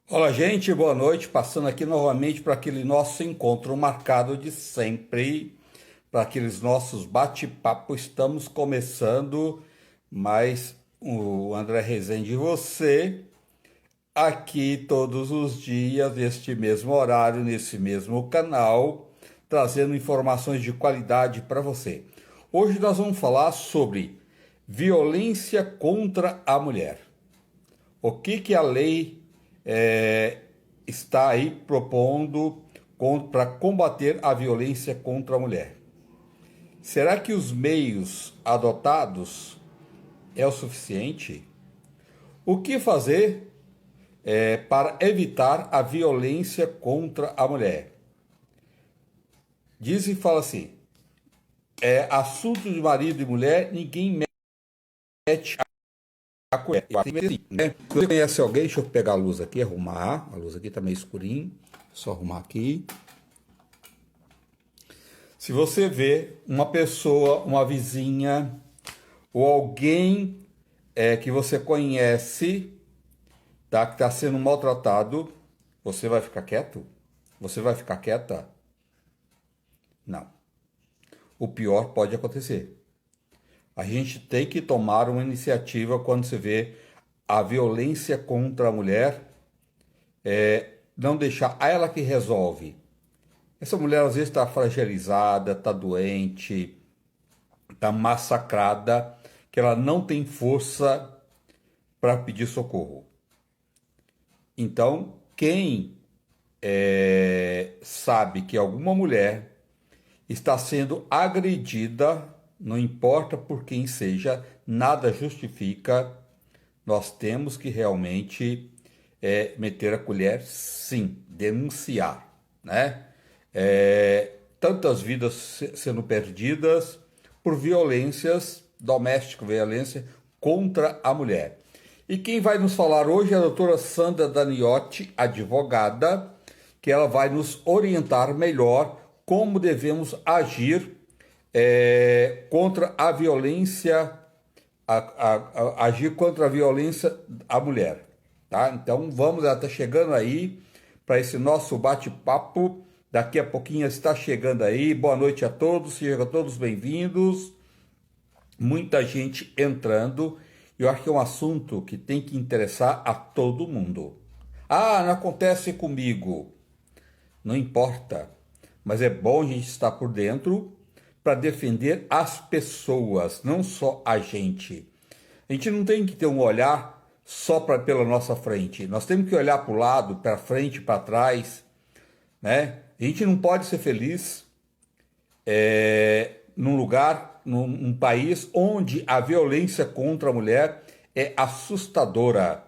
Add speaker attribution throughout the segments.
Speaker 1: Olá, gente, boa noite. Passando aqui novamente para aquele nosso encontro marcado de sempre, para aqueles nossos bate-papo. Estamos começando mais o André Rezende e você, aqui todos os dias, neste mesmo horário, nesse mesmo canal, trazendo informações de qualidade para você. Hoje nós vamos falar sobre violência contra a mulher. O que a lei está aí propondo para combater a violência contra a mulher? Será que os meios adotados é o suficiente? O que fazer para evitar a violência contra a mulher? Diz e fala assim: assunto de marido e mulher, ninguém mete a colher. Né? Se você conhece alguém, deixa eu pegar a luz aqui, arrumar. A luz aqui está meio escurinho. Só arrumar aqui. Se você vê uma pessoa, uma vizinha ou alguém que você conhece, tá, que está sendo maltratado, você vai ficar quieto? Você vai ficar quieta? Não. O pior pode acontecer. A gente tem que tomar uma iniciativa quando você vê a violência contra a mulher, não deixar ela que resolve. Essa mulher às vezes está fragilizada, está doente, está massacrada, que ela não tem força para pedir socorro. Então, quem sabe que alguma mulher está sendo agredida, não importa por quem seja, nada justifica, nós temos que realmente meter a colher, sim, denunciar, né? Tantas vidas sendo perdidas por violências domésticas, violência contra a mulher. E quem vai nos falar hoje é a doutora Sandra Daniotti, advogada, que ela vai nos orientar melhor como devemos agir contra a violência, agir contra a violência à mulher. Tá? Então vamos, ela está chegando aí para esse nosso bate-papo. Daqui a pouquinho está chegando aí. Boa noite a todos, sejam todos bem-vindos. Muita gente entrando. Eu acho que é um assunto que tem que interessar a todo mundo. Ah, não acontece comigo. Não importa. Mas é bom a gente estar por dentro para defender as pessoas, não só a gente. A gente não tem que ter um olhar só pela nossa frente. Nós temos que olhar para o lado, para frente, para trás, né? A gente não pode ser feliz num lugar, num país onde a violência contra a mulher é assustadora.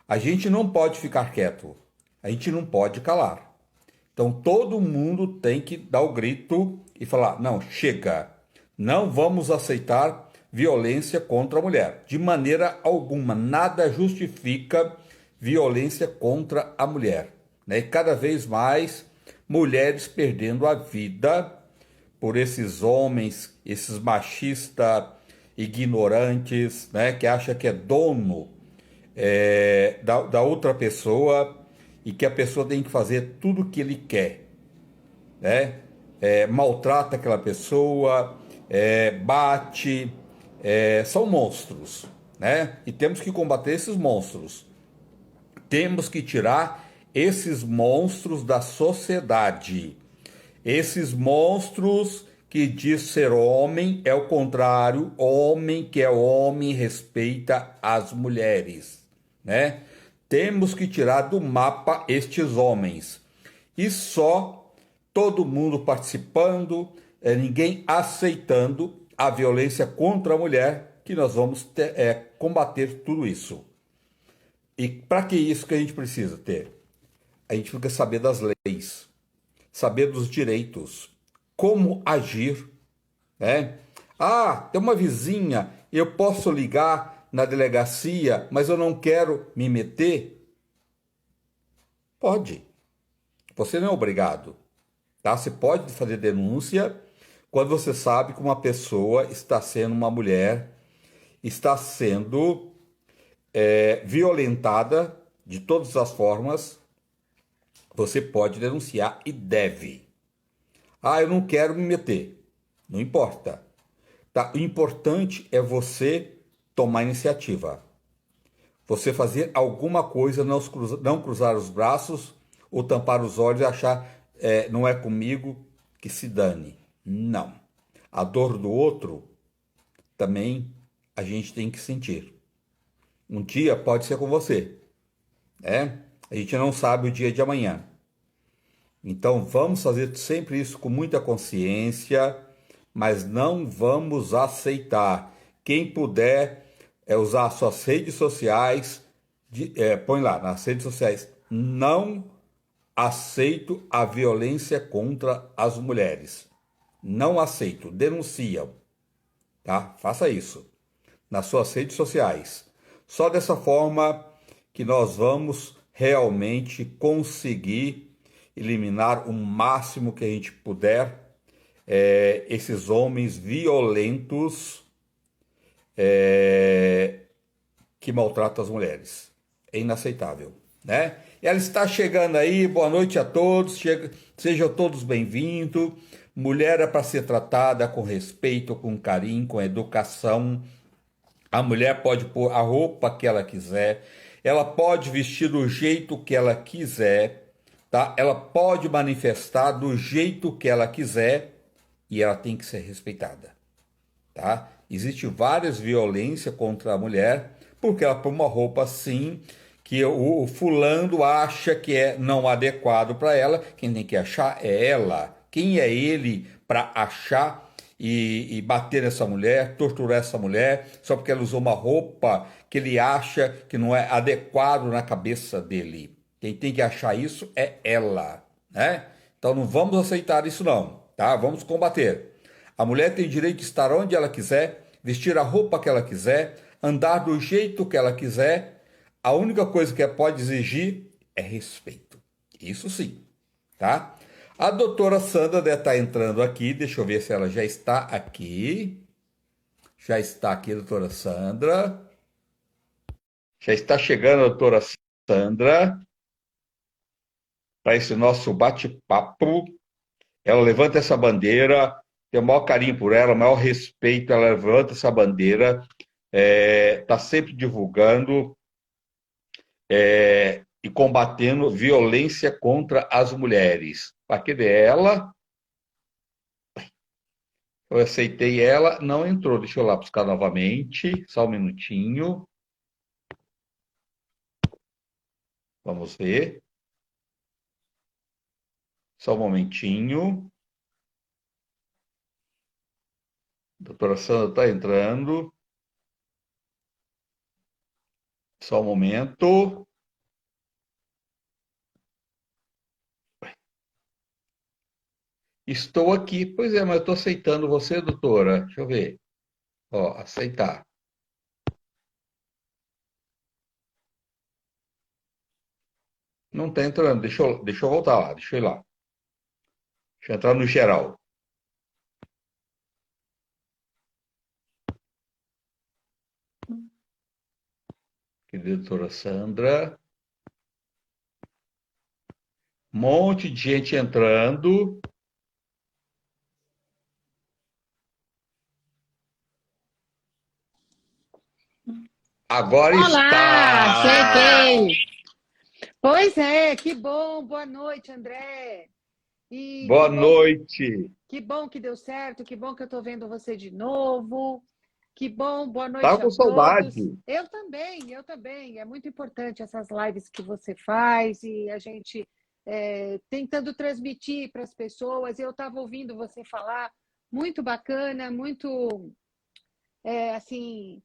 Speaker 1: A gente não pode ficar quieto, a gente não pode calar. Então todo mundo tem que dar o grito e falar: não, chega, não vamos aceitar violência contra a mulher. De maneira alguma, nada justifica violência contra a mulher. Né? E cada vez mais mulheres perdendo a vida por esses homens, esses machistas ignorantes, né, que acha que é dono da outra pessoa e que a pessoa tem que fazer tudo o que ele quer, né? Maltrata aquela pessoa, bate, são monstros, né? E temos que combater esses monstros. Temos que tirar esses monstros da sociedade. Esses monstros que diz ser homem é o contrário, homem que é homem respeita as mulheres, né? Temos que tirar do mapa estes homens. E só todo mundo participando, ninguém aceitando a violência contra a mulher, que nós vamos combater tudo isso. E para que isso que a gente precisa ter? A gente precisa saber das leis, saber dos direitos, como agir, né? Ah, tem uma vizinha, eu posso ligar na delegacia, mas eu não quero me meter? Pode. Você não é obrigado, tá? Você pode fazer denúncia quando você sabe que uma pessoa está sendo uma mulher, está sendo violentada, De todas as formas, você pode denunciar e deve. Ah, eu não quero me meter. Não importa. Tá? O importante é você tomar iniciativa. Você fazer alguma coisa, não cruzar os braços ou tampar os olhos e achar não é comigo, que se dane. Não. A dor do outro também a gente tem que sentir. Um dia pode ser com você, né? A gente não sabe o dia de amanhã. Então vamos fazer sempre isso com muita consciência, mas não vamos aceitar. Quem puder usar suas redes sociais, põe lá nas redes sociais, não aceito a violência contra as mulheres. Não aceito, denunciam, tá? Faça isso nas suas redes sociais. Só dessa forma que nós vamos realmente conseguir eliminar o máximo que a gente puder esses homens violentos que maltratam as mulheres. É inaceitável, né? E ela está chegando aí, boa noite a todos, sejam todos bem-vindos. Mulher é para ser tratada com respeito, com carinho, com educação. A mulher pode pôr a roupa que ela quiser, ela pode vestir do jeito que ela quiser, tá? Ela pode manifestar do jeito que ela quiser e ela tem que ser respeitada, tá? Existe várias violências contra a mulher porque ela põe uma roupa assim que o fulano acha que é não adequado para ela. Quem tem que achar é ela. Quem é ele para achar e bater nessa mulher, torturar essa mulher, só porque ela usou uma roupa que ele acha que não é adequado na cabeça dele? Quem tem que achar isso é ela, né? Então não vamos aceitar isso não, tá? Vamos combater. A mulher tem direito de estar onde ela quiser, vestir a roupa que ela quiser, andar do jeito que ela quiser. A única coisa que ela pode exigir é respeito. Isso sim, tá? A doutora Sandra deve estar entrando aqui. Deixa eu ver se ela já está aqui. Já está aqui, doutora Sandra. Já está chegando a doutora Sandra para esse nosso bate-papo. Ela levanta essa bandeira, tem o maior carinho por ela, o maior respeito. Ela levanta essa bandeira, está sempre divulgando e combatendo violência contra as mulheres. Aqui dela, eu aceitei ela, não entrou. Deixa eu lá buscar novamente, só um minutinho. Vamos ver. Só um momentinho. A doutora Sandra está entrando. Só um momento. Estou aqui. Pois é, mas eu estou aceitando você, doutora. Deixa eu ver. Ó, aceitar. Não está entrando. Deixa eu voltar lá. Deixa eu ir lá. Deixa eu entrar no geral. Querida doutora Sandra. Um monte de gente entrando. Agora
Speaker 2: Olá,
Speaker 1: está!
Speaker 2: cheguei. Pois é, que bom. Boa noite, André. E
Speaker 1: Boa noite.
Speaker 2: que bom que deu certo, que bom que eu estou vendo você de novo. Que bom, boa
Speaker 1: Estava
Speaker 2: noite a
Speaker 1: com
Speaker 2: todos.
Speaker 1: saudade.
Speaker 2: Eu também, eu também. É muito importante essas lives que você faz e a gente tentando transmitir para as pessoas. Eu estava ouvindo você falar, muito bacana, muito assim.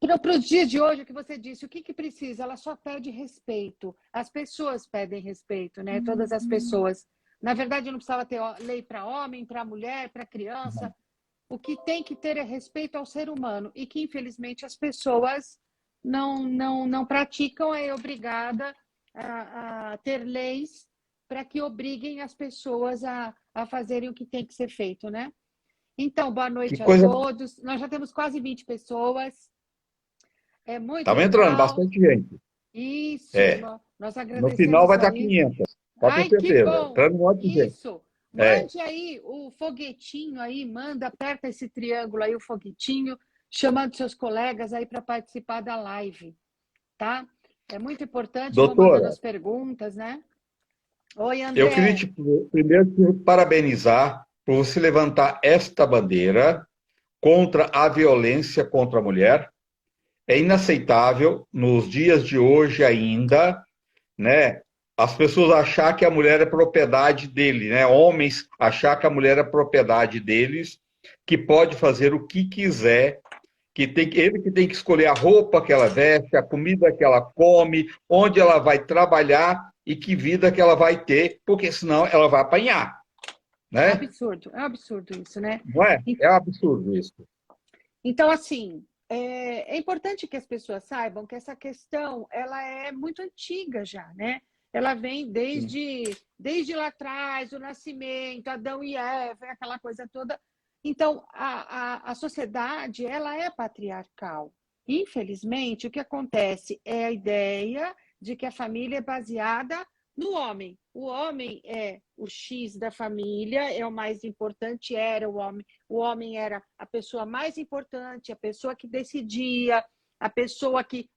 Speaker 2: Para os dias de hoje, o que você disse, o que, que precisa? Ela só pede respeito. As pessoas pedem respeito, né? Todas as pessoas. Na verdade, não precisava ter lei para homem, para mulher, para criança. O que tem que ter é respeito ao ser humano e que, infelizmente, as pessoas não praticam. É obrigada a ter leis para que obriguem as pessoas a fazerem o que tem que ser feito, né? Então, boa
Speaker 1: Que
Speaker 2: noite a
Speaker 1: coisa.
Speaker 2: todos. Nós já temos quase 20 pessoas. É muito
Speaker 1: Estava entrando
Speaker 2: legal.
Speaker 1: bastante gente.
Speaker 2: Isso,
Speaker 1: É.
Speaker 2: nós
Speaker 1: No final
Speaker 2: agradecemos
Speaker 1: vai dar
Speaker 2: aí.
Speaker 1: 500. Pode ter
Speaker 2: Ai, que
Speaker 1: certeza.
Speaker 2: bom!
Speaker 1: Para um monte de gente.
Speaker 2: Isso.
Speaker 1: É.
Speaker 2: Mande aí o foguetinho aí, manda, aperta esse triângulo aí, o foguetinho, chamando seus colegas aí para participar da live, tá? É muito importante, vou mandando
Speaker 1: Doutora,
Speaker 2: as perguntas, né? Oi,
Speaker 1: eu queria
Speaker 2: André.
Speaker 1: primeiro te parabenizar por você levantar esta bandeira contra a violência contra a mulher. É inaceitável nos dias de hoje ainda, né? As pessoas achar que a mulher é propriedade dele, né? Homens achar que a mulher é propriedade deles, que pode fazer o que quiser, ele que tem que escolher a roupa que ela veste, a comida que ela come, onde ela vai trabalhar e que vida que ela vai ter, porque senão ela vai apanhar, né?
Speaker 2: É um absurdo isso, né?
Speaker 1: Não é? É um absurdo isso.
Speaker 2: Então, assim, é importante que as pessoas saibam que essa questão ela é muito antiga já, né? Ela vem
Speaker 1: Sim.
Speaker 2: desde lá atrás, o nascimento, Adão e Eva, aquela coisa toda. Então, a sociedade ela é patriarcal. Infelizmente, o que acontece é a ideia de que a família é baseada no homem. O homem é o X da família, é o mais importante, era o homem. O homem era a pessoa mais importante, a pessoa que decidia,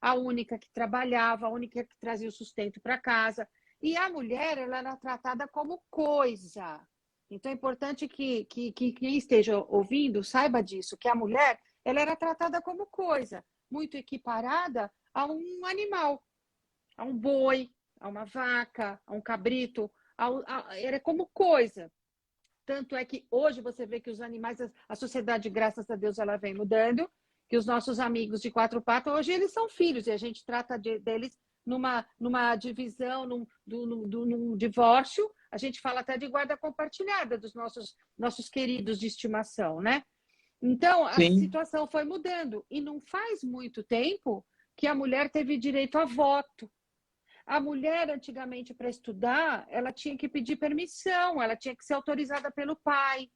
Speaker 2: a única que trabalhava, a única que trazia o sustento para casa. E a mulher, ela era tratada como coisa. Então é importante que quem esteja ouvindo saiba disso, que a mulher, ela era tratada como coisa, muito equiparada a um animal, a um boi, a uma vaca, a um cabrito, era como coisa. Tanto é que hoje você vê que os animais, a sociedade, graças a Deus, ela vem mudando, que os nossos amigos de quatro patas, hoje eles são filhos, e a gente trata deles numa divisão, num divórcio, a gente fala até de guarda compartilhada dos nossos queridos de estimação, né? Então, a
Speaker 1: Sim,
Speaker 2: situação foi mudando, e não faz muito tempo que a mulher teve direito a voto. A mulher, antigamente, para estudar, ela tinha que pedir permissão, ela tinha que ser autorizada pelo pai,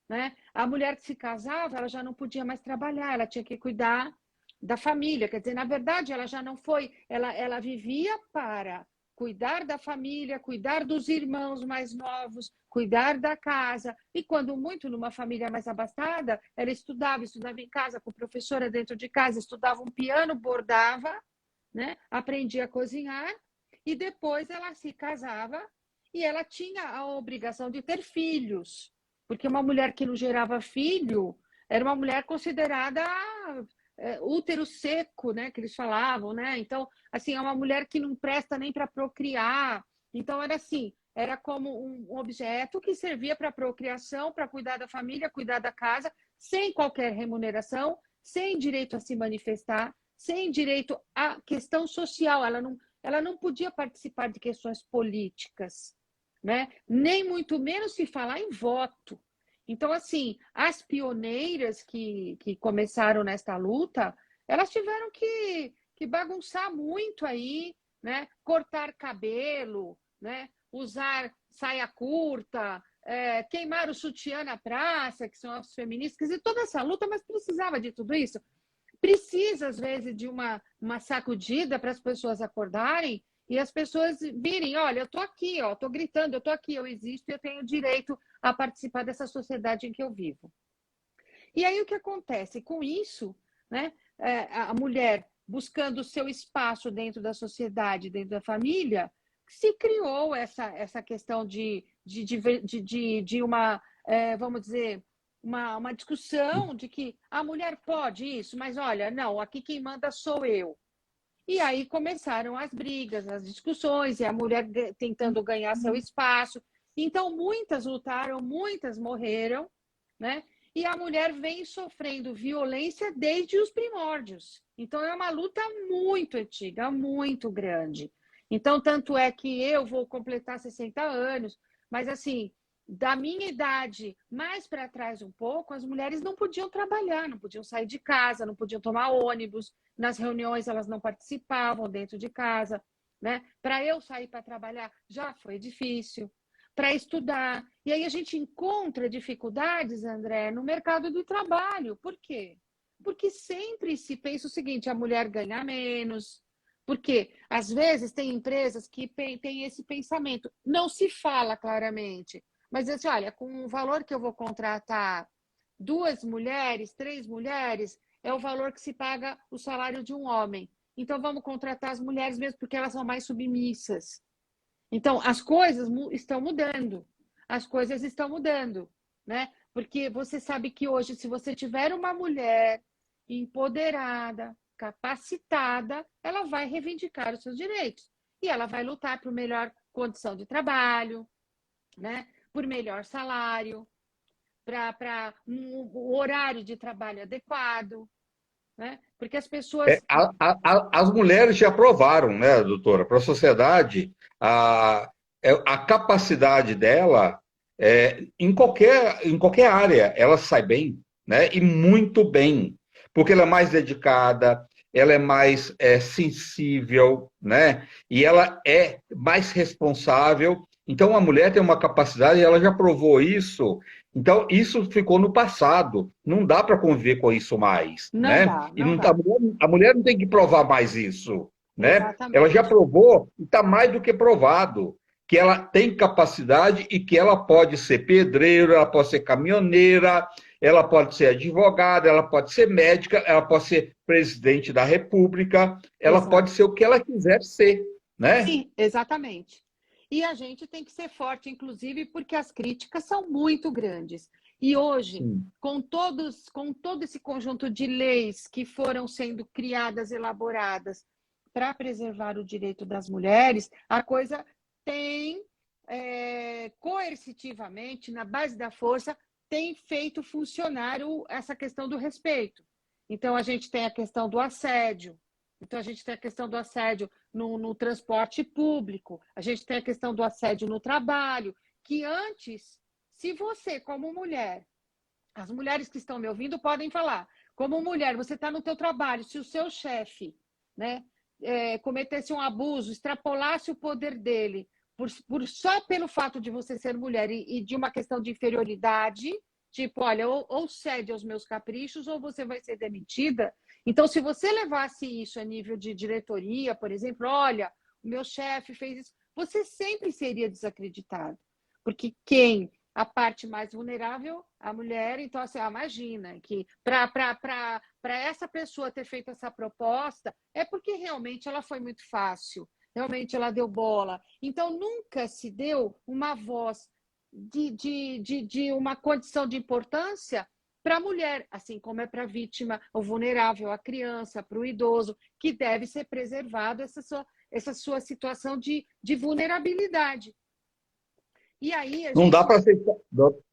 Speaker 2: né? A mulher que se casava, ela já não podia mais trabalhar, ela tinha que cuidar da família. Quer dizer, na verdade, ela já não foi, ela vivia para cuidar da família, cuidar dos irmãos mais novos, cuidar da casa. E quando muito numa família mais abastada, ela estudava em casa com professora dentro de casa, estudava um piano, bordava, né? Aprendia a cozinhar e depois ela se casava e ela tinha a obrigação de ter filhos, porque uma mulher que não gerava filho era uma mulher considerada útero seco, né, que eles falavam, né? Então, assim, é uma mulher que não presta nem para procriar. Então era assim, era como um objeto que servia para procriação, para cuidar da família, cuidar da casa, sem qualquer remuneração, sem direito a se manifestar, sem direito à questão social. Ela não podia participar de questões políticas, né? Nem muito menos se falar em voto. Então, assim, as pioneiras que começaram nesta luta, elas tiveram que bagunçar muito aí, né? Cortar cabelo, né? Usar saia curta, queimar o sutiã na praça, que são as feministas, e toda essa luta, mas precisava de tudo isso. Precisa, às vezes, de uma sacudida para as pessoas acordarem e as pessoas virem, olha, eu estou aqui, estou gritando, eu estou aqui, eu existo e eu tenho direito a participar dessa sociedade em que eu vivo. E aí o que acontece? Com isso, né, a mulher buscando o seu espaço dentro da sociedade, dentro da família, se criou essa questão de uma, vamos dizer, uma discussão de que a mulher pode isso, mas olha, não, aqui quem manda sou eu. E aí começaram as brigas, as discussões, e a mulher tentando ganhar seu espaço. Então, muitas lutaram, muitas morreram, né? E a mulher vem sofrendo violência desde os primórdios. Então, é uma luta muito antiga, muito grande. Então, tanto é que eu vou completar 60 anos, mas assim, da minha idade mais para trás um pouco, as mulheres não podiam trabalhar, não podiam sair de casa, não podiam tomar ônibus, nas reuniões elas não participavam dentro de casa, né? Para eu sair para trabalhar já foi difícil, para estudar. E aí a gente encontra dificuldades, André, no mercado do trabalho. Por quê? Porque sempre se pensa o seguinte: a mulher ganha menos, Porque, às vezes, tem empresas que têm esse pensamento. Não se fala claramente, mas assim, olha, com o valor que eu vou contratar 2 mulheres, 3 mulheres, é o valor que se paga o salário de um homem. Então, vamos contratar as mulheres mesmo porque elas são mais submissas. Então, as coisas estão mudando. As coisas estão mudando, né? Porque você sabe que hoje, se você tiver uma mulher empoderada, capacitada, ela vai reivindicar os seus direitos. E ela vai lutar por melhor condição de trabalho, né? Por melhor salário, para um horário de trabalho adequado, né? Porque as pessoas.
Speaker 1: As mulheres já provaram, né, doutora, para a sociedade, a, a capacidade dela, em qualquer área, ela sai bem, né, e muito bem, porque ela é mais dedicada, ela é mais sensível, né, e ela é mais responsável. Então, a mulher tem uma capacidade, e ela já provou isso. Então, isso ficou no passado. Não dá para conviver com isso mais,
Speaker 2: Não
Speaker 1: né?
Speaker 2: dá,
Speaker 1: E
Speaker 2: não
Speaker 1: a
Speaker 2: dá.
Speaker 1: mulher não tem que provar mais isso, né? Ela já
Speaker 2: Exatamente.
Speaker 1: provou e está mais do que provado que ela tem capacidade e que ela pode ser pedreiro, ela pode ser caminhoneira, ela pode ser advogada, ela pode ser médica, ela pode ser presidente da República, ela pode
Speaker 2: Exato.
Speaker 1: ser o que ela quiser ser, né?
Speaker 2: Sim, exatamente. E a gente tem que ser forte, inclusive, porque as críticas são muito grandes. E hoje,
Speaker 1: Sim.
Speaker 2: com todo esse conjunto de leis que foram sendo criadas, elaboradas para preservar o direito das mulheres, a coisa tem coercitivamente, na base da força, tem feito funcionar essa questão do respeito. Então, a gente tem a questão do assédio. Então, a gente tem a questão do assédio no transporte público, a gente tem a questão do assédio no trabalho, que antes, se você, como mulher, as mulheres que estão me ouvindo podem falar, como mulher, você está no teu trabalho, se o seu chefe, né, cometesse um abuso, extrapolasse o poder dele, só pelo fato de você ser mulher e de uma questão de inferioridade, tipo, olha, ou cede aos meus caprichos ou você vai ser demitida. Então, se você levasse isso a nível de diretoria, por exemplo, olha, o meu chefe fez isso, você sempre seria desacreditado. Porque quem? A parte mais vulnerável, a mulher. Então, assim, imagina que para essa pessoa ter feito essa proposta, é porque realmente ela foi muito fácil, realmente ela deu bola. Então, nunca se deu uma voz de uma condição de importância para a mulher, assim como é para a vítima, o vulnerável, a criança, para o idoso, que deve ser preservado essa sua situação de vulnerabilidade. E aí a
Speaker 1: Não dá
Speaker 2: gente.
Speaker 1: para aceitar,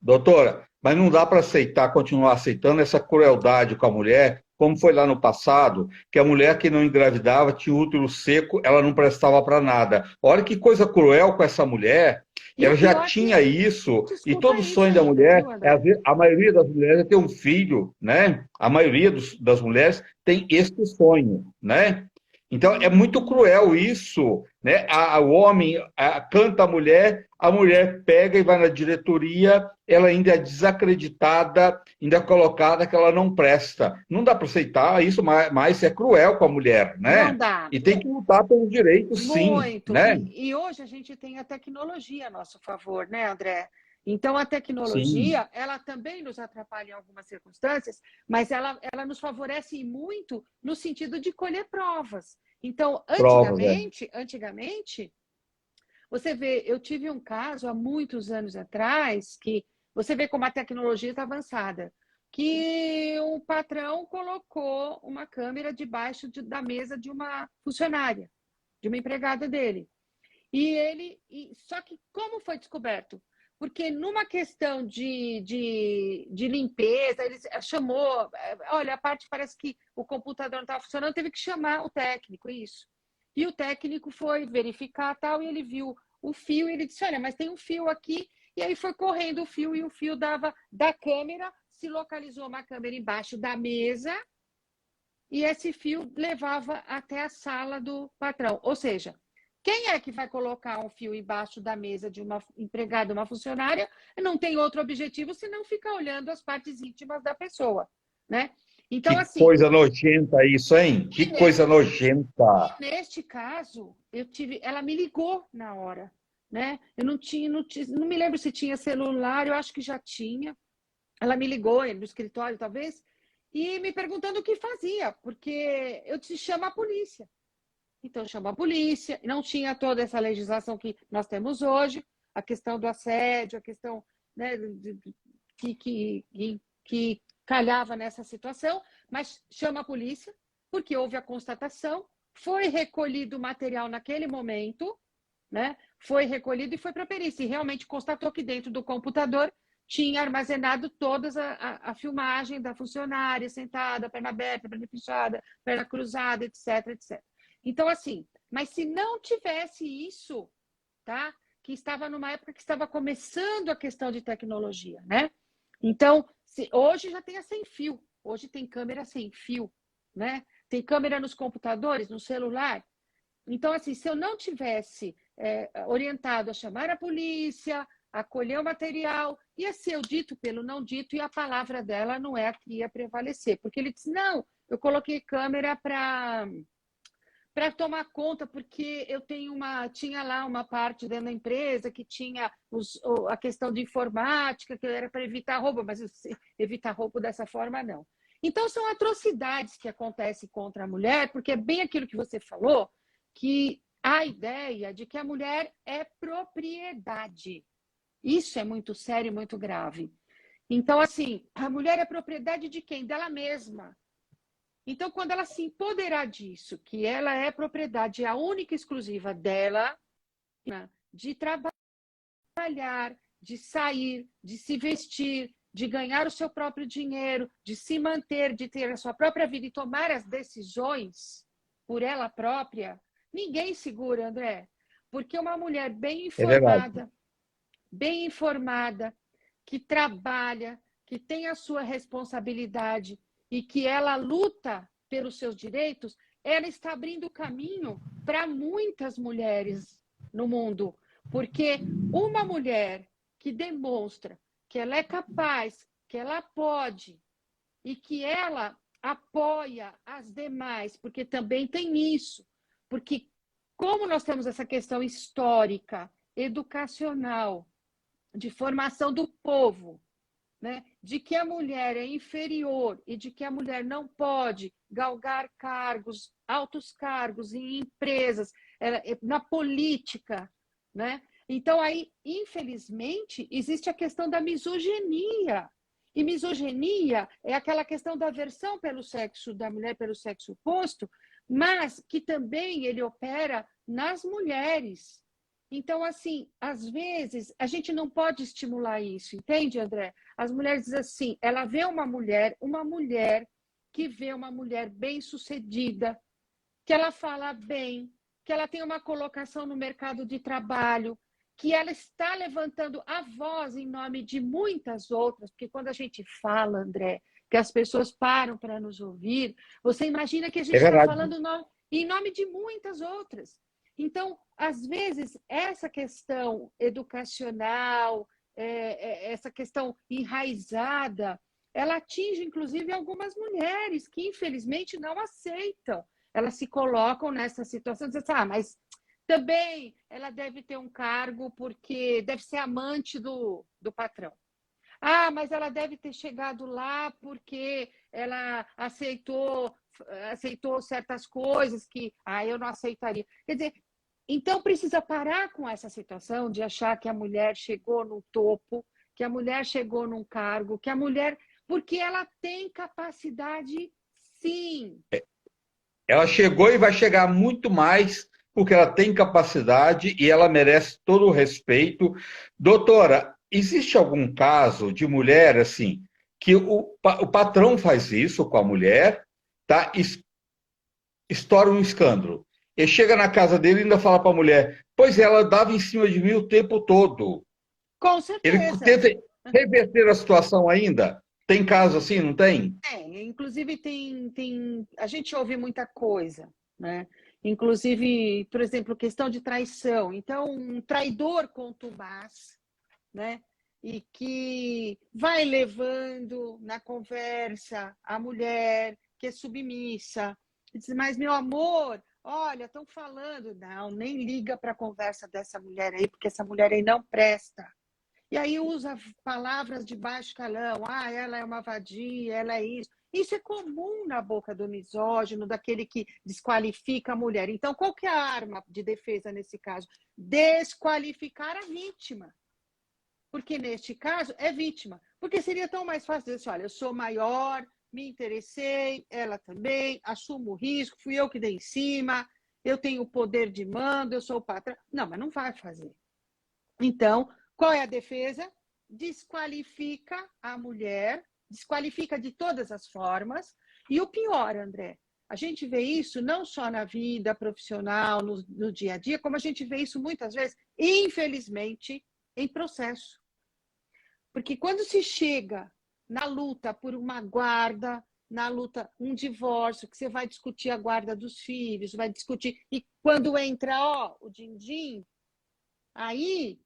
Speaker 1: doutora, mas não dá para aceitar, continuar aceitando essa crueldade com a mulher, como foi lá no passado, que a mulher que não engravidava tinha útero seco, ela não prestava para nada. Olha que coisa cruel com essa mulher,
Speaker 2: E o
Speaker 1: ela já
Speaker 2: pior
Speaker 1: tinha isso, e
Speaker 2: desculpa,
Speaker 1: todo
Speaker 2: é isso
Speaker 1: sonho da
Speaker 2: ainda,
Speaker 1: mulher,
Speaker 2: viu, André?
Speaker 1: a maioria das mulheres é ter um filho, né? A maioria das mulheres tem esse sonho, né? Então é muito cruel isso, né? O homem canta a mulher pega e vai na diretoria, ela ainda é desacreditada, ainda é colocada que ela não presta. Não dá para aceitar isso, mas é cruel com a mulher,
Speaker 2: Não
Speaker 1: né?
Speaker 2: dá.
Speaker 1: E tem que lutar pelos direitos, sim,
Speaker 2: Muito.
Speaker 1: né?
Speaker 2: E hoje a gente tem a tecnologia a nosso favor, né, André? Então, a
Speaker 1: Sim,
Speaker 2: tecnologia, ela também nos atrapalha em algumas circunstâncias, mas ela nos favorece muito no sentido de colher provas. Então,
Speaker 1: provas, é.
Speaker 2: antigamente, você vê, eu tive um caso há muitos anos atrás, que você vê como a tecnologia está avançada, que o patrão colocou uma câmera debaixo da mesa de uma funcionária, de uma empregada dele. Só que como foi descoberto? Porque numa questão de limpeza, ele chamou, olha, a parte parece que o computador não estava funcionando, teve que chamar o técnico, isso. E o técnico foi verificar tal, e ele viu o fio, e ele disse, olha, mas tem um fio aqui, e aí foi correndo o fio, e o fio dava da câmera, se localizou uma câmera embaixo da mesa, e esse fio levava até a sala do patrão. Ou seja, quem é que vai colocar um fio embaixo da mesa de uma empregada, uma funcionária? Não tem outro objetivo senão ficar olhando as partes íntimas da pessoa, né? Então,
Speaker 1: Que
Speaker 2: assim,
Speaker 1: coisa nojenta isso, hein? Que coisa nojenta.
Speaker 2: neste caso, ela me ligou na hora, né? Eu não me lembro se tinha celular, eu acho que já tinha. Ela me ligou no escritório, talvez, e me perguntando o que fazia, porque eu disse, chama a polícia. Então, chama a polícia, não tinha toda essa legislação que nós temos hoje, a questão do assédio, a questão, né, que calhava nessa situação, mas chama a polícia, porque houve a constatação, foi recolhido o material naquele momento, né? Foi recolhido e foi para a perícia. E realmente constatou que dentro do computador tinha armazenado toda a filmagem da funcionária sentada, perna aberta, perna fechada, perna cruzada, etc, etc. Então, assim, mas se não tivesse isso, tá? Que estava numa época que estava começando a questão de tecnologia, né? Então, hoje já tem a sem fio, hoje tem câmera sem fio, né? Tem câmera nos computadores, no celular. Então, assim, se eu não tivesse orientado a chamar a polícia, a colher o material, ia ser o dito pelo não dito e a palavra dela não é a que ia prevalecer. Porque ele disse, não, eu coloquei câmera para tomar conta, porque tinha lá uma parte dentro da empresa que tinha a questão de informática, que era para evitar roubo, mas evitar roubo dessa forma, não. Então, são atrocidades que acontecem contra a mulher, porque é bem aquilo que você falou, que a ideia de que a mulher é propriedade. Isso é muito sério e muito grave. Então, assim, a mulher é propriedade de quem? Dela mesma. Então, quando ela se empoderar disso, que ela é propriedade, é a única e exclusiva dela, de trabalhar, de sair, de se vestir, de ganhar o seu próprio dinheiro, de se manter, de ter a sua própria vida e tomar as decisões por ela própria, ninguém segura, André. Porque uma mulher
Speaker 1: É verdade.
Speaker 2: bem informada, que trabalha, que tem a sua responsabilidade e que ela luta pelos seus direitos, ela está abrindo caminho para muitas mulheres no mundo. Porque uma mulher que demonstra que ela é capaz, que ela pode e que ela apoia as demais, porque também tem isso. Porque como nós temos essa questão histórica, educacional, de formação do povo, né? De que a mulher é inferior e de que a mulher não pode galgar cargos, altos cargos em empresas, na política, né? Então, aí, infelizmente, existe a questão da misoginia. E misoginia é aquela questão da aversão pelo sexo da mulher, pelo sexo oposto, mas que também ele opera nas mulheres. Então, assim, às vezes, a gente não pode estimular isso, entende, André? As mulheres dizem assim, ela vê uma mulher que vê uma mulher bem-sucedida, que ela fala bem, que ela tem uma colocação no mercado de trabalho, que ela está levantando a voz em nome de muitas outras, porque quando a gente fala, André, que as pessoas param para nos ouvir, você imagina que a gente
Speaker 1: É
Speaker 2: está
Speaker 1: verdade.
Speaker 2: falando em nome de muitas outras. Então, às vezes, essa questão educacional, essa questão enraizada, ela atinge, inclusive, algumas mulheres que, infelizmente, não aceitam. Elas se colocam nessa situação, dizem assim, mas também ela deve ter um cargo porque deve ser amante do patrão. Mas ela deve ter chegado lá porque ela aceitou certas coisas que eu não aceitaria. Quer dizer, então precisa parar com essa situação de achar que a mulher chegou no topo, que a mulher chegou num cargo, que a mulher. Porque ela tem capacidade, sim.
Speaker 1: Ela chegou e vai chegar muito mais, porque ela tem capacidade e ela merece todo o respeito. Doutora, existe algum caso de mulher assim que o patrão faz isso com a mulher, tá? Estoura um escândalo. Ele chega na casa dele e ainda fala para a mulher: pois ela dava em cima de mim o tempo todo.
Speaker 2: Com
Speaker 1: Ele
Speaker 2: certeza.
Speaker 1: tenta reverter a situação ainda. Tem caso assim, não tem?
Speaker 2: Inclusive a gente ouve muita coisa, né? Inclusive, por exemplo, questão de traição. Então, um traidor contumaz, né? e que vai levando na conversa a mulher que é submissa. E diz, mas, meu amor, olha, estão falando. Não, nem liga para a conversa dessa mulher aí, porque essa mulher aí não presta. E aí usa palavras de baixo calão. Ah, ela é uma vadia, ela é isso. Isso é comum na boca do misógino, daquele que desqualifica a mulher. Então, qual que é a arma de defesa nesse caso? Desqualificar a vítima. Porque neste caso é vítima. Porque seria tão mais fácil dizer assim, olha, eu sou maior, me interessei, ela também, assumo o risco, fui eu que dei em cima, eu tenho o poder de mando, eu sou o patrão. Não, mas não vai fazer. Então, qual é a defesa? Desqualifica a mulher, desqualifica de todas as formas. E o pior, André, a gente vê isso não só na vida profissional, no dia a dia, como a gente vê isso muitas vezes, infelizmente, em processo. Porque quando se chega na luta por uma guarda, na luta, um divórcio, que você vai discutir a guarda dos filhos, vai discutir, e quando entra, ó, o din-din, aí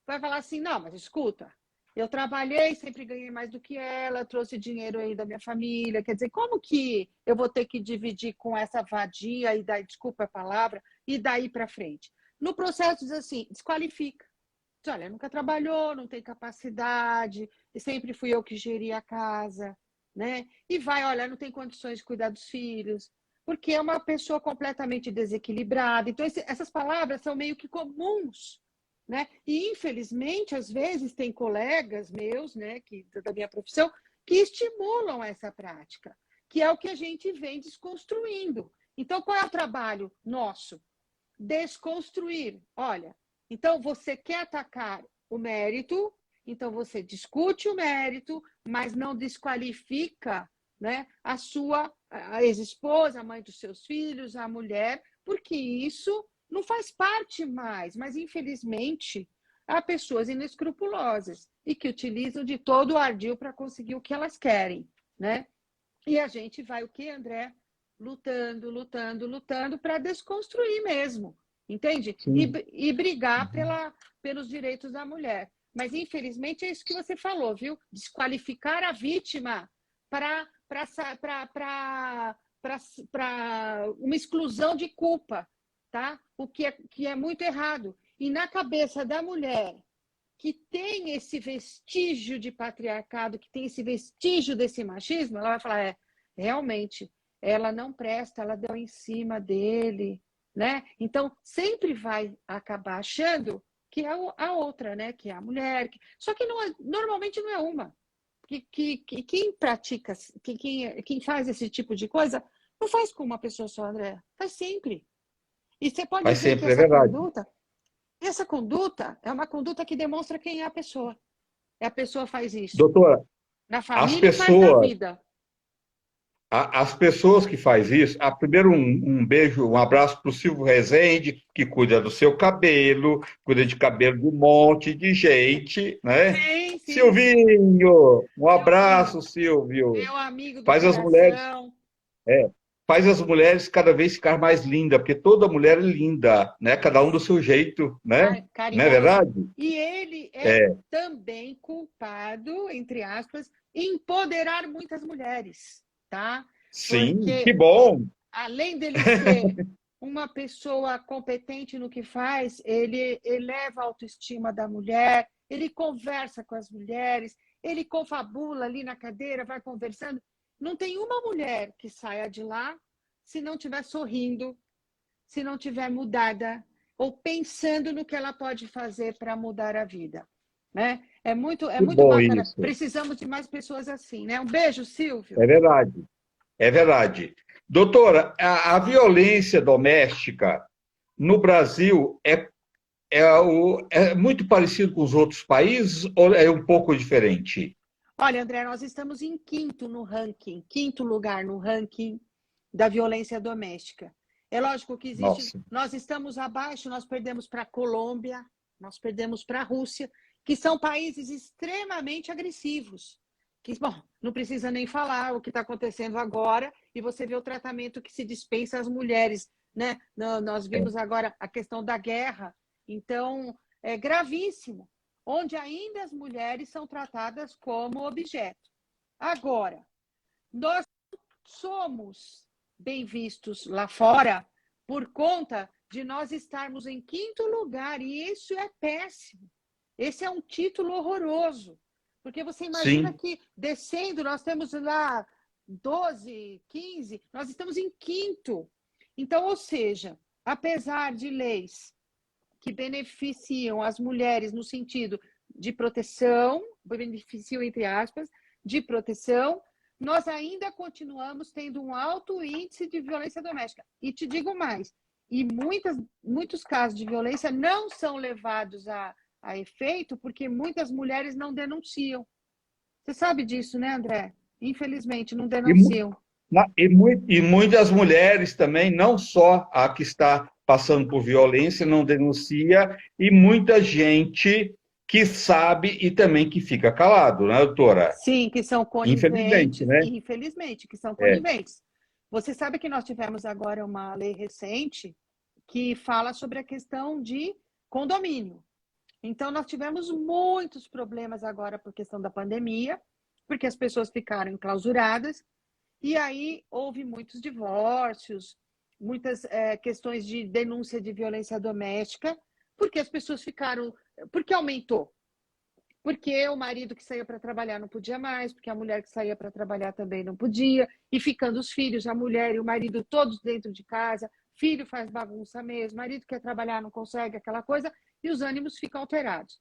Speaker 2: vai falar assim, não, mas escuta, eu trabalhei, sempre ganhei mais do que ela, trouxe dinheiro aí da minha família, quer dizer, como que eu vou ter que dividir com essa vadia, e daí, desculpa a palavra, e daí para frente? No processo diz assim, desqualifica. Diz, olha, nunca trabalhou, não tem capacidade, e sempre fui eu que geri a casa, né? E vai, olha, não tem condições de cuidar dos filhos, porque é uma pessoa completamente desequilibrada. Então, essas palavras são meio que comuns, né? E, infelizmente, às vezes tem colegas meus, né, da minha profissão, que estimulam essa prática, que é o que a gente vem desconstruindo. Então, qual é o trabalho nosso? Desconstruir. Olha, então você quer atacar o mérito, então você discute o mérito, mas não desqualifica, né, a sua a ex-esposa, a mãe dos seus filhos, a mulher, porque isso não faz parte mais, mas infelizmente há pessoas inescrupulosas e que utilizam de todo o ardil para conseguir o que elas querem, né? E a gente vai o que, André? Lutando, lutando, lutando para desconstruir mesmo, entende?
Speaker 1: Sim.
Speaker 2: E brigar pelos direitos da mulher. Mas, infelizmente, é isso que você falou, viu? Desqualificar a vítima para uma exclusão de culpa, tá? O que é muito errado. E na cabeça da mulher que tem esse vestígio de patriarcado, que tem esse vestígio desse machismo, ela vai falar, realmente, ela não presta, ela deu em cima dele, né? Então, sempre vai acabar achando que é a outra, né? Que é a mulher. Só que normalmente não é uma. Quem pratica, quem faz esse tipo de coisa, não faz com uma pessoa só, André. Faz sempre. E você pode
Speaker 1: Mas
Speaker 2: ver que
Speaker 1: sempre é verdade.
Speaker 2: essa conduta é uma conduta que demonstra quem é a pessoa. E a pessoa faz isso
Speaker 1: Doutora,
Speaker 2: na
Speaker 1: as
Speaker 2: família e faz na
Speaker 1: pessoas,
Speaker 2: vida.
Speaker 1: as pessoas que fazem isso, primeiro um beijo, um abraço para o Silvio Rezende, que cuida do seu cabelo, cuida de cabelo de um monte de gente, né?
Speaker 2: Sim, sim, sim.
Speaker 1: Silvinho, um
Speaker 2: Silvinho,
Speaker 1: abraço, Silvio.
Speaker 2: meu amigo do
Speaker 1: Faz as mulheres,
Speaker 2: coração.
Speaker 1: é, faz as mulheres cada vez ficar mais lindas, porque toda mulher é linda, né? Cada um do seu jeito, né? Não é
Speaker 2: Carinhoso.
Speaker 1: verdade?
Speaker 2: E ele é
Speaker 1: É,
Speaker 2: também culpado, entre aspas, em empoderar muitas mulheres, tá?
Speaker 1: sim, que
Speaker 2: Porque
Speaker 1: bom.
Speaker 2: além dele ser uma pessoa competente no que faz, ele eleva a autoestima da mulher, ele conversa com as mulheres, ele confabula ali na cadeira, vai conversando. Não tem uma mulher que saia de lá se não estiver sorrindo, se não estiver mudada ou pensando no que ela pode fazer para mudar a vida. Né? É
Speaker 1: Que
Speaker 2: muito
Speaker 1: bom
Speaker 2: bacana.
Speaker 1: isso.
Speaker 2: Precisamos de mais pessoas assim. Né? Um beijo, Silvio.
Speaker 1: É verdade. É verdade. Doutora, a violência doméstica no Brasil é muito parecido com os outros países ou é um pouco diferente?
Speaker 2: Olha, André, nós estamos em quinto lugar no ranking da violência doméstica. É lógico que existe,
Speaker 1: Nossa,
Speaker 2: nós estamos abaixo, nós perdemos para a Colômbia, nós perdemos para a Rússia, que são países extremamente agressivos. Que, bom, não precisa nem falar o que está acontecendo agora, e você vê o tratamento que se dispensa às mulheres. Né? Nós
Speaker 1: é,
Speaker 2: vimos agora a questão da guerra, então é gravíssimo. onde ainda as mulheres são tratadas como objeto. Agora, nós somos bem vistos lá fora por conta de nós estarmos em quinto lugar, e isso é péssimo. Esse é um título horroroso, porque você imagina
Speaker 1: Sim.
Speaker 2: que descendo, nós temos lá 12, 15, nós estamos em quinto. Então, ou seja, apesar de leis que beneficiam as mulheres no sentido de proteção, beneficiam entre aspas, de proteção, nós ainda continuamos tendo um alto índice de violência doméstica. E te digo mais, e muitos casos de violência não são levados a efeito porque muitas mulheres não denunciam. Você sabe disso, né, André? Infelizmente, não
Speaker 1: E,
Speaker 2: denunciam.
Speaker 1: e muitas mulheres também, não só a que está passando por violência, não denuncia, e muita gente que sabe e também que fica calado, né, doutora?
Speaker 2: Sim, que são
Speaker 1: Infelizmente,
Speaker 2: coniventes,
Speaker 1: né?
Speaker 2: infelizmente, que são
Speaker 1: É.
Speaker 2: coniventes. Você sabe que nós tivemos agora uma lei recente que fala sobre a questão de condomínio. Então, nós tivemos muitos problemas agora por questão da pandemia, porque as pessoas ficaram enclausuradas, e aí houve muitos divórcios, muitas questões de denúncia de violência doméstica, porque as pessoas ficaram. Porque aumentou. Porque o marido que saía para trabalhar não podia mais, porque a mulher que saía para trabalhar também não podia, e ficando os filhos, a mulher e o marido todos dentro de casa, filho faz bagunça mesmo, marido quer trabalhar, não consegue, aquela coisa, e os ânimos ficam alterados.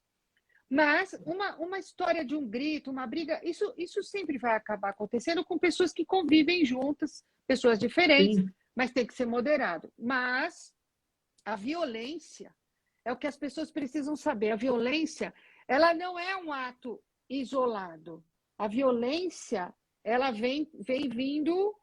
Speaker 2: Mas uma história de um grito, uma briga, isso sempre vai acabar acontecendo com pessoas que convivem juntas, pessoas diferentes,
Speaker 1: Sim.
Speaker 2: mas tem que ser moderado. Mas a violência é o que as pessoas precisam saber. A violência, ela não é um ato isolado. A violência, ela vem vindo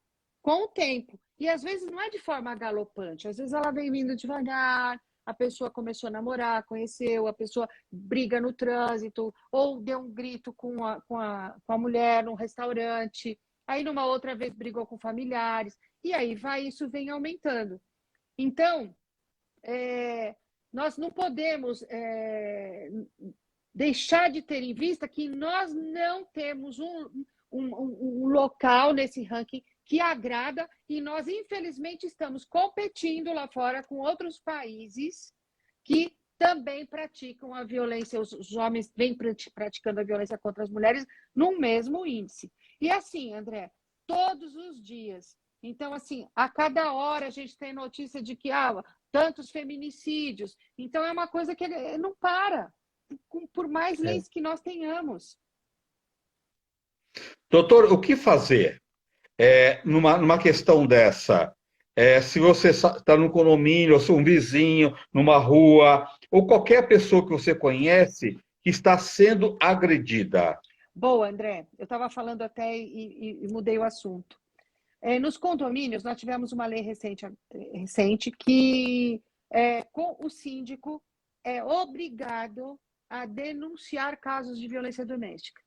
Speaker 2: com o tempo. E às vezes não é de forma galopante, às vezes ela vem vindo devagar, a pessoa começou a namorar, conheceu, a pessoa briga no trânsito, ou deu um grito com a mulher num restaurante, aí numa outra vez brigou com familiares, e aí isso vem aumentando. Então, nós não podemos deixar de ter em vista que nós não temos um local nesse ranking que agrada, e nós, infelizmente, estamos competindo lá fora com outros países que também praticam a violência, os homens vêm praticando a violência contra as mulheres no mesmo índice. E assim, André, todos os dias. Então, assim, a cada hora a gente tem notícia de que tantos feminicídios. Então, é uma coisa que não para, por mais
Speaker 1: É.
Speaker 2: leis que nós tenhamos.
Speaker 1: Doutor, o que fazer numa questão dessa? Se você está num condomínio, ou se um vizinho, numa rua, ou qualquer pessoa que você conhece que está sendo agredida.
Speaker 2: Boa, André. Eu estava falando até e mudei o assunto. Nos condomínios, nós tivemos uma lei recente que o síndico é obrigado a denunciar casos de violência doméstica,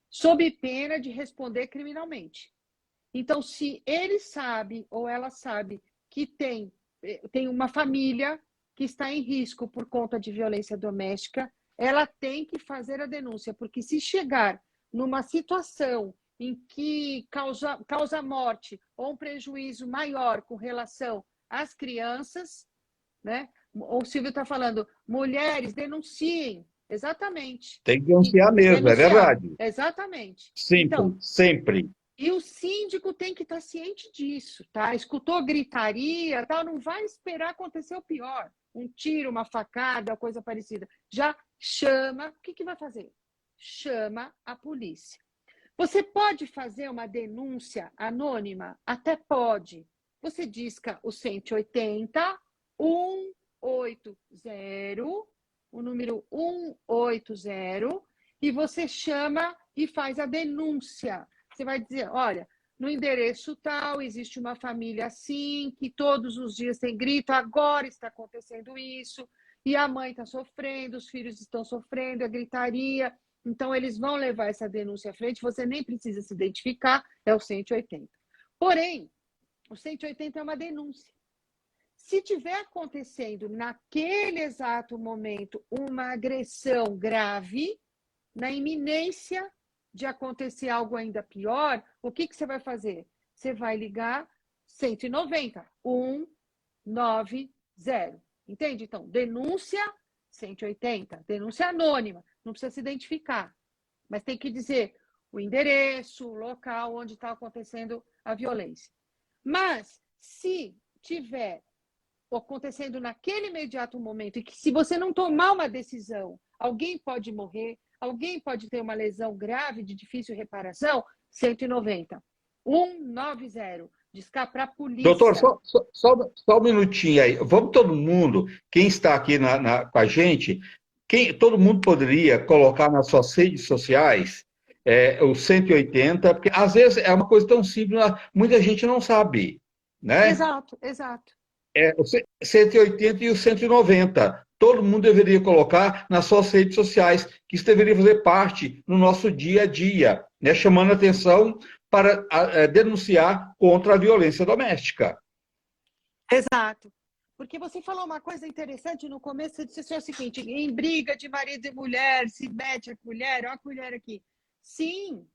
Speaker 2: sob pena de responder criminalmente. Então, se ele sabe ou ela sabe que tem uma família que está em risco por conta de violência doméstica, ela tem que fazer a denúncia, porque se chegar numa situação em que causa morte ou um prejuízo maior com relação às crianças, né? O Silvio está falando, mulheres, denunciem. Exatamente.
Speaker 1: Tem que denunciar mesmo, é
Speaker 2: Denunciar,
Speaker 1: verdade.
Speaker 2: exatamente.
Speaker 1: Sempre,
Speaker 2: Então,
Speaker 1: sempre.
Speaker 2: e o síndico tem que estar ciente disso, tá? Escutou gritaria, tal, não vai esperar acontecer o pior. Um tiro, uma facada, coisa parecida. Já chama, o que vai fazer? Chama a polícia. Você pode fazer uma denúncia anônima? Até pode. Você disca o 180, 180, o número 180, e você chama e faz a denúncia. Você vai dizer, olha, no endereço tal, existe uma família assim, que todos os dias tem grito, agora está acontecendo isso, e a mãe está sofrendo, os filhos estão sofrendo, a gritaria. Então, eles vão levar essa denúncia à frente, você nem precisa se identificar, é o 180. Porém, o 180 é uma denúncia. Se tiver acontecendo naquele exato momento uma agressão grave, na iminência de acontecer algo ainda pior, o que você vai fazer? Você vai ligar 190, 190. Entende? Então, denúncia 180, denúncia anônima, não precisa se identificar, mas tem que dizer o endereço, o local onde está acontecendo a violência. Mas, se tiver acontecendo naquele imediato momento e que se você não tomar uma decisão, alguém pode morrer, alguém pode ter uma lesão grave de difícil reparação, 190. 190. Discar para a
Speaker 1: Doutor,
Speaker 2: polícia.
Speaker 1: só um minutinho aí. Vamos todo mundo, quem está aqui com a gente, todo mundo poderia colocar nas suas redes sociais o 180, porque às vezes é uma coisa tão simples, muita gente não sabe, né?
Speaker 2: Exato, exato.
Speaker 1: O 180 e o 190. Todo mundo deveria colocar nas suas redes sociais, que isso deveria fazer parte no nosso dia a dia, né? Chamando atenção para denunciar contra a violência doméstica.
Speaker 2: Exato. Porque você falou uma coisa interessante no começo, você disse o seguinte, em briga de marido e mulher, se mete a colher, olha a colher aqui. Sim,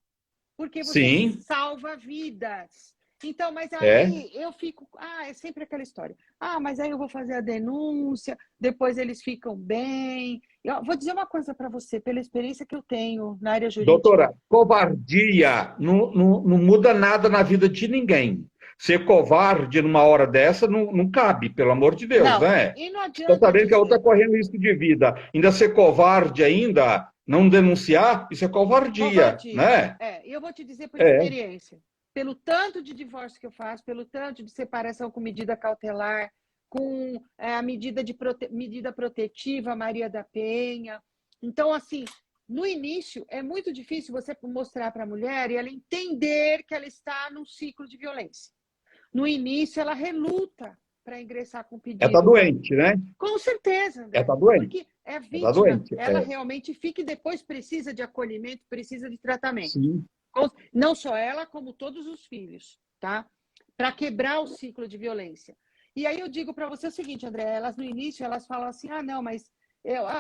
Speaker 2: porque você
Speaker 1: Sim,
Speaker 2: salva vidas. Então, mas
Speaker 1: é.
Speaker 2: aí eu fico, é sempre aquela história. Mas aí eu vou fazer a denúncia, depois eles ficam bem. Eu vou dizer uma coisa para você, pela experiência que eu tenho na área jurídica.
Speaker 1: Doutora, covardia não muda nada na vida de ninguém. Ser covarde numa hora dessa não cabe, pelo amor de Deus,
Speaker 2: Não,
Speaker 1: né?
Speaker 2: e não
Speaker 1: Está
Speaker 2: adianta
Speaker 1: sabendo que a outra
Speaker 2: dizer.
Speaker 1: está correndo risco de vida. Ainda ser covarde ainda, não denunciar, isso é covardia,
Speaker 2: Covardia.
Speaker 1: né?
Speaker 2: E eu vou te dizer por
Speaker 1: É.
Speaker 2: experiência. Pelo tanto de divórcio que eu faço, pelo tanto de separação com medida cautelar, com a medida protetiva Maria da Penha. Então, assim, no início é muito difícil você mostrar para a mulher e ela entender que ela está num ciclo de violência. No início, ela reluta para ingressar com
Speaker 1: Ela está
Speaker 2: pedido.
Speaker 1: doente, né?
Speaker 2: Com certeza,
Speaker 1: Ela
Speaker 2: André.
Speaker 1: está doente.
Speaker 2: Porque é
Speaker 1: Ela está
Speaker 2: vítima,
Speaker 1: doente.
Speaker 2: ela realmente fica e depois precisa de acolhimento, precisa de tratamento.
Speaker 1: Sim.
Speaker 2: Não só ela, como todos os filhos, tá? Para quebrar o ciclo de violência. E aí eu digo para você o seguinte, André, elas no início elas falam assim, não, mas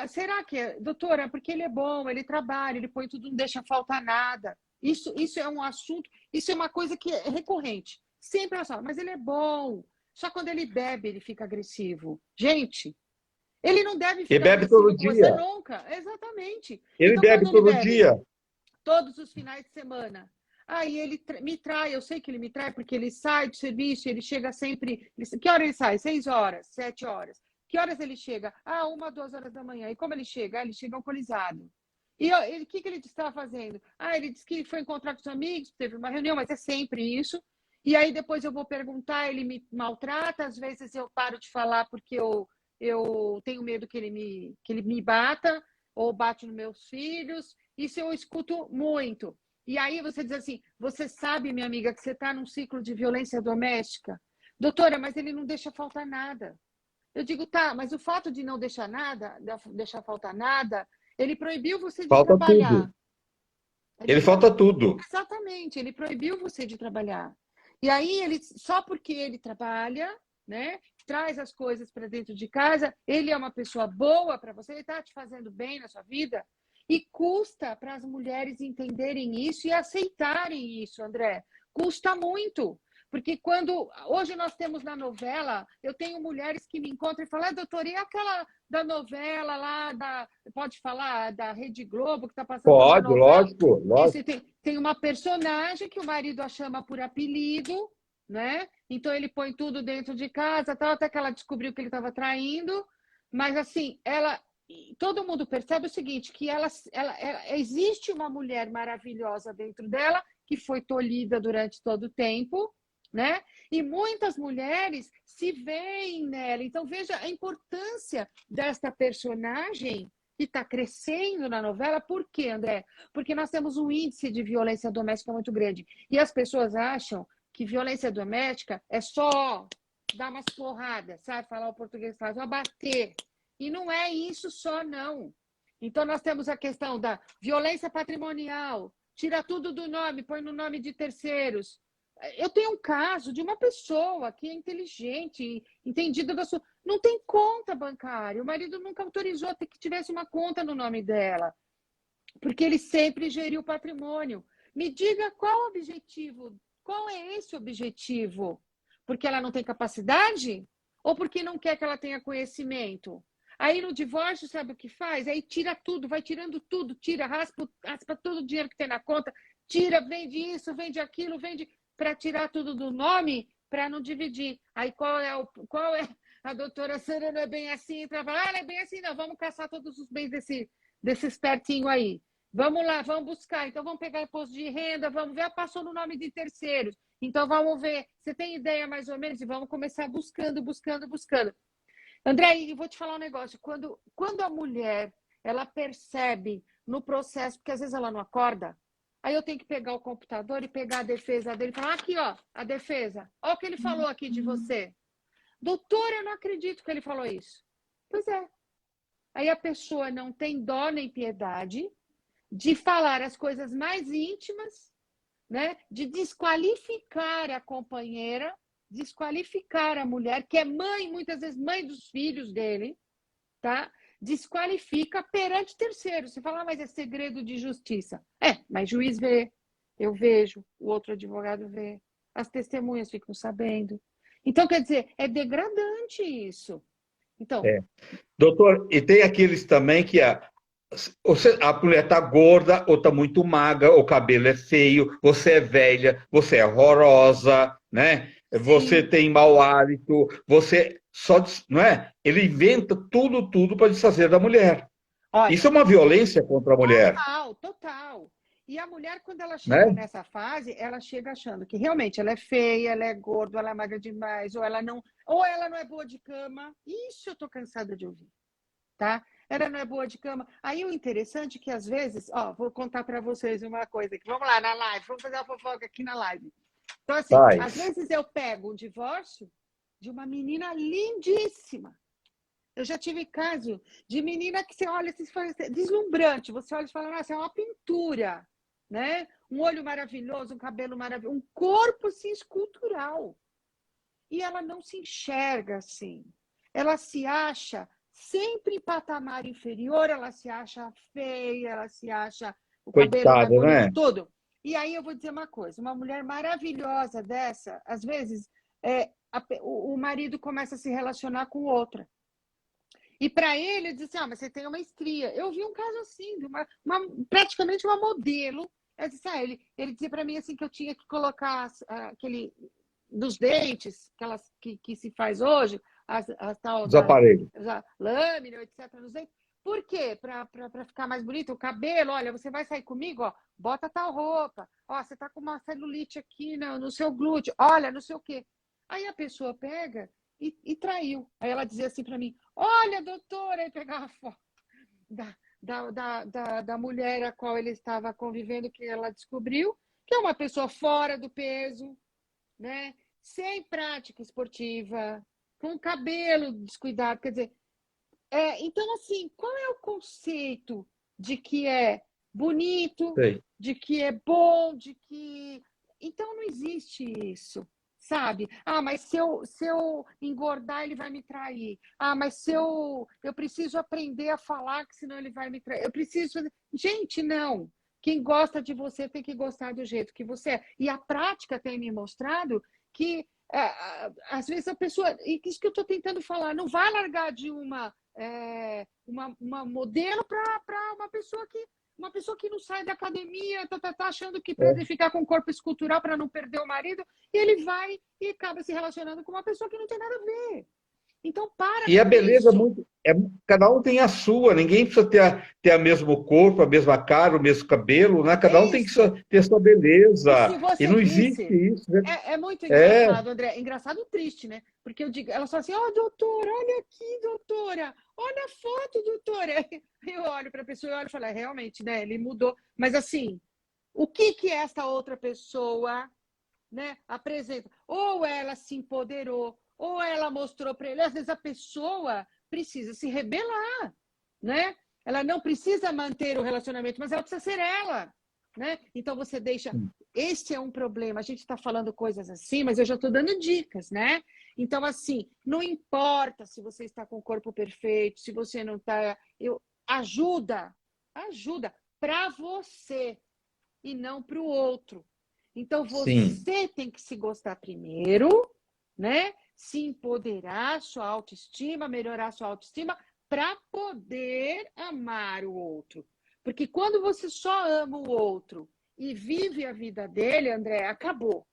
Speaker 2: será que, doutora, porque ele é bom, ele trabalha, ele põe tudo, não deixa faltar nada. Isso é um assunto, isso é uma coisa que é recorrente. Sempre elas falam, mas ele é bom. Só quando ele bebe, ele fica agressivo. Gente, ele não deve
Speaker 1: Ele
Speaker 2: ficar
Speaker 1: bebe todo
Speaker 2: agressivo com você
Speaker 1: dia.
Speaker 2: nunca. Exatamente.
Speaker 1: Ele
Speaker 2: Então,
Speaker 1: bebe
Speaker 2: quando ele
Speaker 1: todo
Speaker 2: bebe
Speaker 1: dia.
Speaker 2: todos os finais de semana, aí ele me trai, eu sei que ele me trai, porque ele sai do serviço, ele chega sempre. Que hora ele sai? 6 horas, 7 horas. Que horas ele chega? 1, 2 horas da manhã. E como ele chega? Ele chega alcoolizado. E o que ele estava fazendo? Ele disse que foi encontrar com os amigos, teve uma reunião, mas é sempre isso. E aí depois eu vou perguntar, ele me maltrata, às vezes eu paro de falar porque eu tenho medo que ele me bata, ou bate nos meus filhos. Isso eu escuto muito. E aí você diz assim, você sabe, minha amiga, que você está num ciclo de violência doméstica? Doutora, mas ele não deixa faltar nada. Eu digo, tá, mas o fato de não deixar nada, deixar faltar nada, ele proibiu você de
Speaker 1: Falta tudo.
Speaker 2: trabalhar.
Speaker 1: Ele falta tudo.
Speaker 2: Exatamente, ele proibiu você de trabalhar. E aí, só porque ele trabalha, né, traz as coisas para dentro de casa, ele é uma pessoa boa para você, ele está te fazendo bem na sua vida. E custa para as mulheres entenderem isso e aceitarem isso, André. Custa muito. Porque hoje nós temos na novela, eu tenho mulheres que me encontram e falam, doutora, e aquela da novela lá, pode falar, da Rede Globo, que está passando uma
Speaker 1: Pode,
Speaker 2: novela?
Speaker 1: lógico,
Speaker 2: Isso,
Speaker 1: lógico.
Speaker 2: tem uma personagem que o marido a chama por apelido, né? Então ele põe tudo dentro de casa, tal, até que ela descobriu que ele estava traindo. Mas assim, todo mundo percebe o seguinte, que ela existe uma mulher maravilhosa dentro dela que foi tolhida durante todo o tempo, né? E muitas mulheres se veem nela. Então veja a importância desta personagem que está crescendo na novela. Por quê, André? Porque nós temos um índice de violência doméstica muito grande. E as pessoas acham que violência doméstica é só dar umas porradas, sabe? Falar o português faz, só bater. E não é isso só, não. Então, nós temos a questão da violência patrimonial, tira tudo do nome, põe no nome de terceiros. Eu tenho um caso de uma pessoa que é inteligente, entendida da sua... Não tem conta bancária. O marido nunca autorizou até que tivesse uma conta no nome dela, porque ele sempre geriu o patrimônio. Me diga qual o objetivo, qual é esse objetivo? Porque ela não tem capacidade? Ou porque não quer que ela tenha conhecimento? Aí no divórcio, sabe o que faz? Aí tira tudo, vai tirando tudo, tira, raspa todo o dinheiro que tem na conta, tira, vende isso, vende aquilo, vende para tirar tudo do nome, para não dividir. Aí qual é a doutora Sandra não é bem assim, fala, não é bem assim, não, vamos caçar todos os bens desse espertinho aí. Vamos lá, vamos buscar. Então vamos pegar imposto de renda, vamos ver, passou no nome de terceiros. Então vamos ver, você tem ideia mais ou menos? E vamos começar buscando. André, eu vou te falar um negócio. Quando a mulher, ela percebe no processo, porque às vezes ela não acorda, aí eu tenho que pegar o computador e pegar a defesa dele e falar, aqui, ó, a defesa. Olha o que ele falou aqui de você. Doutora, eu não acredito que ele falou isso. Pois é. Aí a pessoa não tem dó nem piedade de falar as coisas mais íntimas, né? De desqualificar a companheira, desqualificar a mulher, que é mãe, muitas vezes mãe dos filhos dele, tá? Desqualifica perante terceiros. Você fala, mas é segredo de justiça. Mas juiz vê, eu vejo, o outro advogado vê, as testemunhas ficam sabendo. Então, quer dizer, é degradante isso. Então,
Speaker 1: Doutor, e tem aqueles também que a mulher está gorda ou está muito magra, o cabelo é feio, você é velha, você é horrorosa, né?
Speaker 2: sim.
Speaker 1: Você tem mau hálito, você só, não é? Ele inventa tudo para desfazer da mulher.
Speaker 2: Olha,
Speaker 1: Isso é uma violência contra a mulher,
Speaker 2: total. E a mulher, quando ela chega
Speaker 1: né?
Speaker 2: nessa fase, ela chega achando que realmente ela é feia, ela é gorda, ela é magra demais, ou ela não é boa de cama. Isso eu tô cansada de ouvir, tá? Ela não é boa de cama. Aí o interessante é que às vezes, vou contar para vocês uma coisa aqui. Vamos lá na live, vamos fazer uma fofoca aqui na live. Então assim, às vezes eu pego um divórcio de uma menina lindíssima. Eu já tive caso de menina que você olha, você fala, deslumbrante, você olha e fala, nossa, é uma pintura, né? Um olho maravilhoso, um cabelo maravilhoso, um corpo assim, escultural. E ela não se enxerga assim. Ela se acha sempre em patamar inferior, ela se acha feia, ela se acha o cabelo não é
Speaker 1: Coitada,
Speaker 2: bonito,
Speaker 1: né?
Speaker 2: tudo. E aí eu vou dizer uma coisa, uma mulher maravilhosa dessa, às vezes, o marido começa a se relacionar com outra. E para ele, ele disse, mas você tem uma estria. Eu vi um caso assim, de praticamente uma modelo. Eu disse, ele dizia para mim assim, que eu tinha que colocar aquele dos dentes, aquelas que se faz hoje, as tal
Speaker 1: Os aparelhos.
Speaker 2: lâmina, etc. nos dentes. Por quê? Para ficar mais bonito, o cabelo, olha, você vai sair comigo, bota tal roupa. Você tá com uma celulite aqui no seu glúteo, olha, não sei o quê. Aí a pessoa pega e traiu. Aí ela dizia assim para mim, olha, doutora, aí pegava a foto da mulher a qual ele estava convivendo, que ela descobriu, que é uma pessoa fora do peso, né? Sem prática esportiva, com cabelo descuidado. Quer dizer, então, assim, qual é o conceito de que é bonito,
Speaker 1: Sei.
Speaker 2: de que é bom, de que... Então, não existe isso. Sabe? Mas se eu engordar, ele vai me trair. Mas se eu preciso aprender a falar, que senão ele vai me trair. Eu preciso fazer... Gente, não. Quem gosta de você tem que gostar do jeito que você é. E a prática tem me mostrado que, às vezes, a pessoa... Isso que eu estou tentando falar. Não vai largar de uma modelo para uma pessoa que não sai da academia, tá achando que precisa ficar com o corpo escultural para não perder o marido, e ele vai e acaba se relacionando com uma pessoa que não tem nada a ver. Então,
Speaker 1: E a
Speaker 2: com
Speaker 1: beleza
Speaker 2: isso.
Speaker 1: cada um tem a sua, ninguém precisa ter o mesmo corpo, a mesma cara, o mesmo cabelo, né? Cada um tem que ter a sua beleza.
Speaker 2: E se
Speaker 1: E
Speaker 2: você
Speaker 1: não existe
Speaker 2: visse,
Speaker 1: isso, né?
Speaker 2: é muito engraçado, André. Engraçado e triste, né? Porque eu digo, ela fala assim, doutora, olha aqui, doutora, olha a foto, doutora. Eu olho para a pessoa e olho e falo, realmente, né? Ele mudou. Mas assim, o que essa outra pessoa, né, apresenta? Ou ela se empoderou, ou ela mostrou para ele. Às vezes a pessoa precisa se rebelar, né? Ela não precisa manter o relacionamento, mas ela precisa ser ela, né? Então você deixa esse é um problema. A gente está falando coisas assim, mas eu já estou dando dicas, né? Então, assim, não importa se você está com o corpo perfeito, se você não está. Ajuda para você e não para o outro. Então,
Speaker 1: Sim,
Speaker 2: você tem que se gostar primeiro, né? Se empoderar, sua autoestima, melhorar sua autoestima, para poder amar o outro. Porque quando você só ama o outro e vive a vida dele, André, acabou.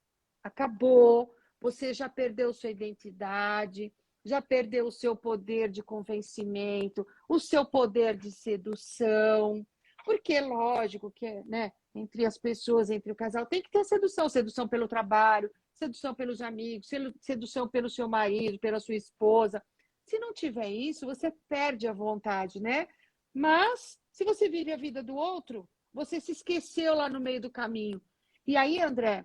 Speaker 2: Acabou. Você já perdeu sua identidade, já perdeu o seu poder de convencimento, o seu poder de sedução. Porque, lógico, que né, entre as pessoas, entre o casal, tem que ter sedução. Sedução pelo trabalho, sedução pelos amigos, sedução pelo seu marido, pela sua esposa. Se não tiver isso, você perde a vontade, né? Mas, se você vive a vida do outro, você se esqueceu lá no meio do caminho. E aí, André,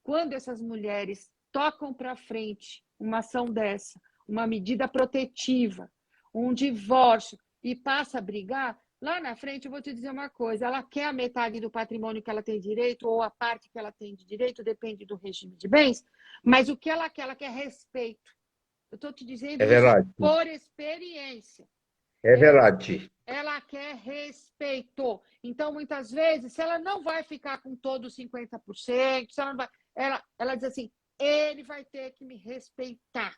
Speaker 2: quando essas mulheres tocam para frente uma ação dessa, uma medida protetiva, um divórcio, e passa a brigar, lá na frente eu vou te dizer uma coisa, ela quer a metade do patrimônio que ela tem direito, ou a parte que ela tem de direito, depende do regime de bens, mas o que ela quer respeito. Eu estou te
Speaker 1: é
Speaker 2: dizendo isso
Speaker 1: verdade.
Speaker 2: por experiência.
Speaker 1: É
Speaker 2: Ela,
Speaker 1: verdade.
Speaker 2: ela quer respeito. Então, muitas vezes, se ela não vai ficar com todos os 50%, se ela não vai, ela diz assim: ele vai ter que me respeitar,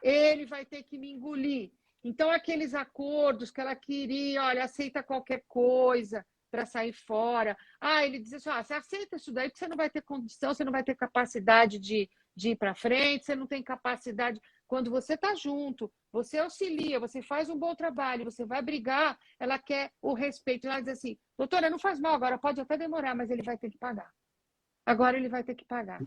Speaker 2: ele vai ter que me engolir. Então, aqueles acordos que ela queria, olha, aceita qualquer coisa para sair fora. Ele diz assim: você aceita isso daí porque você não vai ter condição, você não vai ter capacidade de ir para frente, você não tem capacidade. Quando você está junto, você auxilia, você faz um bom trabalho, você vai brigar, ela quer o respeito. Ela diz assim: doutora, não faz mal agora, pode até demorar, mas ele vai ter que pagar. Agora ele vai ter que pagar.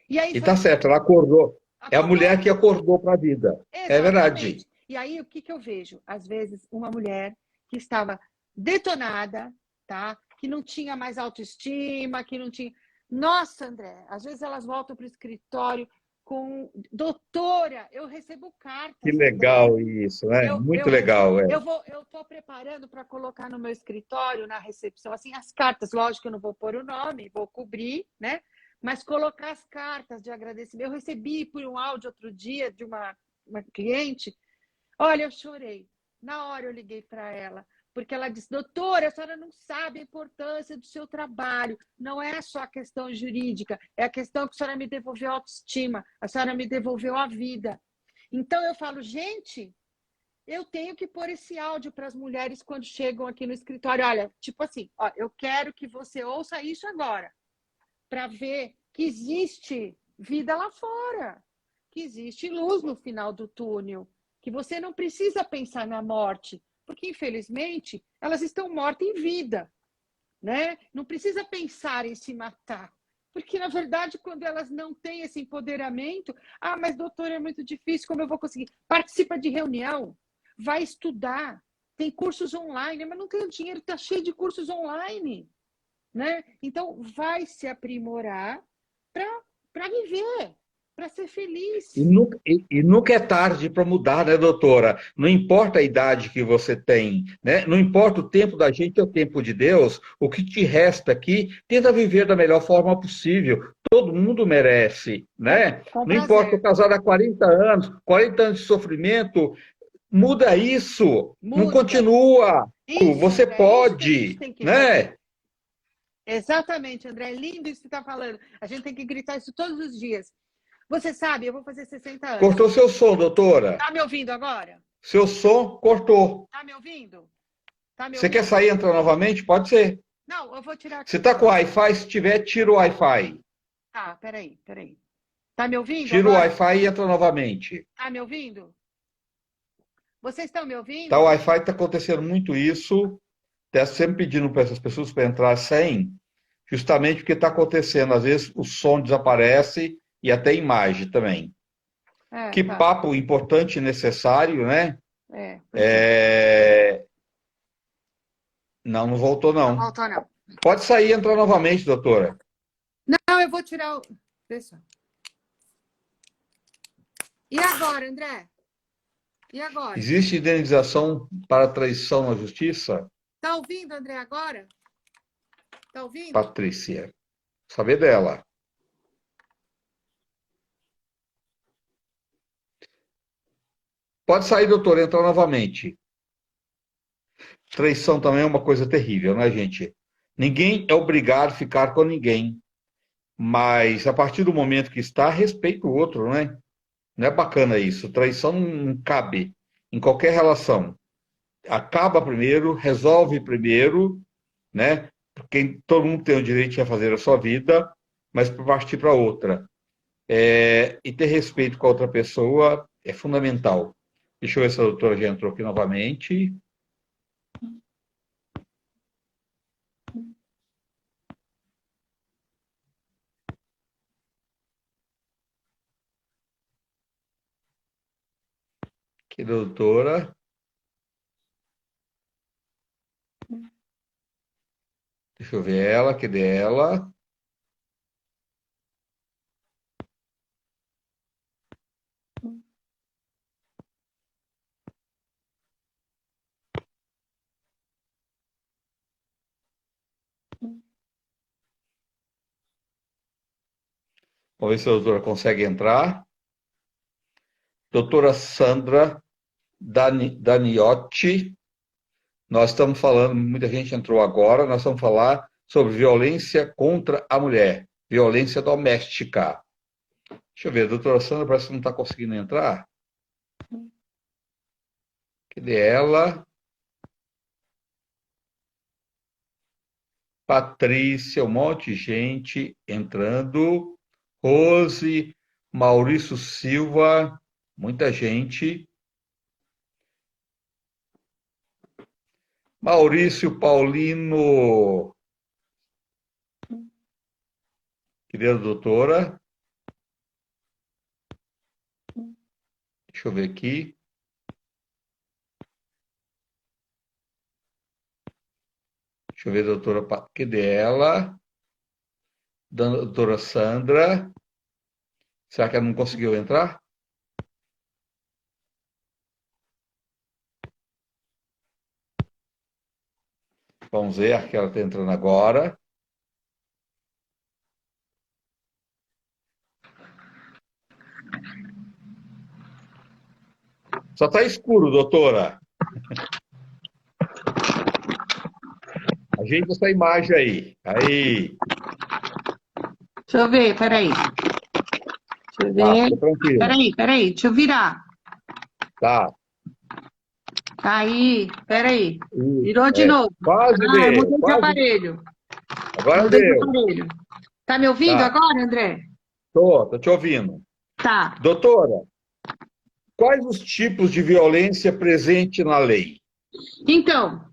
Speaker 2: E aí
Speaker 1: E
Speaker 2: vai
Speaker 1: tá certo, ela acordou. É a mulher
Speaker 2: acordou.
Speaker 1: que acordou para a vida. É verdade.
Speaker 2: Exatamente. E aí, o que eu vejo? Às vezes, uma mulher que estava detonada, tá? Que não tinha mais autoestima, que não tinha. Nossa, André, às vezes elas voltam para o escritório com. Doutora, eu recebo
Speaker 1: Que
Speaker 2: cartas, André.
Speaker 1: legal isso, né?
Speaker 2: Eu
Speaker 1: Muito
Speaker 2: recebo.
Speaker 1: legal, é.
Speaker 2: Eu estou preparando para colocar no meu escritório, na recepção, assim, as cartas. Lógico que eu não vou pôr o nome, vou cobrir, né? Mas colocar as cartas de agradecimento. Eu recebi por um áudio outro dia de uma cliente. Olha, eu chorei. Na hora eu liguei para ela, porque ela disse: doutora, a senhora não sabe a importância do seu trabalho. Não é só a questão jurídica, é a questão que a senhora me devolveu a autoestima, a senhora me devolveu a vida. Então eu falo, gente, eu tenho que pôr esse áudio para as mulheres quando chegam aqui no escritório. Olha, tipo assim, ó, eu quero que você ouça isso agora, para ver que existe vida lá fora, que existe luz no final do túnel, que você não precisa pensar na morte, porque infelizmente elas estão mortas em vida, né? Não precisa pensar em se matar. Porque, na verdade, quando elas não têm esse empoderamento, mas doutor, é muito difícil, como eu vou conseguir? Participa de reunião, vai estudar, tem cursos online, mas não tem dinheiro, está cheio de cursos online, né? Então, vai se aprimorar para viver, para ser
Speaker 1: E
Speaker 2: feliz.
Speaker 1: nunca, e nunca é tarde para mudar, né, doutora? Não importa a idade que você tem, né? Não importa o tempo da gente ou o tempo de Deus, o que te resta aqui, tenta viver da melhor forma possível. Todo mundo merece, né?
Speaker 2: Com
Speaker 1: Não importa o
Speaker 2: prazer.
Speaker 1: casado há 40 anos de sofrimento, muda isso, não
Speaker 2: Muda.
Speaker 1: continua.
Speaker 2: Isso,
Speaker 1: Você
Speaker 2: André, é isso que a gente
Speaker 1: pode,
Speaker 2: tem que
Speaker 1: né?
Speaker 2: fazer. Exatamente, André. É lindo isso que você está falando. A gente tem que gritar isso todos os dias. Você sabe, eu vou fazer 60 anos.
Speaker 1: Cortou seu som, doutora.
Speaker 2: Tá me ouvindo agora?
Speaker 1: Seu som cortou.
Speaker 2: Tá me ouvindo? Tá me
Speaker 1: Você quer
Speaker 2: ouvindo?
Speaker 1: sair e entrar novamente? Pode ser.
Speaker 2: Não, eu vou tirar
Speaker 1: Você
Speaker 2: aqui
Speaker 1: está com
Speaker 2: então.
Speaker 1: Wi-Fi? Se tiver, tira o Wi-Fi.
Speaker 2: Tá, peraí. Tá me ouvindo
Speaker 1: Tira o
Speaker 2: agora?
Speaker 1: Wi-Fi e entra novamente.
Speaker 2: Tá me ouvindo? Vocês estão me
Speaker 1: Tá, o
Speaker 2: ouvindo?
Speaker 1: Wi-Fi está acontecendo muito isso. Está sempre pedindo para essas pessoas para entrar sem, justamente porque está acontecendo. Às vezes o som desaparece e até a imagem também. Que
Speaker 2: Tá.
Speaker 1: papo importante e necessário, né?
Speaker 2: Pois é.
Speaker 1: Não, não voltou,
Speaker 2: Não
Speaker 1: não.
Speaker 2: voltou, não.
Speaker 1: Pode sair e entrar novamente, doutora.
Speaker 2: Não, eu vou tirar o. Pessoal. E agora, André? E agora?
Speaker 1: Existe indenização para traição na justiça?
Speaker 2: Tá ouvindo, André, agora? Tá ouvindo?
Speaker 1: Patrícia. Saber dela. Pode sair, doutor, entrar novamente. Traição também é uma coisa terrível, né, gente? Ninguém é obrigado a ficar com ninguém, mas a partir do momento que está, respeita o outro, né? Não é bacana isso. Traição não cabe em qualquer relação. Acaba primeiro, resolve primeiro, né? Porque todo mundo tem o direito de fazer a sua vida, mas para partir para outra. E ter respeito com a outra pessoa é fundamental. Deixa eu ver se a doutora já entrou aqui novamente. Aqui, doutora. Deixa eu ver ela, cadê ela? Vamos ver se a doutora consegue entrar. Doutora Sandra Daniotti, nós estamos falando, muita gente entrou agora, nós vamos falar sobre violência contra a mulher, violência doméstica. Deixa eu ver, a doutora Sandra parece que não está conseguindo entrar. Cadê ela? Patrícia, um monte de gente entrando. Rose, Maurício Silva, muita gente. Maurício Paulino, querida doutora. Deixa eu ver aqui. Deixa eu ver, doutora, cadê ela? Doutora Sandra. Será que ela não conseguiu entrar? Vamos ver, que ela está entrando agora. Só está escuro, doutora. Ajeita essa imagem aí. Aí.
Speaker 2: Deixa eu ver, peraí. Deixa eu ver.
Speaker 1: Fica tranquilo.
Speaker 2: Peraí, deixa eu virar.
Speaker 1: Tá.
Speaker 2: Aí, peraí. Virou de novo.
Speaker 1: Quase
Speaker 2: eu
Speaker 1: deu.
Speaker 2: mudei de
Speaker 1: Quase.
Speaker 2: aparelho.
Speaker 1: Agora
Speaker 2: Mudei de
Speaker 1: deu.
Speaker 2: aparelho. Tá me ouvindo
Speaker 1: Tá.
Speaker 2: agora, André?
Speaker 1: Tô te ouvindo.
Speaker 2: Tá.
Speaker 1: Doutora, quais os tipos de violência presente na lei?
Speaker 2: Então,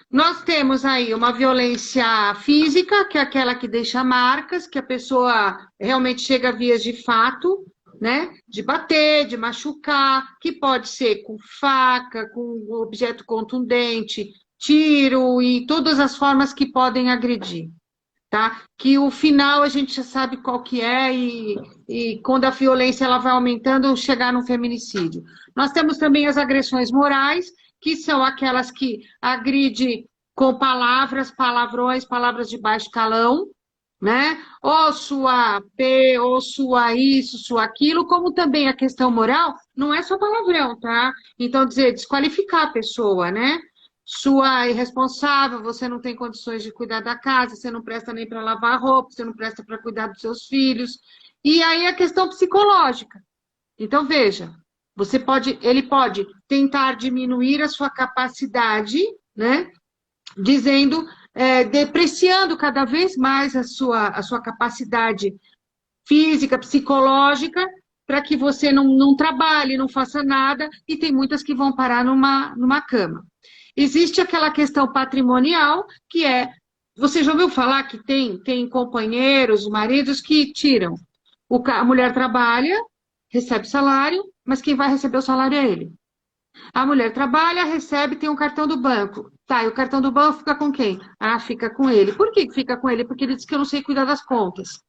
Speaker 2: nós temos aí uma violência física, que é aquela que deixa marcas, que a pessoa realmente chega a vias de fato, né? De bater, de machucar, que pode ser com faca, com objeto contundente, tiro e todas as formas que podem agredir, tá? Que o final a gente já sabe qual que é e quando a violência ela vai aumentando, chegar no feminicídio. Nós temos também as agressões morais, que são aquelas que agride com palavras, palavrões, palavras de baixo calão, né? Ou sua P, ou sua isso, sua aquilo, como também a questão moral, não é só palavrão, tá? Então, dizer, desqualificar a pessoa, né? Sua irresponsável, você não tem condições de cuidar da casa, você não presta nem para lavar a roupa, você não presta para cuidar dos seus filhos. E aí a questão psicológica. Então, veja, ele pode tentar diminuir a sua capacidade, né? Dizendo, depreciando cada vez mais a sua capacidade física, psicológica, para que você não trabalhe, não faça nada, e tem muitas que vão parar numa cama. Existe aquela questão patrimonial, que é, você já ouviu falar que tem companheiros, maridos que tiram, a mulher trabalha, recebe salário, mas quem vai receber o salário é ele. A mulher trabalha, recebe, tem um cartão do banco. Tá, e o cartão do banco fica com quem? Ah, fica com ele. Por que fica com ele? Porque ele diz que eu não sei cuidar das contas.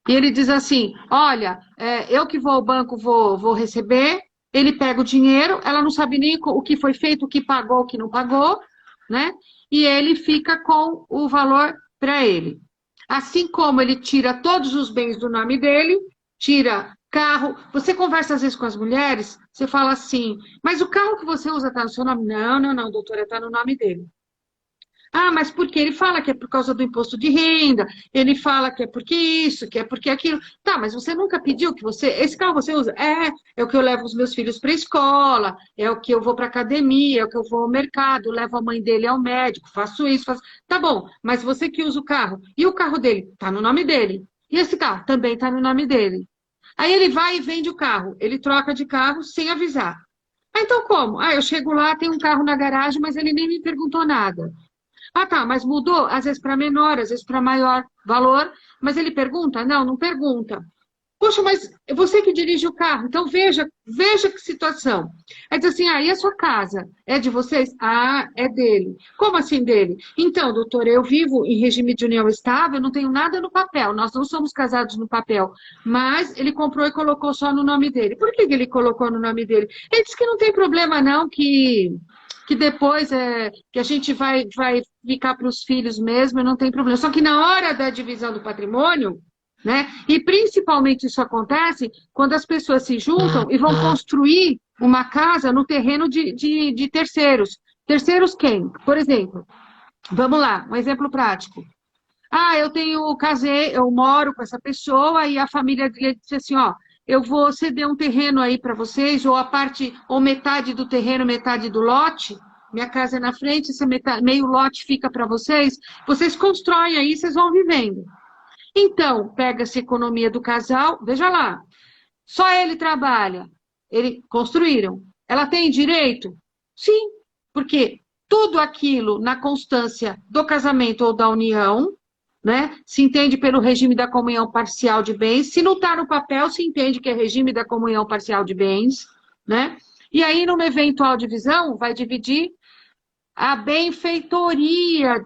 Speaker 2: E ele diz assim, olha, eu que vou ao banco vou receber, ele pega o dinheiro, ela não sabe nem o que foi feito, o que pagou, o que não pagou, né? E ele fica com o valor para ele. Assim como ele tira todos os bens do nome dele, tira carro. Você conversa às vezes com as mulheres, você fala assim, mas o carro que você usa está no seu nome? Não, não, não, doutora, está no nome dele. Ah, mas por quê? Ele fala que é por causa do imposto de renda, ele fala que é porque isso, que é porque aquilo. Tá, mas você nunca pediu que você. Esse carro você usa? É o que eu levo os meus filhos para a escola, é o que eu vou para academia, é o que eu vou ao mercado, levo a mãe dele ao médico, faço isso, faço. Tá bom, mas você que usa o carro, e o carro dele? Tá no nome dele. E esse carro também tá no nome dele. Aí ele vai e vende o carro, ele troca de carro sem avisar. Ah, então como? Ah, eu chego lá, tem um carro na garagem, mas ele nem me perguntou nada. Ah, tá, mas mudou, às vezes para menor, às vezes para maior valor, mas ele pergunta? Não, não pergunta. Poxa, mas você que dirige o carro, então veja que situação. Aí diz assim, ah, e a sua casa? É de vocês? Ah, é dele. Como assim dele? Então, doutor, eu vivo em regime de união estável, não tenho nada no papel, nós não somos casados no papel, mas ele comprou e colocou só no nome dele. Por que que ele colocou no nome dele? Ele disse que não tem problema não, que depois que a gente vai ficar para os filhos mesmo, não tem problema. Só que na hora da divisão do patrimônio, né? E principalmente isso acontece quando as pessoas se juntam e vão construir uma casa no terreno de terceiros. Terceiros quem? Por exemplo, vamos lá, um exemplo prático. Ah, casei, eu moro com essa pessoa e a família dele disse assim, ó, eu vou ceder um terreno aí para vocês, ou a parte, ou metade do terreno, metade do lote. Minha casa é na frente, esse meio lote fica para vocês. Vocês constroem aí, vocês vão vivendo. Então, pega-se a economia do casal, veja lá, só ele trabalha, eles construíram. Ela tem direito? Sim, porque tudo aquilo na constância do casamento ou da união, né, se entende pelo regime da comunhão parcial de bens. Se não está no papel, se entende que é regime da comunhão parcial de bens, né? E aí, numa eventual divisão, vai dividir a benfeitoria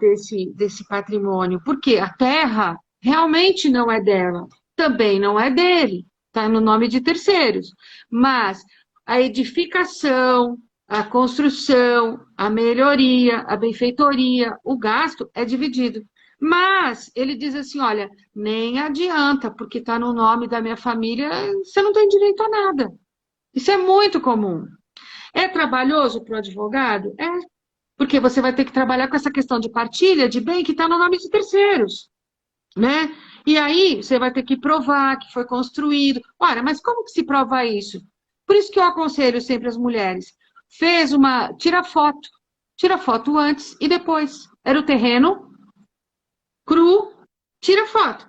Speaker 2: desse patrimônio, porque a terra realmente não é dela, também não é dele, está no nome de terceiros, mas a edificação, a construção, a melhoria, a benfeitoria, o gasto é dividido. Mas ele diz assim: olha, nem adianta, porque está no nome da minha família, você não tem direito a nada. Isso é muito comum. É trabalhoso para o advogado? É, porque você vai ter que trabalhar com essa questão de partilha de bem que está no nome de terceiros, né? E aí você vai ter que provar que foi construído. Ora, mas como que se prova isso? Por isso que eu aconselho sempre as mulheres. Tira foto antes e depois. Era o terreno cru, tira foto.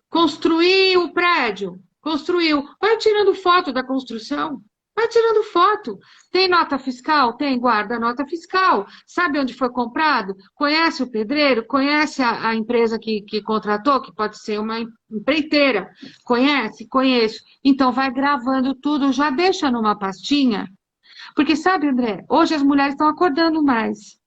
Speaker 2: Construiu o prédio, construiu. Vai tirando foto da construção. Vai tirando foto. Tem nota fiscal? Tem, guarda a nota fiscal. Sabe onde foi comprado? Conhece o pedreiro? Conhece a empresa que contratou, que pode ser uma empreiteira? Conhece? Conheço. Então, vai gravando tudo, já deixa numa pastinha. Porque, sabe, André, hoje as mulheres estão acordando mais.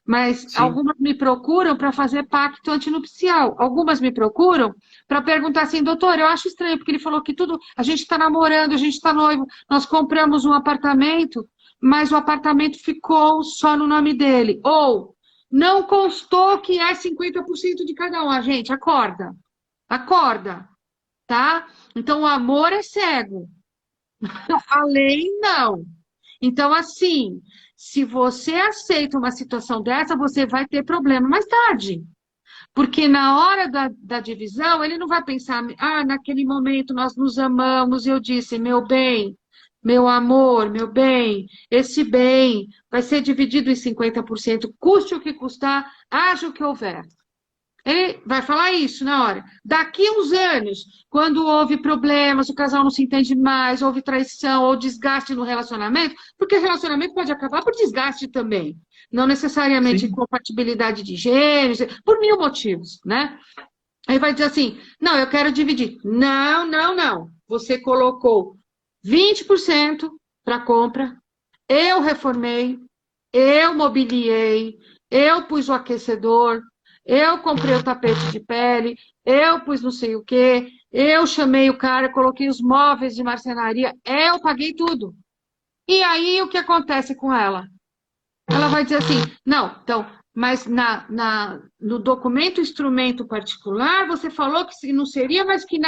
Speaker 2: Mas
Speaker 1: Sim.
Speaker 2: algumas me procuram para fazer pacto antinupcial. Algumas me procuram para perguntar assim, doutor, eu acho estranho, porque ele falou que tudo, a gente está namorando, a gente está noivo, nós compramos um apartamento, mas o apartamento ficou só no nome dele. Ou não constou que é 50% de cada um. A gente, acorda, acorda, tá? Então o amor é cego, a lei não. Então, assim, se você aceita uma situação dessa, você vai ter problema mais tarde. Porque na hora da divisão, ele não vai pensar, ah, naquele momento nós nos amamos, e eu disse, meu bem, meu amor, meu bem, esse bem vai ser dividido em 50%, custe o que custar, haja o que houver. Ele vai falar isso na hora. Daqui uns anos, quando houve problemas, o casal não se entende mais, houve traição ou desgaste no relacionamento, porque relacionamento pode acabar por desgaste também. Não necessariamente
Speaker 1: Sim.
Speaker 2: incompatibilidade de gêneros, por mil motivos, né? Aí vai dizer assim: não, eu quero dividir. Não, não, não. Você colocou 20% para compra, eu reformei, eu mobiliei, eu pus o aquecedor, eu comprei o tapete de pele, eu pus não sei o quê, eu chamei o cara, coloquei os móveis de marcenaria, eu paguei tudo. E aí o que acontece com ela? Ela vai dizer assim: não, então mas no documento instrumento particular, você falou que não seria, mas que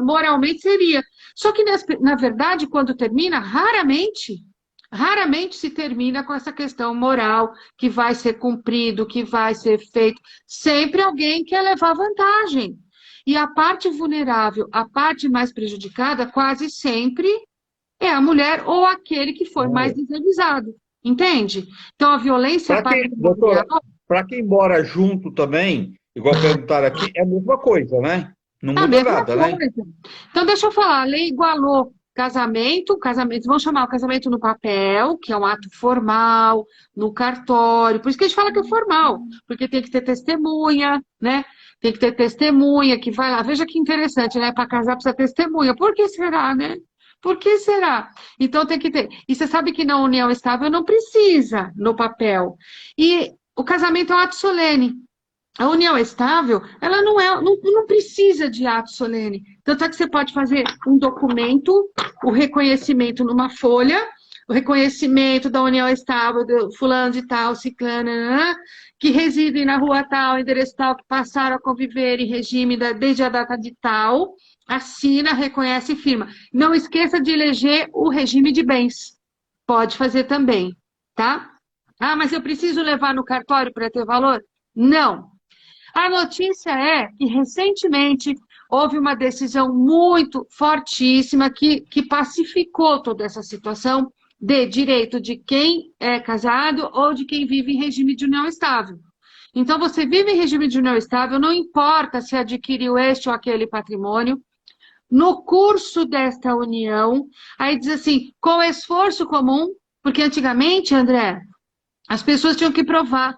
Speaker 2: moralmente seria. Só que, na verdade, quando termina, raramente se termina com essa questão moral, que vai ser cumprido, que vai ser feito. Sempre alguém quer levar vantagem. E a parte vulnerável, a parte mais prejudicada, quase sempre é a mulher ou aquele que foi mais desavisado. Entende? Então, a violência
Speaker 1: Doutora, para quem mora junto também, igual perguntaram aqui, é a mesma coisa, né? Não muda nada, né?
Speaker 2: Então, deixa eu falar, a lei igualou casamento, vamos chamar o casamento no papel, que é um ato formal, no cartório, por isso que a gente fala que é formal, porque tem que ter testemunha, né? Tem que ter testemunha que vai lá. Veja que interessante, né? Para casar precisa testemunha. Por que será, né? Por que será? Então tem que ter. E você sabe que na união estável não precisa no papel. E o casamento é um ato solene. A união estável, ela não precisa de ato solene. Tanto é que você pode fazer um documento, o reconhecimento numa folha, o reconhecimento da união estável, do fulano de tal, ciclano, que residem na rua tal, endereço tal, que passaram a conviver em regime desde a data de tal, assina, reconhece e firma. Não esqueça de eleger o regime de bens. Pode fazer também, tá? Ah, mas eu preciso levar no cartório para ter valor? Não. A notícia é que, recentemente, houve uma decisão muito fortíssima que pacificou toda essa situação de direito de quem é casado ou de quem vive em regime de união estável. Então, você vive em regime de união estável, não importa se adquiriu este ou aquele patrimônio, no curso desta união, aí diz assim, com esforço comum, porque antigamente, André, as pessoas tinham que provar.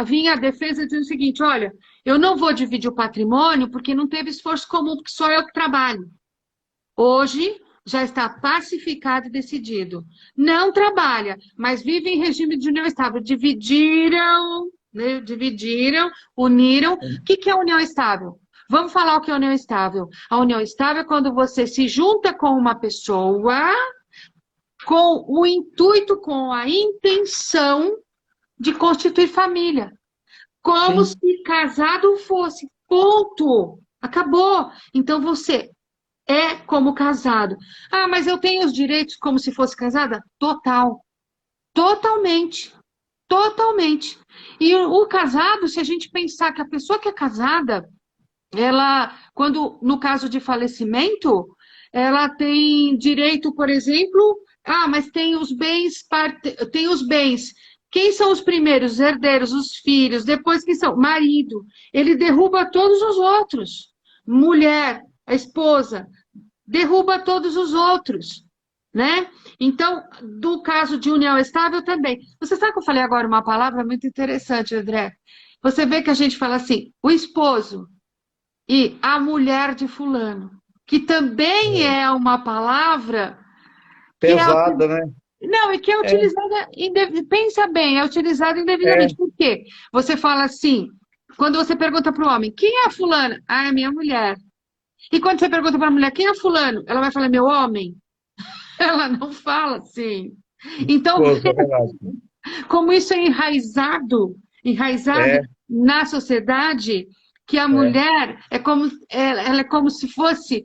Speaker 2: Vinha a defesa dizendo o seguinte, olha, eu não vou dividir o patrimônio porque não teve esforço comum, porque sou eu que trabalho. Hoje já está pacificado e decidido. Não trabalha, mas vive em regime de união estável. Dividiram, né? Dividiram, uniram. O que é união estável? Vamos falar o que é união estável. A união estável é quando você se junta com uma pessoa com o intuito, com a intenção de constituir família. Como se casado fosse. Ponto. Acabou. Então você é como casado. Ah, mas eu tenho os direitos como se fosse casada? Total. Totalmente. Totalmente. E o casado, se a gente pensar que a pessoa que é casada, ela, quando, no caso de falecimento, ela tem direito, por exemplo, mas tem os bens, tem os bens. Quem são os primeiros? Os herdeiros, os filhos, depois quem são? Marido. Ele derruba todos os outros. Mulher, a esposa, derruba todos os outros, né? Então, do caso de união estável também. Você sabe que eu falei agora uma palavra muito interessante, André? Você vê que a gente fala assim, o esposo e a mulher de fulano, que também é uma palavra
Speaker 1: pesada, né?
Speaker 2: Não, e que é utilizada, pensa bem, é utilizada indevidamente. Por quê? Você fala assim, quando você pergunta para o homem, quem é a fulana? Ah, é minha mulher. E quando você pergunta para a mulher, quem é fulano? Ela vai falar, meu homem. Ela não fala assim. Então, como isso é enraizado na sociedade, que a mulher ela é como se fosse,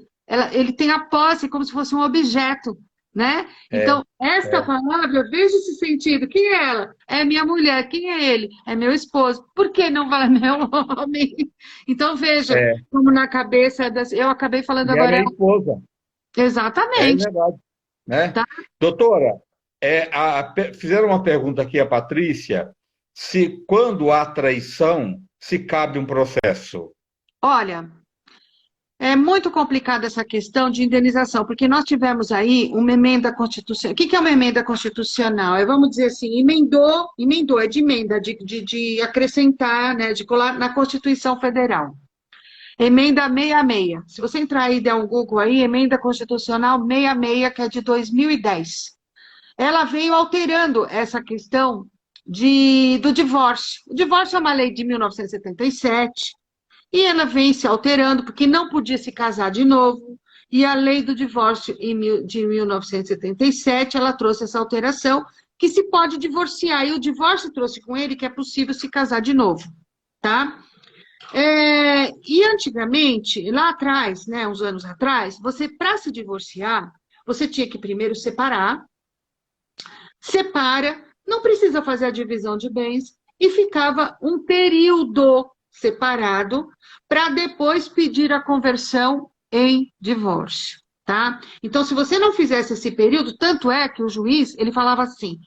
Speaker 2: ele tem a posse como se fosse um objeto. Né? Então, esta palavra, veja esse sentido. Quem é ela? É minha mulher. Quem é ele? É meu esposo. Por que não vai meu homem? Então, veja, como na cabeça eu acabei falando
Speaker 1: e
Speaker 2: agora.
Speaker 1: É minha esposa.
Speaker 2: Exatamente.
Speaker 1: É verdade. Né?
Speaker 2: Tá?
Speaker 1: Doutora, fizeram uma pergunta aqui a Patrícia, se quando há traição, se cabe um processo.
Speaker 2: Olha, é muito complicada essa questão de indenização, porque nós tivemos aí uma emenda constitucional. O que é uma emenda constitucional? Vamos dizer assim, emendou, é de emenda, de acrescentar, né, de colar na Constituição Federal. Emenda 66. Se você entrar aí e der um Google aí, emenda constitucional 66, que é de 2010. Ela veio alterando essa questão do divórcio. O divórcio é uma lei de 1977, e ela vem se alterando, porque não podia se casar de novo, e a lei do divórcio de 1977, ela trouxe essa alteração, que se pode divorciar. E o divórcio trouxe com ele que é possível se casar de novo, tá? E antigamente, lá atrás, né, uns anos atrás, você, para se divorciar, você tinha que primeiro separar, separa, não precisa fazer a divisão de bens, e ficava um período separado para depois pedir a conversão em divórcio, tá? Então, se você não fizesse esse período, tanto é que o juiz, ele falava assim,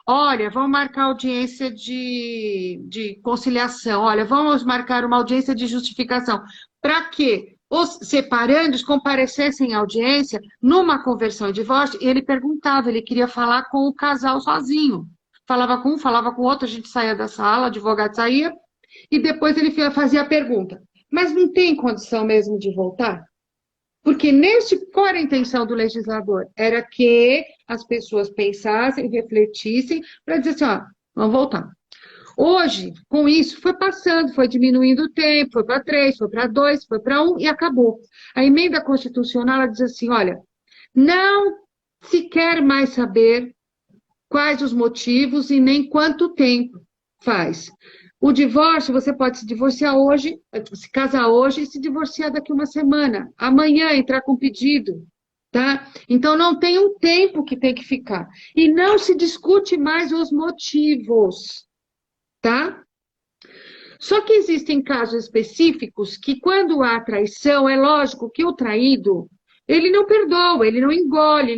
Speaker 2: olha, vamos marcar audiência de conciliação, olha, vamos marcar uma audiência de justificação. Para quê? Os separandos comparecessem à audiência numa conversão e divórcio, e ele perguntava, ele queria falar com o casal sozinho. Falava com um, falava com o outro, a gente saía da sala, o advogado saía, e depois ele fazia a pergunta, mas não tem condição mesmo de voltar? Porque qual era a intenção do legislador? Era que as pessoas pensassem, refletissem, para dizer assim, ó, vamos voltar. Hoje, com isso, foi passando, foi diminuindo o tempo, foi para 3, foi para 2, foi para 1 e acabou. A emenda constitucional ela diz assim, olha, não se quer mais saber quais os motivos e nem quanto tempo faz. O divórcio, você pode se divorciar hoje, se casar hoje e se divorciar daqui uma semana. Amanhã entrar com pedido, tá? Então não tem um tempo que tem que ficar. E não se discute mais os motivos, tá? Só que existem casos específicos que quando há traição, é lógico que o traído ele não perdoa, ele não engole,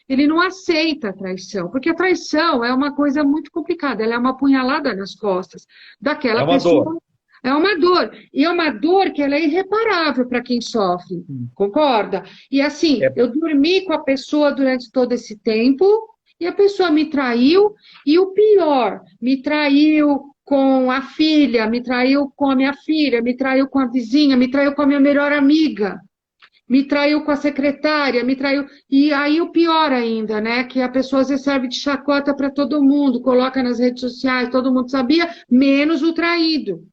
Speaker 2: ele não aceita a traição, porque a traição é uma coisa muito complicada, ela é uma punhalada nas costas daquela pessoa.
Speaker 1: Dor.
Speaker 2: É uma dor, e é uma dor que ela é irreparável para quem sofre, concorda? E assim, eu dormi com a pessoa durante todo esse tempo, e a pessoa me traiu, e o pior, me traiu com a filha, me traiu com a minha filha, me traiu com a vizinha, me traiu com a minha melhor amiga. Me traiu com a secretária, me traiu. E aí o pior ainda, né? Que a pessoa às vezes serve de chacota para todo mundo, coloca nas redes sociais, todo mundo sabia, menos o traído.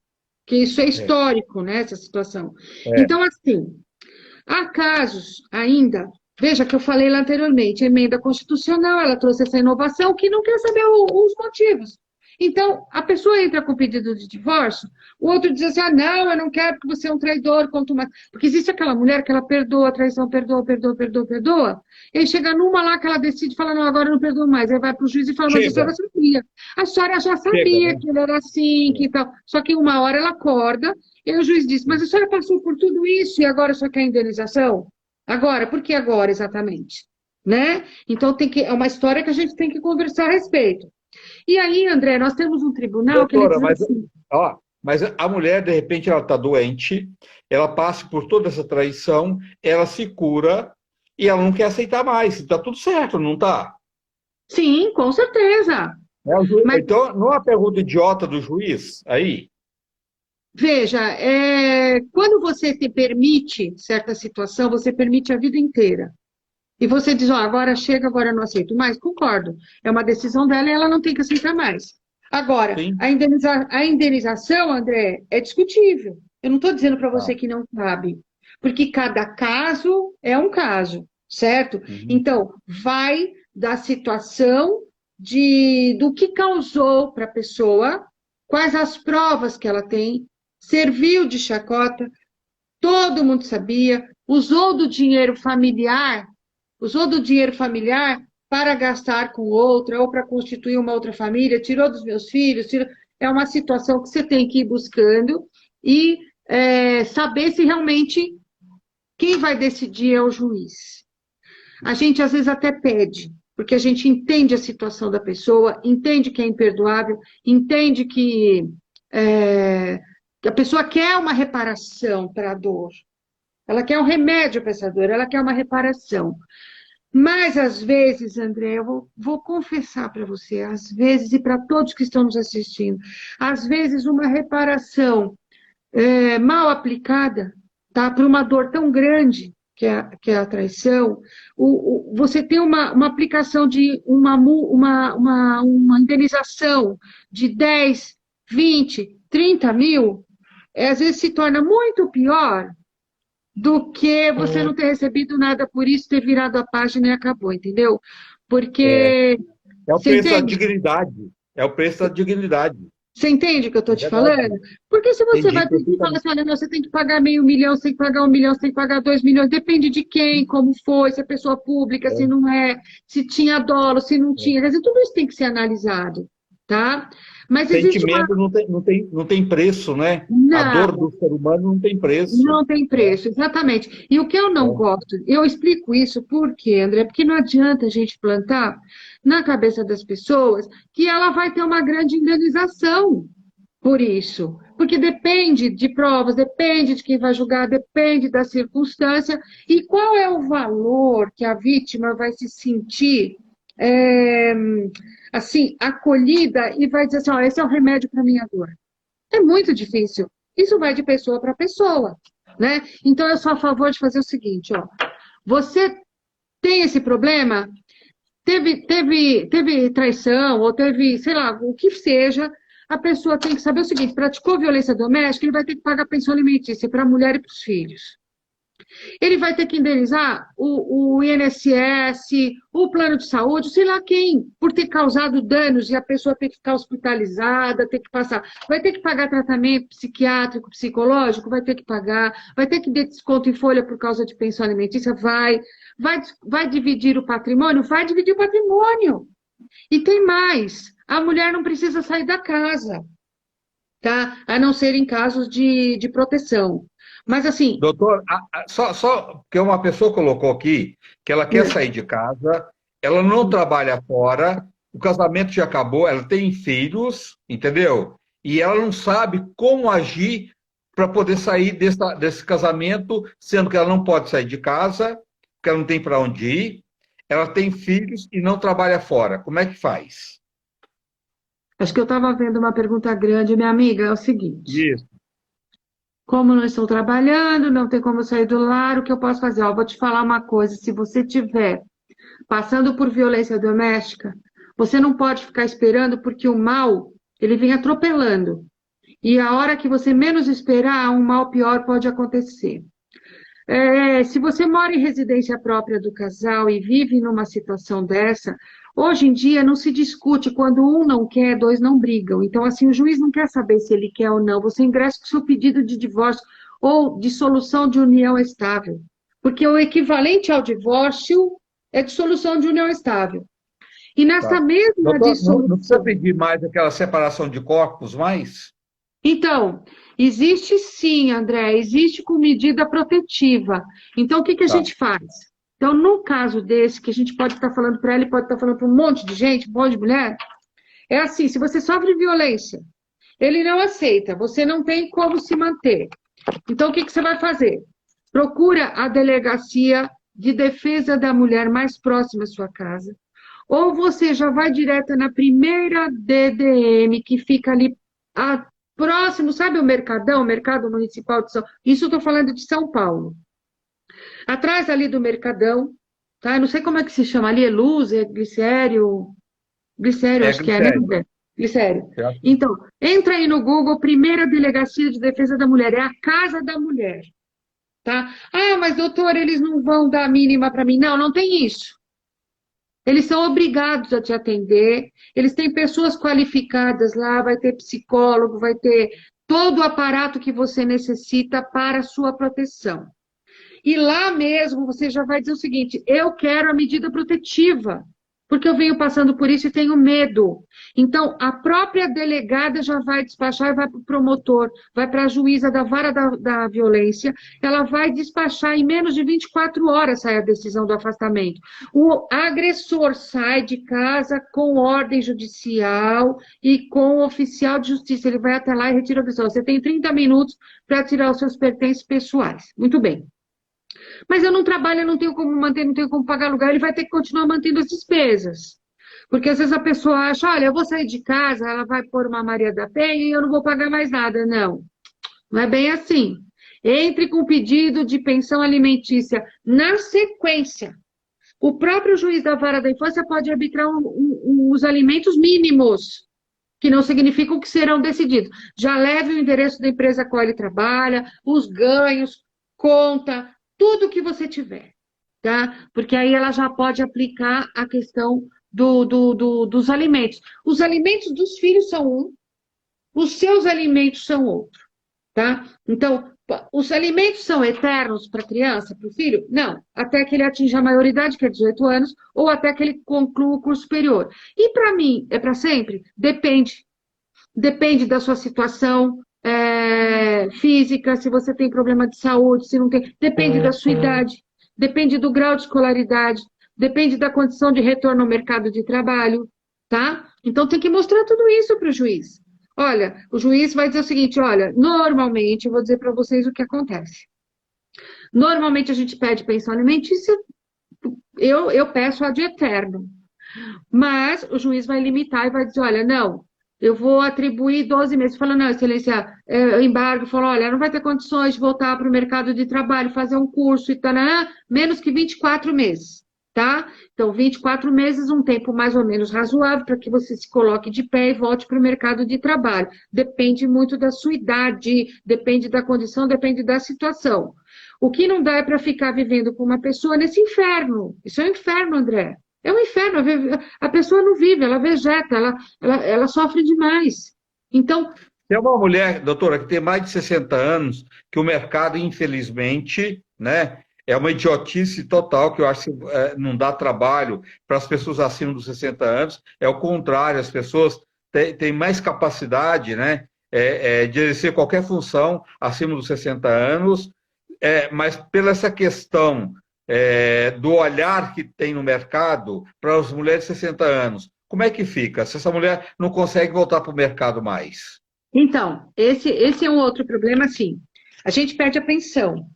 Speaker 2: Que isso é histórico, né? Essa situação. Então, assim, há casos ainda. Veja que eu falei lá anteriormente, a emenda constitucional, ela trouxe essa inovação que não quer saber os motivos. Então, a pessoa entra com pedido de divórcio, o outro diz assim, ah, não, eu não quero porque você é um traidor, quanto mais... Porque existe aquela mulher que ela perdoa a traição, perdoa, e aí chega numa lá que ela decide, fala, não, agora eu não perdoo mais, aí vai para o juiz e fala, mas a senhora sabia. A senhora já sabia que ele era assim, que tal. Só que uma hora ela acorda, e aí o juiz diz, mas a senhora passou por tudo isso e agora só quer indenização? Agora, por que agora exatamente? Né? Então, é uma história que a gente tem que conversar a respeito. E aí, André, nós temos um tribunal
Speaker 1: Doutora,
Speaker 2: que ele diz assim...
Speaker 1: Mas a mulher, de repente, ela está doente, ela passa por toda essa traição, ela se cura e ela não quer aceitar mais. Está tudo certo, não está?
Speaker 2: Sim, com certeza.
Speaker 1: Mas... Então, não é uma pergunta idiota do juiz aí?
Speaker 2: Veja, quando você te permite certa situação, você permite a vida inteira. E você diz, ó, agora chega, agora não aceito mais. Concordo. É uma decisão dela e ela não tem que aceitar mais. Agora, a indenização, André, é discutível. Eu não estou dizendo para você que não cabe. Porque cada caso é um caso, certo? Então, vai da situação do que causou para a pessoa, quais as provas que ela tem, serviu de chacota, todo mundo sabia, usou do dinheiro familiar para gastar com outra ou para constituir uma outra família, tirou dos meus filhos, é uma situação que você tem que ir buscando e saber se realmente quem vai decidir é o juiz. A gente às vezes até pede, porque a gente entende a situação da pessoa, entende que é imperdoável, entende que a pessoa quer uma reparação para a dor. Ela quer um remédio para essa dor, ela quer uma reparação. Mas, às vezes, André, eu vou confessar para você, às vezes, e para todos que estão nos assistindo, às vezes uma reparação mal aplicada, tá, para uma dor tão grande, que é a traição, você tem uma aplicação de uma indenização de 10, 20, 30 mil, às vezes se torna muito pior do que você não ter recebido nada por isso, ter virado a página e acabou, entendeu? Porque
Speaker 1: É o
Speaker 2: Você
Speaker 1: preço da
Speaker 2: entende?
Speaker 1: dignidade. É o preço da dignidade.
Speaker 2: Você entende o que eu estou
Speaker 1: É
Speaker 2: te
Speaker 1: verdade.
Speaker 2: falando? Porque se você
Speaker 1: Entendi
Speaker 2: vai pedir e falar
Speaker 1: perfeitamente.
Speaker 2: assim, olha, não, você tem que pagar meio milhão, você tem que pagar 1 milhão, você tem que pagar 2 milhões, depende de quem, como foi, se é pessoa pública, se
Speaker 1: É,
Speaker 2: não é, se tinha dolo, se não
Speaker 1: é.
Speaker 2: tinha, quer dizer, tudo isso tem que ser analisado, tá? Mas existe uma...
Speaker 1: Sentimento não tem preço, né? A
Speaker 2: Não,
Speaker 1: dor do ser humano não tem preço.
Speaker 2: não tem preço, exatamente. E o que eu não
Speaker 1: É.
Speaker 2: gosto, eu explico isso por quê, André? Porque não adianta a gente plantar na cabeça das pessoas que ela vai ter uma grande indenização por isso, porque depende de provas, depende de quem vai julgar, depende da circunstância, e qual é o valor que a vítima vai se sentir é, assim, acolhida e vai dizer assim, ó, esse é o remédio para minha dor. É muito difícil. Isso vai de pessoa para pessoa, né? Então eu sou a favor de fazer o seguinte, ó, você tem esse problema, teve traição, ou teve, sei lá, o que seja, a pessoa tem que saber o seguinte: praticou violência doméstica, ele vai ter que pagar pensão alimentícia para a mulher e para os filhos. Ele vai ter que indenizar o INSS, o plano de saúde, sei lá quem, por ter causado danos e a pessoa ter que ficar hospitalizada, ter que passar. Vai ter que pagar tratamento psiquiátrico, psicológico, vai ter que pagar, vai ter que dar desconto em folha por causa de pensão alimentícia, vai dividir o patrimônio? Vai dividir o patrimônio. E tem mais, a mulher não precisa sair da casa, tá? A não ser em casos de proteção. Mas assim,
Speaker 1: Doutor, só porque uma pessoa colocou aqui que ela quer sair de casa, ela não trabalha fora, o casamento já acabou, ela tem filhos, entendeu? E ela não sabe como agir para poder sair desse casamento, sendo que ela não pode sair de casa, porque ela não tem para onde ir, ela tem filhos e não trabalha fora. Como é que faz?
Speaker 2: acho que eu estava vendo uma pergunta grande, minha amiga, é o seguinte:
Speaker 1: Isso.
Speaker 2: como não estou trabalhando, não tem como sair do lar, o que eu posso fazer? Ó, vou te falar uma coisa, se você tiver passando por violência doméstica, você não pode ficar esperando porque o mal, ele vem atropelando. E a hora que você menos esperar, um mal pior pode acontecer. Se você mora em residência própria do casal e vive numa situação dessa, hoje em dia não se discute quando um não quer, dois não brigam. Então, assim, o juiz não quer saber se ele quer ou não. Você ingressa com seu pedido de divórcio ou de solução de união estável. Porque o equivalente ao divórcio é dissolução de união estável. E nessa
Speaker 1: Tá.
Speaker 2: mesma
Speaker 1: Doutor, não precisa
Speaker 2: dissolução.
Speaker 1: pedir mais aquela separação de corpos mais?
Speaker 2: Então, existe sim, André, existe com medida protetiva. Então, o que que a
Speaker 1: Tá.
Speaker 2: gente faz? Então, no caso desse, que a gente pode estar falando para ele, pode estar falando para um monte de gente, um monte de mulher, é assim: se você sofre violência, ele não aceita, você não tem como se manter. Então, o que que você vai fazer? Procura a delegacia de defesa da mulher mais próxima à sua casa, ou você já vai direto na primeira DDM, que fica ali próximo, sabe o Mercadão, o Mercado Municipal de São Paulo? Isso eu estou falando de São Paulo. Atrás ali do Mercadão, tá? Eu não sei como é que se chama ali, é Luz, é Glicério? Glicério,
Speaker 1: É
Speaker 2: acho que é, né,
Speaker 1: glicério.
Speaker 2: André? Glicério.
Speaker 1: Eu acho que-
Speaker 2: Então, entra aí no Google, primeira Delegacia de Defesa da Mulher, é a Casa da Mulher, tá? Ah, mas doutor, eles não vão dar a mínima para mim. Não, não tem isso. Eles são obrigados a te atender, eles têm pessoas qualificadas lá, vai ter psicólogo, vai ter todo o aparato que você necessita para a sua proteção. E lá mesmo você já vai dizer o seguinte: eu quero a medida protetiva, porque eu venho passando por isso e tenho medo. Então, a própria delegada já vai despachar e vai para o promotor, vai para a juíza da vara da violência, ela vai despachar em menos de 24 horas sai a decisão do afastamento. O agressor sai de casa com ordem judicial e com o oficial de justiça. Ele vai até lá e retira a decisão. Você tem 30 minutos para tirar os seus pertences pessoais. Muito bem. Mas eu não trabalho, eu não tenho como manter, não tenho como pagar aluguel, ele vai ter que continuar mantendo as despesas. Porque às vezes a pessoa acha, olha, eu vou sair de casa, ela vai pôr uma Maria da Penha e eu não vou pagar mais nada. Não, não é bem assim. Entre com pedido de pensão alimentícia na sequência. O próprio juiz da vara da infância pode arbitrar os alimentos mínimos, que não significam que serão decididos. Já leve o endereço da empresa a qual ele trabalha, os ganhos, conta, tudo que você tiver, tá? Porque aí ela já pode aplicar a questão dos alimentos. Os alimentos dos filhos são um, os seus alimentos são outro, tá? Então, os alimentos são eternos para a criança, para o filho? Não, até que ele atinja a maioridade, que é 18 anos, ou até que ele conclua o curso superior. E para mim, é para sempre? Depende. Depende da sua situação física, se você tem problema de saúde, se não tem. Depende da sua idade, depende do grau de escolaridade, depende da condição de retorno ao mercado de trabalho, tá? Então tem que mostrar tudo isso para o juiz. Olha, o juiz vai dizer o seguinte: olha, normalmente, eu vou dizer para vocês o que acontece. Normalmente a gente pede pensão alimentícia, eu peço a de eterno. Mas o juiz vai limitar e vai dizer, olha, não, eu vou atribuir 12 meses. Fala, não, excelência, o embargo falou, olha, não vai ter condições de voltar para o mercado de trabalho, fazer um curso e tal, menos que 24 meses, tá? Então, 24 meses, um tempo mais ou menos razoável para que você se coloque de pé e volte para o mercado de trabalho. Depende muito da sua idade, depende da condição, depende da situação. O que não dá é para ficar vivendo com uma pessoa nesse inferno. Isso é um inferno, André. É um inferno. A pessoa não vive, ela vegeta, ela sofre demais. Então,
Speaker 1: Tem uma mulher, doutora, que tem mais de 60 anos, que o mercado, infelizmente, né, é uma idiotice total, que eu acho que não dá trabalho para as pessoas acima dos 60 anos. É o contrário, as pessoas têm mais capacidade, né, de exercer qualquer função acima dos 60 anos, mas pela essa questão do olhar que tem no mercado para as mulheres de 60 anos, como é que fica se essa mulher não consegue voltar para o mercado mais?
Speaker 2: então, esse é um outro problema, assim. A gente perde a pensão.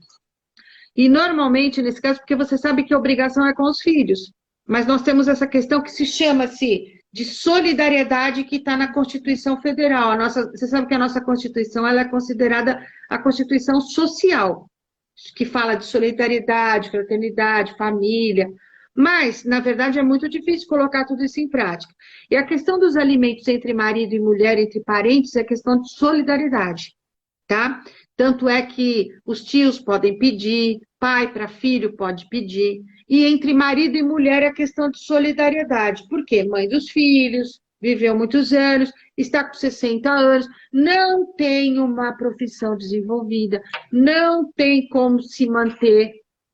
Speaker 2: E normalmente, nesse caso, porque você sabe que a obrigação é com os filhos. Mas nós temos essa questão que se chama-se de solidariedade que está na Constituição Federal. Você sabe que a nossa Constituição ela é considerada a Constituição social, que fala de solidariedade, fraternidade, família. Mas, na verdade, é muito difícil colocar tudo isso em prática. E a questão dos alimentos entre marido e mulher, entre parentes, é questão de solidariedade, tá? Tanto é que os tios podem pedir, pai para filho pode pedir, e entre marido e mulher é questão de solidariedade. Por quê? Mãe dos filhos, viveu muitos anos, está com 60 anos, não tem uma profissão desenvolvida, não tem como se manter,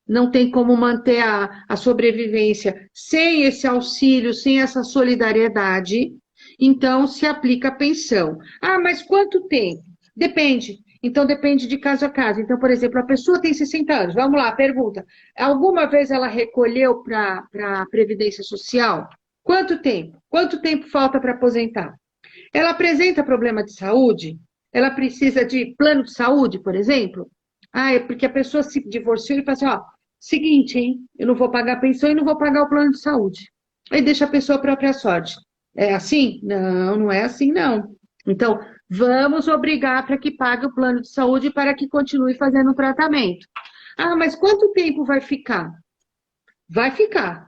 Speaker 2: não tem como manter a sobrevivência sem esse auxílio, sem essa solidariedade, então se aplica a pensão. Ah, mas quanto tempo? Depende. Então, depende de caso a caso. Então, por exemplo, a pessoa tem 60 anos. Vamos lá, pergunta. Alguma vez ela recolheu para a Previdência Social? Quanto tempo? Quanto tempo falta para aposentar? Ela apresenta problema de saúde? Ela precisa de plano de saúde, por exemplo? Ah, é porque a pessoa se divorciou e fala assim, ó, seguinte, hein? Eu não vou pagar a pensão e não vou pagar o plano de saúde. Aí deixa a pessoa à própria sorte. É assim? Não, não é assim, não. Então, vamos obrigar para que pague o plano de saúde para que continue fazendo o tratamento. Ah, mas quanto tempo vai ficar? Vai ficar.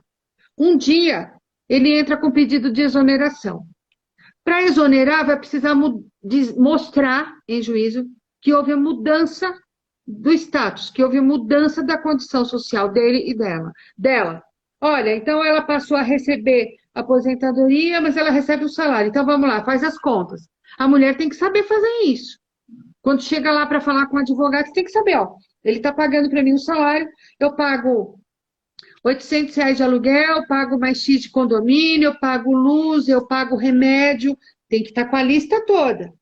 Speaker 2: Um dia, ele entra com pedido de exoneração. Para exonerar, vai precisar mostrar em juízo que houve mudança do status, que houve mudança da condição social dele e dela. Olha, então ela passou a receber aposentadoria, mas ela recebe o salário. Então vamos lá, faz as contas. A mulher tem que saber fazer isso. Quando chega lá para falar com o advogado, você tem que saber, ó, ele está pagando para mim o salário, eu pago R$ 800 de aluguel, pago mais X de condomínio, eu pago luz, eu pago remédio, tem que estar com a lista toda.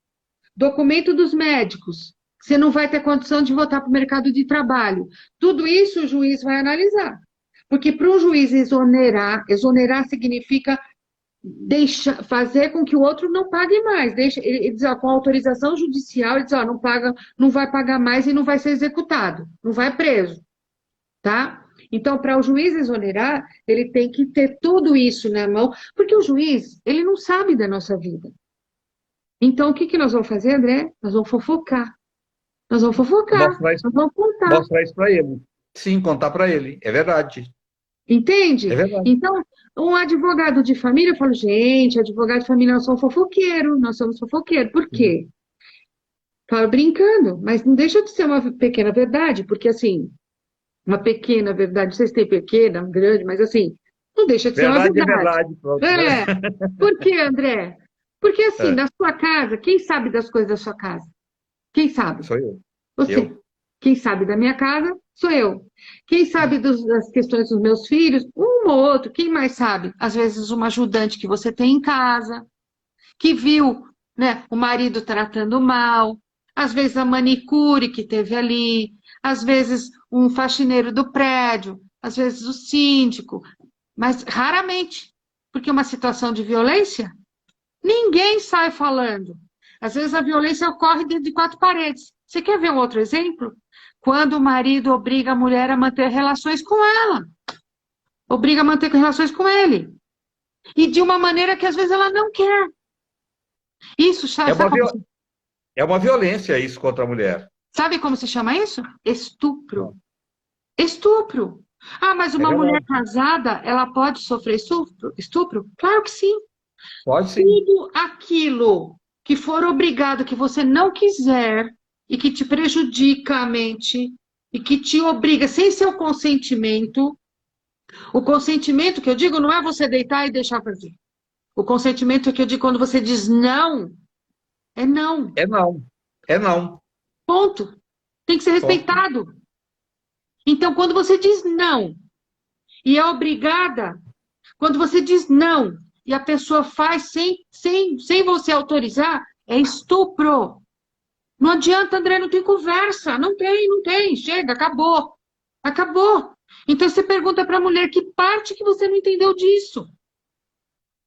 Speaker 2: Documento dos médicos, você não vai ter condição de voltar para o mercado de trabalho. Tudo isso o juiz vai analisar. Porque para o juiz exonerar significa fazer com que o outro não pague mais. Ele diz, ó, com autorização judicial, ele diz, ó, não paga, não vai pagar mais e não vai ser executado, não vai preso, tá? Então, para o juiz exonerar, ele tem que ter tudo isso na mão, porque o juiz, ele não sabe da nossa vida. Então, o que que nós vamos fazer, André? Nós vamos fofocar. Nós vamos fofocar, nós vamos contar.
Speaker 1: Mostrar isso para ele. Sim, contar para ele. É verdade.
Speaker 2: Entende?
Speaker 1: É verdade.
Speaker 2: Então, um advogado de família, eu falo, gente, advogado de família, nós somos fofoqueiros, nós somos fofoqueiros. Por quê? Falo brincando, mas não deixa de ser uma pequena verdade, porque assim, uma pequena verdade, não sei se tem pequena, grande, mas assim, Não deixa de ser uma
Speaker 1: Verdade é
Speaker 2: verdade.
Speaker 1: verdade, pronto,
Speaker 2: É.
Speaker 1: né?
Speaker 2: Por quê, André? Porque assim,
Speaker 1: É,
Speaker 2: na sua casa, quem sabe das coisas da sua casa? Quem sabe?
Speaker 1: sou eu.
Speaker 2: Você.
Speaker 1: Eu.
Speaker 2: Quem sabe da minha casa sou eu. Quem sabe das questões dos meus filhos? Um ou outro. Quem mais sabe? Às vezes, uma ajudante que você tem em casa, que viu, né, o marido tratando mal, às vezes a manicure que teve ali, às vezes um faxineiro do prédio, às vezes o síndico, mas raramente, porque uma situação de violência, ninguém sai falando. Às vezes a violência ocorre dentro de quatro paredes. Você quer ver um outro exemplo? Quando o marido obriga a mulher a manter relações com ela, obriga a manter relações com ele, e de uma maneira que às vezes ela não quer. Isso,
Speaker 1: É
Speaker 2: sabe
Speaker 1: uma,
Speaker 2: como
Speaker 1: é uma violência isso contra a mulher.
Speaker 2: Sabe como se chama isso? Estupro.
Speaker 1: Não,
Speaker 2: Estupro. Ah, mas
Speaker 1: é
Speaker 2: uma mulher
Speaker 1: verdade.
Speaker 2: casada, ela pode sofrer estupro? Estupro? Claro que sim.
Speaker 1: Pode sim.
Speaker 2: Tudo aquilo que for obrigado, que você não quiser e que te prejudica a mente e que te obriga sem seu consentimento, o consentimento que eu digo não é você deitar e deixar fazer. O consentimento que eu digo quando você diz não, é não.
Speaker 1: É não. É não.
Speaker 2: Ponto. Tem que ser
Speaker 1: Ponto.
Speaker 2: respeitado. Então, quando você diz não e é obrigada, quando você diz não e a pessoa faz sem você autorizar, é estupro. Não adianta, André, não tem conversa. Não tem, não tem. Chega, acabou. Acabou. Então você pergunta para a mulher que parte que você não entendeu disso,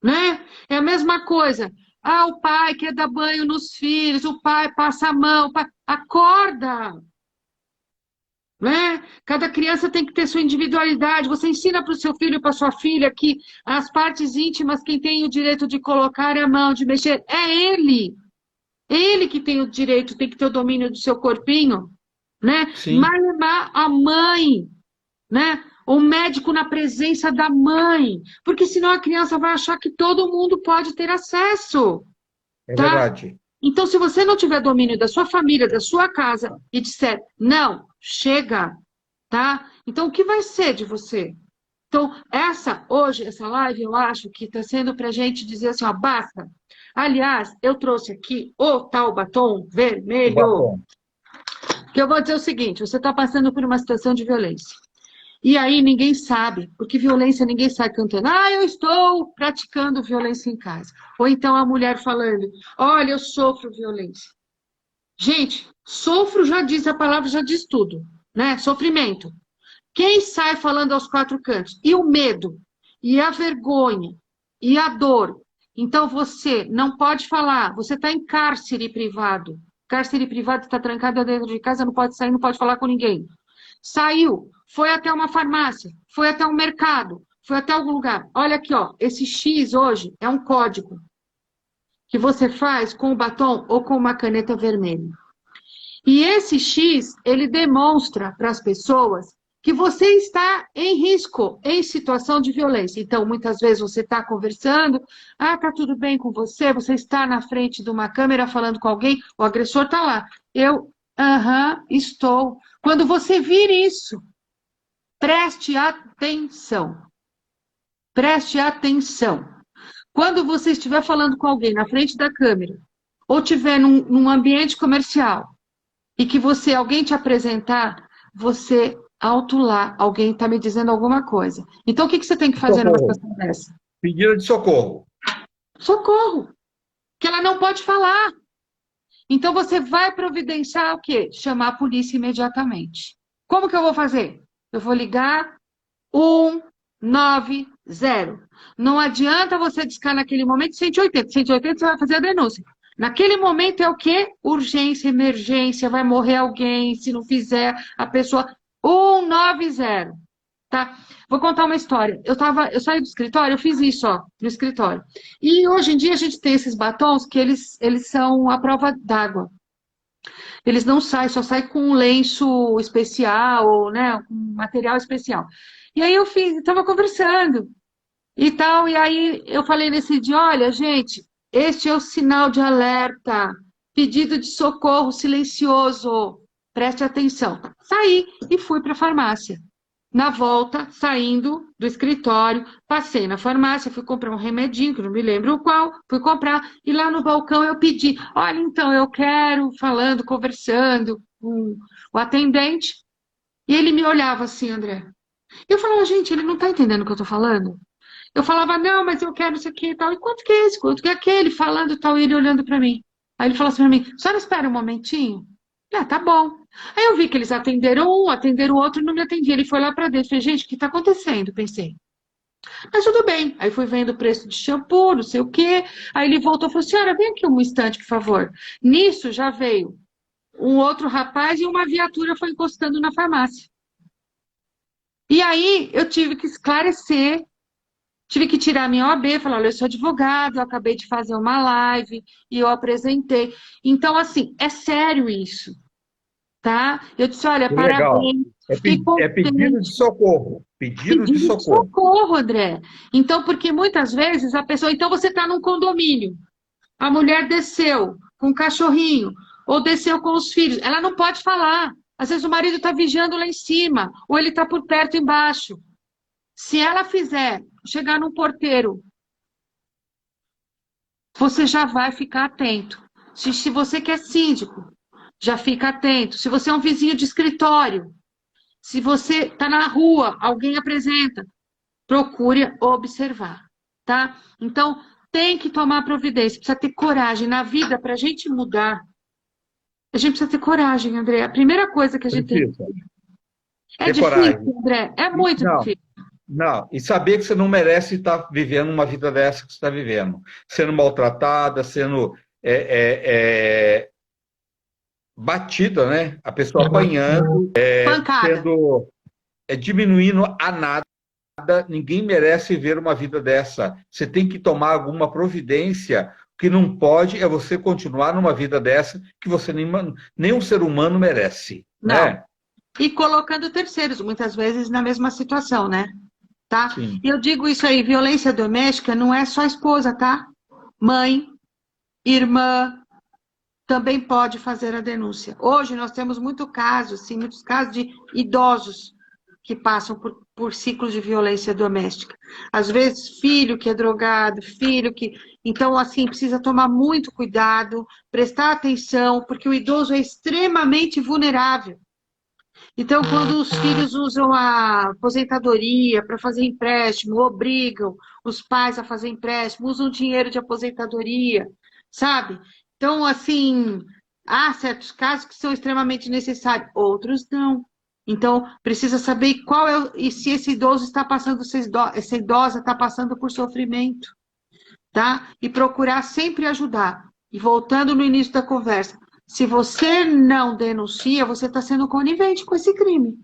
Speaker 2: né? É a mesma coisa. Ah, o pai quer dar banho nos filhos, o pai passa a mão, o pai... acorda, né? Cada criança tem que ter sua individualidade. Você ensina para o seu filho e para sua filha que as partes íntimas, quem tem o direito de colocar a mão, de mexer, é ele. Ele que tem o direito, tem que ter o domínio do seu corpinho, né?
Speaker 1: Sim,
Speaker 2: Mas a mãe, né? O médico na presença da mãe, porque senão a criança vai achar que todo mundo pode ter acesso,
Speaker 1: é
Speaker 2: tá?
Speaker 1: verdade.
Speaker 2: Então, se você não tiver domínio da sua família, da sua casa, e disser, não, chega, tá? Então, o que vai ser de você? Então, hoje, essa live, eu acho que está sendo para a gente dizer assim, ó, basta. Aliás, eu trouxe aqui o tal batom
Speaker 1: O
Speaker 2: vermelho,
Speaker 1: batom.
Speaker 2: que eu vou dizer o seguinte, você está passando por uma situação de violência. E aí ninguém sabe, porque violência ninguém sai cantando. Ah, eu estou praticando violência em casa. Ou então a mulher falando, olha, eu sofro violência. Gente, sofro já diz, a palavra já diz tudo, né? Sofrimento. Quem sai falando aos quatro cantos? E o medo, e a vergonha, e a dor. Então você não pode falar, você está em cárcere privado. Cárcere privado está trancado dentro de casa, não pode sair, não pode falar com ninguém. Saiu, foi até uma farmácia, foi até um mercado, foi até algum lugar. Olha aqui, ó, esse X hoje é um código que você faz com o batom ou com uma caneta vermelha. E esse X, ele demonstra para as pessoas que você está em risco, em situação de violência. Então, muitas vezes você está conversando, ah, tá tudo bem com você, você está na frente de uma câmera falando com alguém, o agressor está lá. Eu, estou. Quando você vir isso, preste atenção. Preste atenção. Quando você estiver falando com alguém na frente da câmera, ou estiver num ambiente comercial, e que alguém te apresentar, você alto lá, alguém está me dizendo alguma coisa. Então, o que você tem que fazer numa
Speaker 1: Socorro.
Speaker 2: situação dessa?
Speaker 1: Pedido de socorro.
Speaker 2: Socorro, que ela não pode falar. Então, você vai providenciar o quê? Chamar a polícia imediatamente. Como que eu vou fazer? Eu vou ligar 190. Não adianta você discar naquele momento 180. 180 você vai fazer a denúncia. Naquele momento é o quê? Urgência, emergência, vai morrer alguém, se não fizer, a pessoa. 190, tá? Vou contar uma história. Eu saí do escritório, eu fiz isso, ó, no escritório. E hoje em dia a gente tem esses batons que eles são à prova d'água. Eles não saem, só saem com um lenço especial, né, um material especial. E aí eu estava conversando e tal, e aí eu falei nesse dia, olha, gente, este é o sinal de alerta, pedido de socorro silencioso, preste atenção. Saí e fui para a farmácia. Na volta, saindo do escritório, passei na farmácia, fui comprar um remedinho, que não me lembro o qual, fui comprar, e lá no balcão eu pedi, olha, então, eu quero, falando, conversando com o atendente, e ele me olhava assim, André. Eu falava, gente, ele não está entendendo o que eu estou falando? Eu falava, não, mas eu quero isso aqui e tal. E quanto que é esse? Quanto que é aquele? Falando e tal, e ele olhando para mim. Aí ele falou assim para mim, a senhora espera um momentinho? Ah, tá bom. Aí eu vi que eles atenderam um, atenderam o outro e não me atendia. Ele foi lá para dentro. Falei, gente, o que está acontecendo? Pensei. Mas tudo bem. Aí fui vendo o preço de shampoo, não sei o quê. Aí ele voltou e falou, senhora, vem aqui um instante, por favor. Nisso já veio um outro rapaz e uma viatura foi encostando na farmácia. E aí eu tive que esclarecer. Tive que tirar minha OAB, falar, olha, eu sou advogado, eu acabei de fazer uma live e eu apresentei. Então, assim, é sério isso, tá? Eu disse, olha,
Speaker 1: Que legal.
Speaker 2: parabéns, fiquei
Speaker 1: É pedido de
Speaker 2: contente,
Speaker 1: socorro. Pedido de
Speaker 2: pedido de
Speaker 1: socorro.
Speaker 2: socorro, André. Então, porque muitas vezes a pessoa, então você está num condomínio, a mulher desceu com o cachorrinho, ou desceu com os filhos, ela não pode falar. Às vezes o marido está vigiando lá em cima, ou ele está por perto embaixo. Se ela fizer, chegar num porteiro, você já vai ficar atento. Se você quer síndico, já fica atento. Se você é um vizinho de escritório, se você está na rua, alguém apresenta, procure observar, tá? Então, tem que tomar providência, precisa ter coragem. Na vida, para a gente mudar, a gente precisa ter coragem, André. A primeira coisa que a gente tem.
Speaker 1: Precisa
Speaker 2: É
Speaker 1: ter coragem.
Speaker 2: difícil, André, é muito
Speaker 1: Não,
Speaker 2: difícil.
Speaker 1: não. E saber que você não merece estar vivendo uma vida dessa que você está vivendo. Sendo maltratada, sendo batida, né? A pessoa apanhando,
Speaker 2: Pancada.
Speaker 1: sendo diminuindo a nada. Ninguém merece ver uma vida dessa. Você tem que tomar alguma providência. O que não pode é você continuar numa vida dessa que você nem um ser humano merece,
Speaker 2: Não.
Speaker 1: né?
Speaker 2: E colocando terceiros, muitas vezes, na mesma situação, né? Tá?
Speaker 1: Sim.
Speaker 2: E eu digo isso aí, violência doméstica não é só esposa, tá? Mãe, irmã, também pode fazer a denúncia. Hoje nós temos muitos casos de idosos que passam por ciclos de violência doméstica. Às vezes, filho que é drogado, filho que. Então, assim, precisa tomar muito cuidado, prestar atenção, porque o idoso é extremamente vulnerável. Então, quando os filhos usam a aposentadoria para fazer empréstimo, obrigam os pais a fazer empréstimo, usam dinheiro de aposentadoria, sabe? Então, assim, há certos casos que são extremamente necessários, outros não. Então, precisa saber qual e se esse idoso está passando, se essa idosa está passando por sofrimento, tá? E procurar sempre ajudar. E voltando no início da conversa, se você não denuncia, você está sendo conivente com esse crime.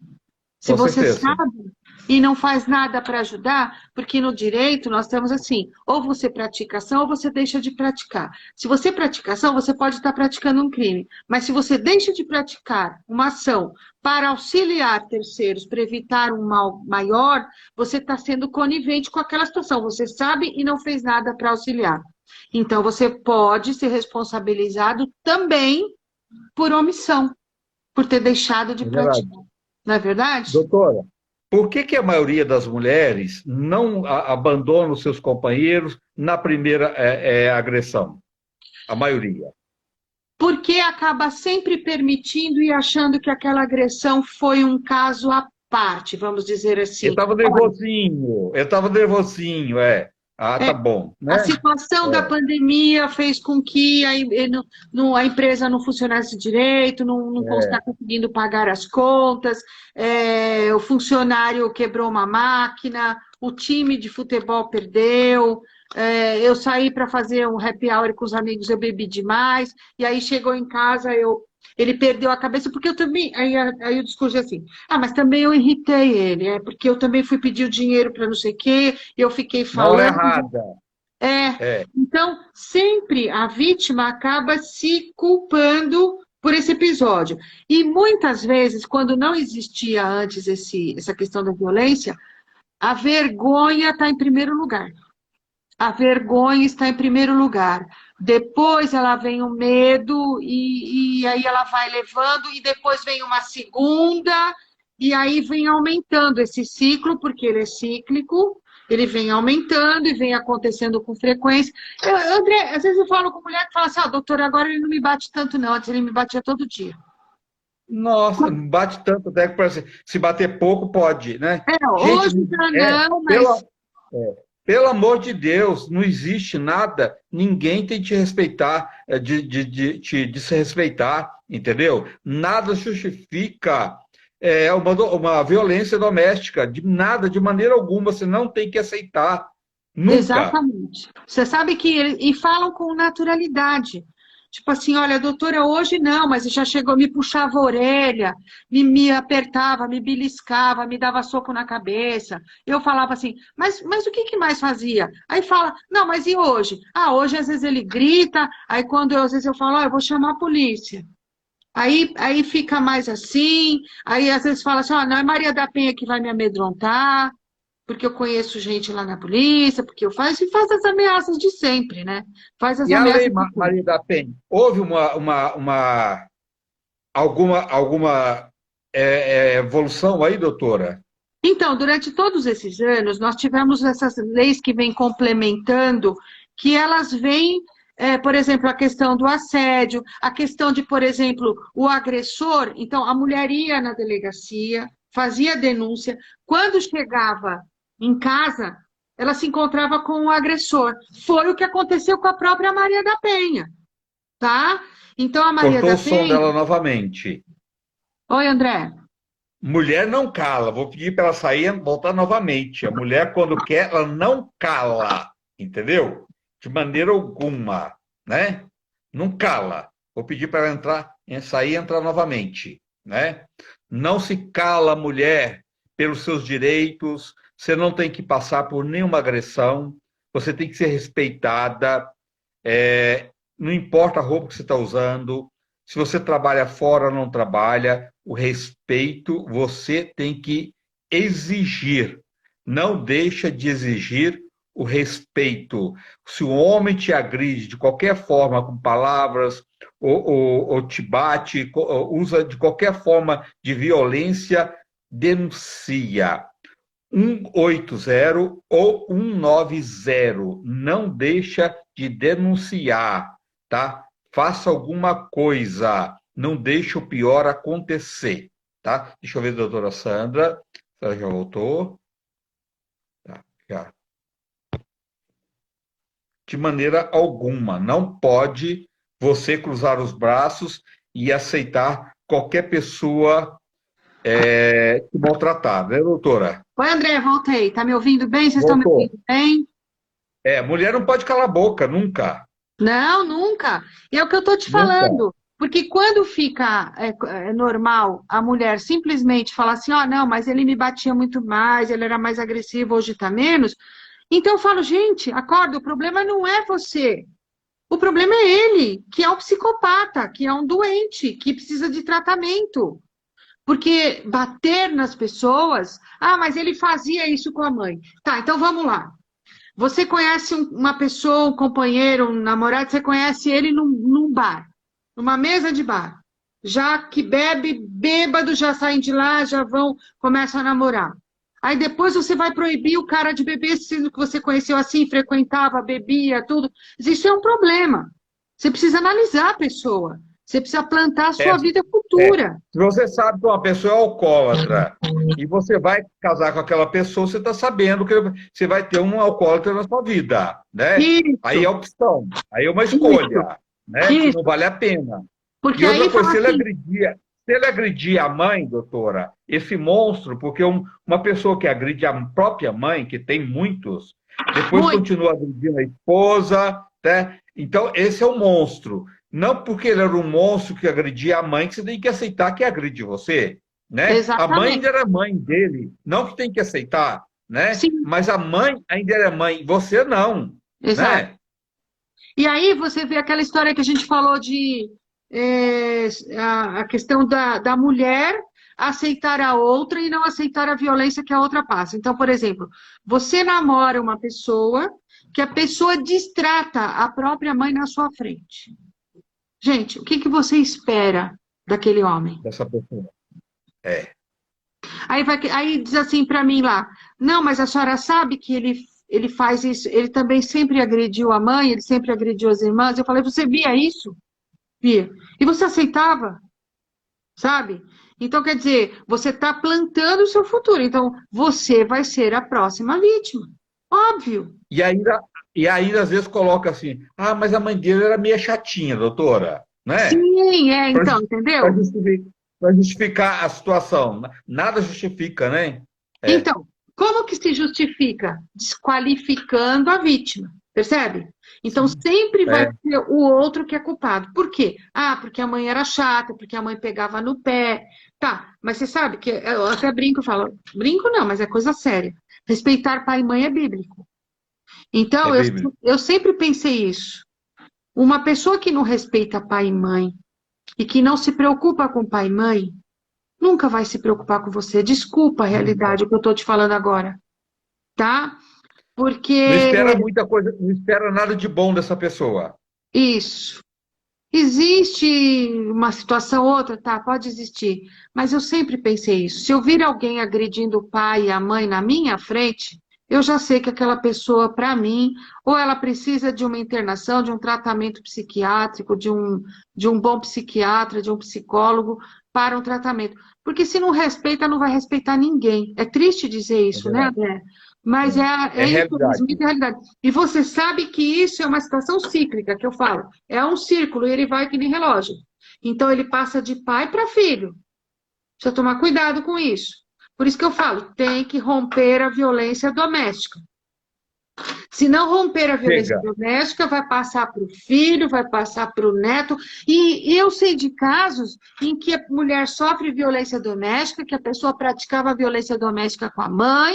Speaker 2: Se
Speaker 1: Com
Speaker 2: você
Speaker 1: certeza.
Speaker 2: sabe e não faz nada para ajudar, porque no direito nós temos assim, ou você pratica ação ou você deixa de praticar. Se você pratica ação, você pode estar praticando um crime, mas se você deixa de praticar uma ação para auxiliar terceiros, para evitar um mal maior, você está sendo conivente com aquela situação. Você sabe e não fez nada para auxiliar. Então, você pode ser responsabilizado também por omissão, por ter deixado de
Speaker 1: É verdade.
Speaker 2: praticar. Não é verdade?
Speaker 1: Doutora, por que que a maioria das mulheres não abandona os seus companheiros na primeira agressão? A maioria.
Speaker 2: Porque acaba sempre permitindo e achando que aquela agressão foi um caso à parte, vamos dizer
Speaker 1: Eu
Speaker 2: assim.
Speaker 1: estava
Speaker 2: Olha,
Speaker 1: nervosinho, é. Ah, tá bom,
Speaker 2: a
Speaker 1: né?
Speaker 2: situação da pandemia fez com que a empresa não funcionasse direito, não está conseguindo pagar as contas, o funcionário quebrou uma máquina, o time de futebol perdeu, eu saí para fazer um happy hour com os amigos, eu bebi demais, e aí chegou em casa, ele perdeu a cabeça, porque eu também. Aí o discurso é assim: ah, mas também eu irritei ele, porque eu também fui pedir o dinheiro para não sei o quê, eu fiquei
Speaker 1: Na hora
Speaker 2: falando.
Speaker 1: errada. É,
Speaker 2: Então, sempre a vítima acaba se culpando por esse episódio. E muitas vezes, quando não existia antes essa questão da violência, a vergonha está em primeiro lugar. A vergonha está em primeiro lugar. Depois ela vem o medo, e aí ela vai levando, e depois vem uma segunda. e aí vem aumentando esse ciclo, porque ele é cíclico, ele vem aumentando e vem acontecendo com frequência. André, às vezes eu falo com mulher que fala assim, doutora, agora ele não me bate tanto não, antes ele me batia todo dia.
Speaker 1: Nossa, bate tanto até que parece, se bater pouco pode, né? Gente,
Speaker 2: Hoje já
Speaker 1: é,
Speaker 2: não,
Speaker 1: pela,
Speaker 2: mas
Speaker 1: pelo amor de Deus, não existe nada, ninguém tem que te respeitar, de se respeitar, entendeu? Nada justifica uma violência doméstica, de nada, de maneira alguma, você não tem que aceitar, nunca.
Speaker 2: exatamente. Você sabe que e falam com naturalidade. Tipo assim, olha, doutora, hoje não, mas já chegou, me puxava a orelha, me apertava, me beliscava, me dava soco na cabeça. Eu falava assim, mas o que que mais fazia? Aí fala, não, mas e hoje? Ah, hoje às vezes ele grita, aí às vezes eu falo, ó, eu vou chamar a polícia. Aí fica mais assim, aí às vezes fala assim, ó, não é Maria da Penha que vai me amedrontar, porque eu conheço gente lá na polícia, porque eu faço e faz as ameaças de sempre, né? Faz as
Speaker 1: E a Lei
Speaker 2: ameaças de sempre.
Speaker 1: Maria da Penha, houve alguma evolução aí, doutora?
Speaker 2: Então, durante todos esses anos, nós tivemos essas leis que vêm complementando, que elas vêm, por exemplo, a questão do assédio, a questão de, por exemplo, o agressor. Então, a mulher ia na delegacia, fazia denúncia. Quando chegava em casa, ela se encontrava com o agressor. Foi o que aconteceu com a própria Maria da Penha, tá? Então, a Maria
Speaker 1: Cortou
Speaker 2: da
Speaker 1: o som
Speaker 2: Penha.
Speaker 1: dela novamente.
Speaker 2: Oi, André.
Speaker 1: Mulher não cala. Vou pedir para ela sair e voltar novamente. A mulher, quando quer, ela não cala. Entendeu? De maneira alguma. Né? Não cala. Vou pedir para ela sair e entrar novamente. Né? Não se cala, mulher, pelos seus direitos. Você não tem que passar por nenhuma agressão. Você tem que ser respeitada. Não importa a roupa que você está usando, se você trabalha fora ou não trabalha, o respeito você tem que exigir. Não deixa de exigir o respeito. Se o homem te agride de qualquer forma, com palavras, ou te bate, ou usa de qualquer forma de violência, denuncia. 180 ou 190. Não deixa de denunciar, tá? Faça alguma coisa. Não deixe o pior acontecer, tá? Deixa eu ver, doutora Sandra. Ela já voltou? Tá, já. De maneira alguma. Não pode você cruzar os braços e aceitar qualquer pessoa te maltratar, né, doutora?
Speaker 2: Oi, André, voltei. Tá me ouvindo bem? Vocês estão me
Speaker 1: Voltou.
Speaker 2: ouvindo bem?
Speaker 1: Mulher não pode calar a boca, nunca.
Speaker 2: Não, nunca. E é o que eu estou te
Speaker 1: Nunca.
Speaker 2: falando. Porque quando fica normal a mulher simplesmente falar assim, ó, não, mas ele me batia muito mais, ele era mais agressivo, hoje está menos. Então eu falo, gente, acorda, o problema não é você. O problema é ele, que é um psicopata, que é um doente, que precisa de tratamento. Porque bater nas pessoas, ah, mas ele fazia isso com a mãe. Tá, então vamos lá. Você conhece uma pessoa, um companheiro, um namorado, você conhece ele num bar, numa mesa de bar. Já que bebe, bêbado, já saem de lá, já vão, começam a namorar. Aí depois você vai proibir o cara de beber, sendo que você conheceu assim, frequentava, bebia, tudo. Isso é um problema. Você precisa analisar a pessoa. Você precisa plantar a
Speaker 1: É,
Speaker 2: sua vida
Speaker 1: é.
Speaker 2: futura.
Speaker 1: Se você sabe que uma pessoa é alcoólatra e você vai casar com aquela pessoa, você está sabendo que você vai ter um alcoólatra na sua vida, né? Aí é
Speaker 2: Isso,
Speaker 1: opção, aí é uma
Speaker 2: isso,
Speaker 1: escolha, né? Que não
Speaker 2: isso.
Speaker 1: vale a pena.
Speaker 2: Porque
Speaker 1: E outra
Speaker 2: aí
Speaker 1: coisa,
Speaker 2: fala assim,
Speaker 1: se ele agredir a mãe, doutora, esse monstro, porque uma pessoa que agride a própria mãe, que tem muitos, depois
Speaker 2: muito,
Speaker 1: continua agredindo a esposa, né? Então, esse é o monstro. Não porque ele era um monstro que agredia a mãe, que você tem que aceitar que agride você, né? A mãe ainda
Speaker 2: exatamente.
Speaker 1: era mãe dele, não que tem que aceitar, né?
Speaker 2: Sim,
Speaker 1: Mas a mãe ainda era mãe, você não,
Speaker 2: exato.
Speaker 1: né?
Speaker 2: E aí você vê aquela história que a gente falou de a questão da mulher aceitar a outra e não aceitar a violência que a outra passa. Então, por exemplo, você namora uma pessoa que a pessoa destrata a própria mãe na sua frente. Gente, o que que você espera daquele homem?
Speaker 1: Dessa pessoa. É.
Speaker 2: Aí diz assim para mim lá, não, mas a senhora sabe que ele faz isso, ele também sempre agrediu a mãe, ele sempre agrediu as irmãs. Eu falei, você via isso? Via. E você aceitava, sabe? Então, quer dizer, você está plantando o seu futuro. Então, você vai ser a próxima vítima. Óbvio.
Speaker 1: E ainda, e ainda às vezes coloca assim, ah, mas a mãe dele era meio chatinha, doutora, né?
Speaker 2: Sim,
Speaker 1: Para
Speaker 2: então, entendeu?
Speaker 1: justificar, pra justificar a situação. Nada justifica, né? É,
Speaker 2: Então, como que se justifica? Desqualificando a vítima, percebe? Então,
Speaker 1: sim,
Speaker 2: sempre vai
Speaker 1: é,
Speaker 2: ser o outro que é culpado. Por quê? Ah, porque a mãe era chata, porque a mãe pegava no pé. Tá, mas você sabe que eu até brinco, falo, brinco não, mas é coisa séria. Respeitar pai e mãe é bíblico.
Speaker 1: é
Speaker 2: Então,
Speaker 1: bíblico.
Speaker 2: eu sempre pensei isso. Uma pessoa que não respeita pai e mãe e que não se preocupa com pai e mãe, nunca vai se preocupar com você. Desculpa a
Speaker 1: Nunca.
Speaker 2: realidade, o que eu estou te falando agora, tá?
Speaker 1: Não
Speaker 2: Porque
Speaker 1: espera muita coisa, não espera nada de bom dessa pessoa.
Speaker 2: isso. Existe uma situação ou outra, tá? Pode existir. Mas eu sempre pensei isso. Se eu vir alguém agredindo o pai e a mãe na minha frente, eu já sei que aquela pessoa, para mim, ou ela precisa de uma internação, de um tratamento psiquiátrico, de um bom psiquiatra, de um psicólogo para um tratamento. Porque se não respeita, não vai respeitar ninguém. É triste dizer
Speaker 1: É
Speaker 2: isso, né,
Speaker 1: verdade.
Speaker 2: André? Mas
Speaker 1: É
Speaker 2: infelizmente
Speaker 1: realidade.
Speaker 2: a realidade. E você sabe que isso é uma situação cíclica, que eu falo. É um círculo e ele vai que nem relógio. Então ele passa de pai para filho. Precisa tomar cuidado com isso. Por isso que eu falo, tem que romper a violência doméstica. Se não romper a violência
Speaker 1: Chega.
Speaker 2: doméstica, vai passar para o filho, vai passar para o neto. E eu sei de casos em que a mulher sofre violência doméstica, que a pessoa praticava violência doméstica com a mãe,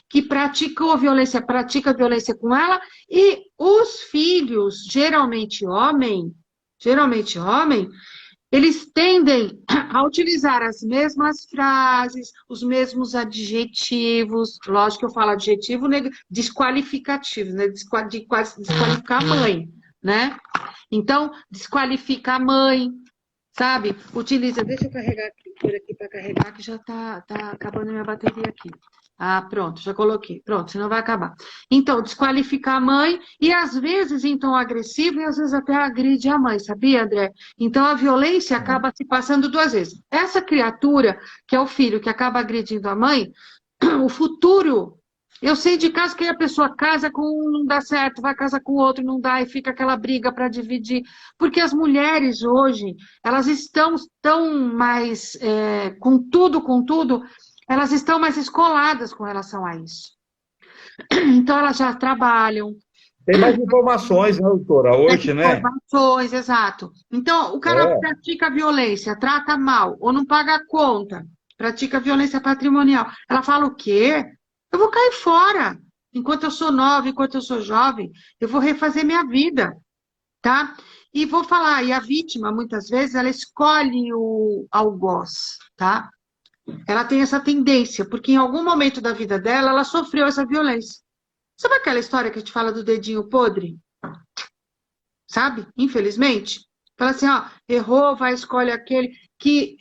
Speaker 2: que pratica violência com ela, e os filhos, geralmente homem, eles tendem a utilizar as mesmas frases, os mesmos adjetivos, lógico que eu falo adjetivo desqualificativo, né? Desqualificar a mãe, né? Então, desqualifica a mãe, sabe? Utiliza, deixa eu carregar aqui, por aqui para carregar, que já tá acabando minha bateria aqui. Ah, pronto, já coloquei. Pronto, senão vai acabar. Então, desqualificar a mãe e às vezes em tom agressivo e às vezes até agride a mãe, sabia, André? Então a violência acaba se passando duas vezes. Essa criatura, que é o filho que acaba agredindo a mãe, o futuro. Eu sei de casos que a pessoa casa com um, não dá certo, vai casar com o outro, não dá, e fica aquela briga para dividir. Porque as mulheres hoje, elas estão tão mais, com tudo, elas estão mais escoladas com relação a isso. Então, elas já trabalham,
Speaker 1: Tem mais informações, né, doutora,
Speaker 2: mais
Speaker 1: hoje, né?
Speaker 2: informações, exato. Então, o cara
Speaker 1: É,
Speaker 2: pratica violência, trata mal, ou não paga a conta, pratica violência patrimonial. Ela fala o quê? Eu vou cair fora. Enquanto eu sou nova, enquanto eu sou jovem, eu vou refazer minha vida, tá? E vou falar, e a vítima, muitas vezes, ela escolhe o algoz, tá? Ela tem essa tendência, porque em algum momento da vida dela, ela sofreu essa violência. Sabe aquela história que a gente fala do dedinho podre? Sabe? Infelizmente. Fala assim, ó, errou, vai, escolhe aquele que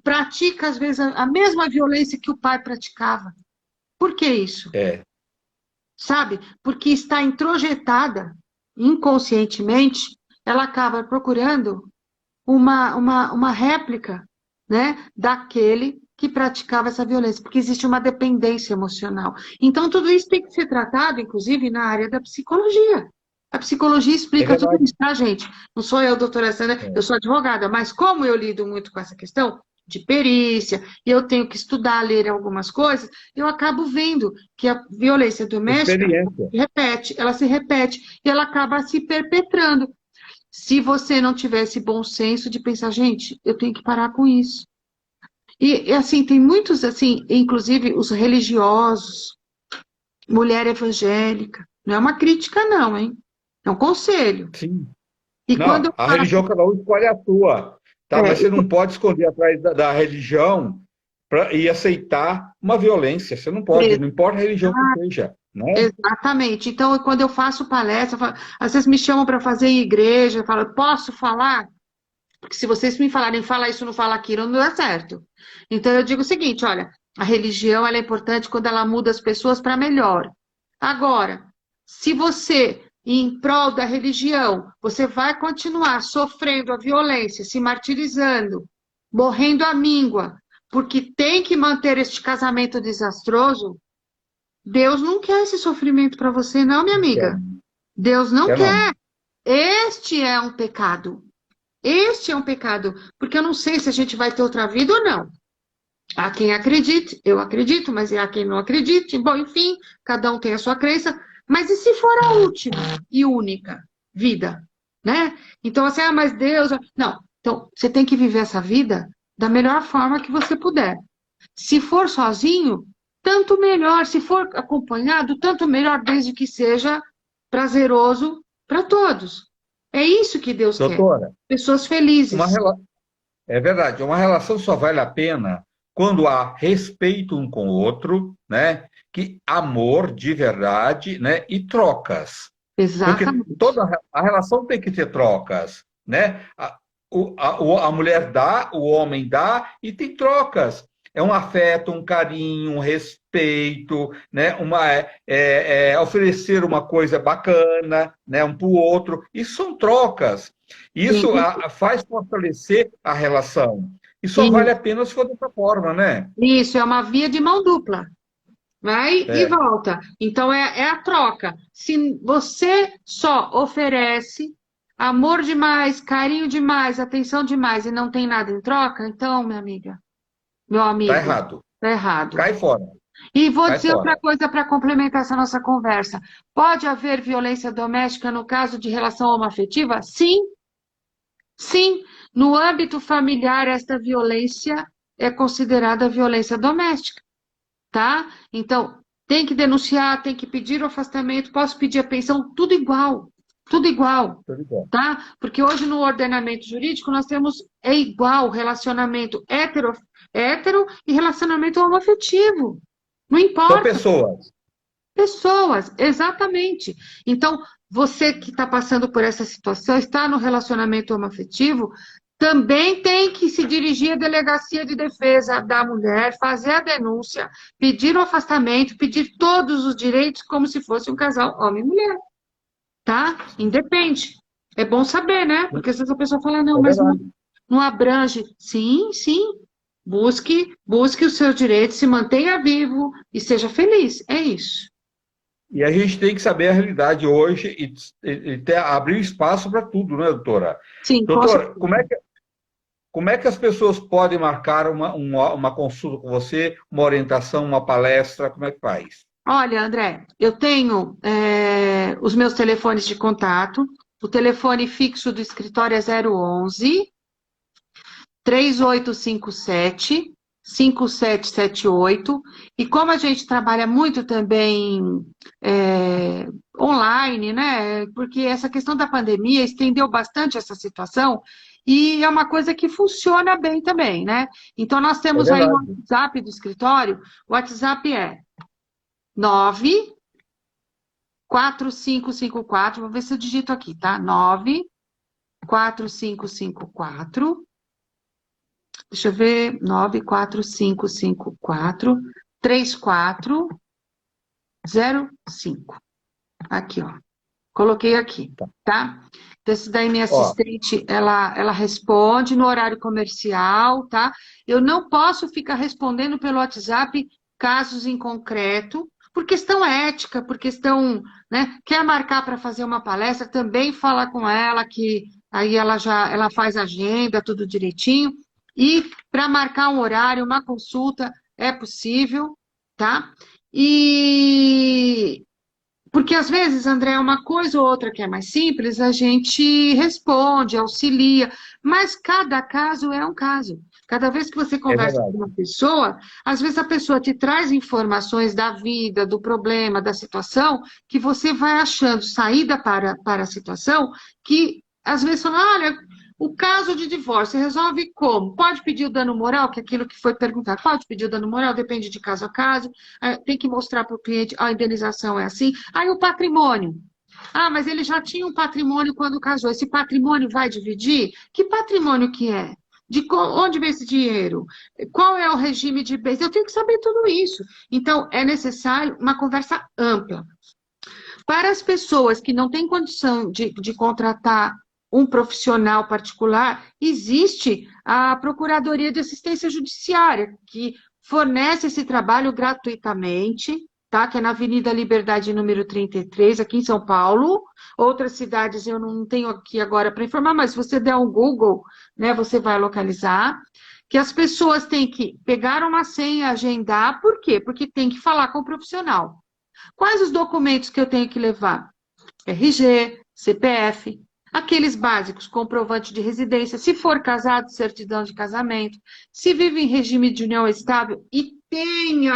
Speaker 2: pratica, às vezes, a mesma violência que o pai praticava. Por que isso?
Speaker 1: é.
Speaker 2: Sabe? Porque está introjetada, inconscientemente, ela acaba procurando uma réplica, né, daquele que praticava essa violência, porque existe uma dependência emocional. Então, tudo isso tem que ser tratado, inclusive, na área da psicologia. A psicologia
Speaker 1: É
Speaker 2: explica tudo
Speaker 1: verdade.
Speaker 2: isso, tá, gente? Não sou eu, doutora Sandra, eu
Speaker 1: É.
Speaker 2: sou advogada, mas como eu lido muito com essa questão de perícia, e eu tenho que estudar, ler algumas coisas, eu acabo vendo que a violência doméstica
Speaker 1: Experiência.
Speaker 2: ela se repete, e ela acaba se perpetrando. Se você não tivesse bom senso de pensar, gente, eu tenho que parar com isso. Assim, tem muitos, assim, inclusive os religiosos, mulher evangélica. Não é uma crítica, não, hein? É um conselho.
Speaker 1: Sim.
Speaker 2: E quando
Speaker 1: Não,
Speaker 2: eu
Speaker 1: a
Speaker 2: faço.
Speaker 1: religião cada um escolhe a sua, tá?
Speaker 2: É,
Speaker 1: Mas você não pode esconder atrás da religião e aceitar uma violência. Você não pode, não importa a religião que seja, né?
Speaker 2: exatamente. Então, quando eu faço palestra, às vezes me chamam para fazer em igreja, eu falo, posso falar? Porque se vocês me falarem, fala isso, não fala aquilo, não dá certo. Então eu digo o seguinte, olha, a religião ela é importante quando ela muda as pessoas para melhor. Agora, se você, em prol da religião, você vai continuar sofrendo a violência, se martirizando, morrendo à míngua, porque tem que manter este casamento desastroso, Deus não quer esse sofrimento para você, não, minha
Speaker 1: Quer,
Speaker 2: amiga. Deus não
Speaker 1: quer não.
Speaker 2: quer. Este é um pecado. Este é um pecado, porque eu não sei se a gente vai ter outra vida ou não. Há quem acredite, eu acredito, mas há quem não acredite. Bom, enfim, cada um tem a sua crença. Mas e se for a última e única vida, né? Então, assim, mas Deus... Não, então, você tem que viver essa vida da melhor forma que você puder. Se for sozinho, tanto melhor. Se for acompanhado, tanto melhor, desde que seja prazeroso para todos. É isso que Deus quer.
Speaker 1: Doutora,
Speaker 2: Pessoas
Speaker 1: uma,
Speaker 2: felizes.
Speaker 1: rela- é verdade, uma relação só vale a pena quando há respeito um com o outro, né? Que amor de verdade, né? E trocas. Porque
Speaker 2: Exatamente.
Speaker 1: toda a relação tem que ter trocas, né? A mulher dá, o homem dá e tem trocas. É um afeto, um carinho, um respeito, né? Oferecer uma coisa bacana, né? Um para o outro. Isso são trocas.
Speaker 2: Sim.
Speaker 1: Isso faz fortalecer a relação. E só vale
Speaker 2: E
Speaker 1: a pena se for dessa forma, né?
Speaker 2: isso é uma via de mão dupla. Vai e
Speaker 1: É,
Speaker 2: volta. Então é a troca. Se você só oferece amor demais, carinho demais, atenção demais e não tem nada em troca, então, minha amiga, meu
Speaker 1: tá
Speaker 2: amigo,
Speaker 1: errado.
Speaker 2: tá errado.
Speaker 1: Cai fora,
Speaker 2: E vou
Speaker 1: cai
Speaker 2: dizer outra
Speaker 1: fora.
Speaker 2: coisa para complementar essa nossa conversa. Pode haver violência doméstica no caso de relação homoafetiva? Sim, sim. No âmbito familiar, esta violência é considerada violência doméstica. Tá? Então, tem que denunciar, tem que pedir o afastamento, posso pedir a pensão, tudo igual,
Speaker 1: Tudo bom.
Speaker 2: tá? Porque hoje no ordenamento jurídico nós temos é igual relacionamento hétero e relacionamento homoafetivo. Não
Speaker 1: São
Speaker 2: importa,
Speaker 1: pessoas.
Speaker 2: pessoas, exatamente. Então, você que está passando por essa situação, está no relacionamento homoafetivo, também tem que se dirigir à delegacia de defesa da mulher, fazer a denúncia, pedir o afastamento, pedir todos os direitos como se fosse um casal homem e mulher, tá? Independe. É bom saber, né? Porque às vezes a pessoa fala, não,
Speaker 1: É
Speaker 2: mas não,
Speaker 1: verdade.
Speaker 2: não abrange. Sim, sim. Busque os seus direitos, se mantenha vivo e seja feliz. É isso.
Speaker 1: E a gente tem que saber a realidade hoje abrir espaço para tudo, né, doutora?
Speaker 2: Sim, com
Speaker 1: Doutora,
Speaker 2: certeza.
Speaker 1: como é que as pessoas podem marcar uma consulta com você, uma orientação, uma palestra? Como é que faz?
Speaker 2: Olha, André, eu tenho os meus telefones de contato. O telefone fixo do escritório é 011 3857 5778. E como a gente trabalha muito também online, né? Porque essa questão da pandemia estendeu bastante essa situação e é uma coisa que funciona bem também, né? Então nós
Speaker 1: É
Speaker 2: temos aí o
Speaker 1: verdade.
Speaker 2: WhatsApp do escritório. O WhatsApp é 94554. Vou ver se eu digito aqui, tá? 94554. Deixa eu ver, 94554 3405. Aqui, ó. Coloquei aqui, tá? Então, esse daí minha
Speaker 1: Ó,
Speaker 2: assistente, ela responde no horário comercial, tá? Eu não posso ficar respondendo pelo WhatsApp casos em concreto, por questão ética, por questão, né? Quer marcar para fazer uma palestra, também fala com ela, que aí ela faz agenda, tudo direitinho. E para marcar um horário, uma consulta, é possível, tá? E porque às vezes, André, uma coisa ou outra que é mais simples, a gente responde, auxilia, mas cada caso é um caso. Cada vez que você
Speaker 1: é
Speaker 2: conversa com
Speaker 1: verdade.
Speaker 2: uma pessoa, às vezes a pessoa te traz informações da vida, do problema, da situação, que você vai achando saída para a situação, que às vezes fala, olha, o caso de divórcio resolve como? Pode pedir o dano moral, que é aquilo que foi perguntado, pode pedir o dano moral, depende de caso a caso, tem que mostrar para o cliente, a indenização é assim. Aí o patrimônio. Ah, mas ele já tinha um patrimônio quando casou. Esse patrimônio vai dividir? Que patrimônio que é? Onde vem esse dinheiro? Qual é o regime de bens? Eu tenho que saber tudo isso. Então, é necessário uma conversa ampla. Para as pessoas que não têm condição de contratar um profissional particular, existe a Procuradoria de Assistência Judiciária, que fornece esse trabalho gratuitamente, tá? Que é na Avenida Liberdade, número 33, aqui em São Paulo. Outras cidades eu não tenho aqui agora para informar, mas se você der um Google, né, você vai localizar. Que as pessoas têm que pegar uma senha, agendar, por quê? Porque tem que falar com o profissional. Quais os documentos que eu tenho que levar? RG, CPF, aqueles básicos, comprovante de residência, se for casado, certidão de casamento, se vive em regime de união estável e tem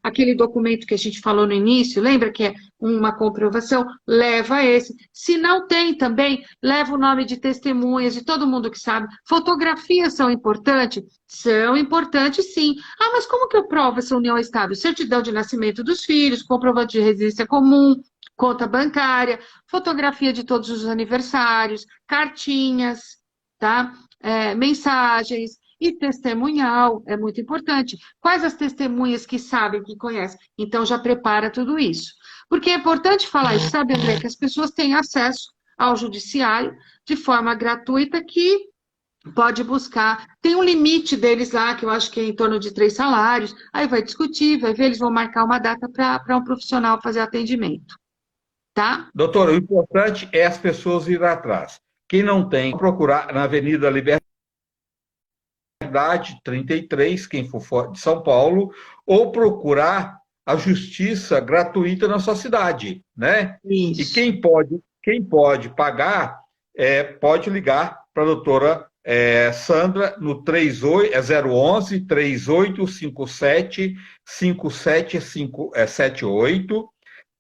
Speaker 2: aquele documento que a gente falou no início, lembra que é uma comprovação? Leva esse. Se não tem também, leva o nome de testemunhas, de todo mundo que sabe. Fotografias são importantes? São importantes, sim. Ah, mas como que eu provo essa união estável? Certidão de nascimento dos filhos, comprovante de residência comum, conta bancária, fotografia de todos os aniversários, cartinhas, tá? Mensagens e testemunhal, é muito importante. Quais as testemunhas que sabem, que conhecem? Então já prepara tudo isso. Porque é importante falar isso, sabe, André, que as pessoas têm acesso ao judiciário de forma gratuita que pode buscar. Tem um limite deles lá, que eu acho que é em torno de 3 salários. Aí vai discutir, vai ver, eles vão marcar uma data para um profissional fazer atendimento. Tá?
Speaker 1: Doutora, o importante é as pessoas ir atrás. Quem não tem, procurar na Avenida Liberdade 33, quem for fora de São Paulo, ou procurar a justiça gratuita na sua cidade, né?
Speaker 2: Isso.
Speaker 1: E quem pode pagar, pode ligar para a doutora Sandra no 011 3857 5778,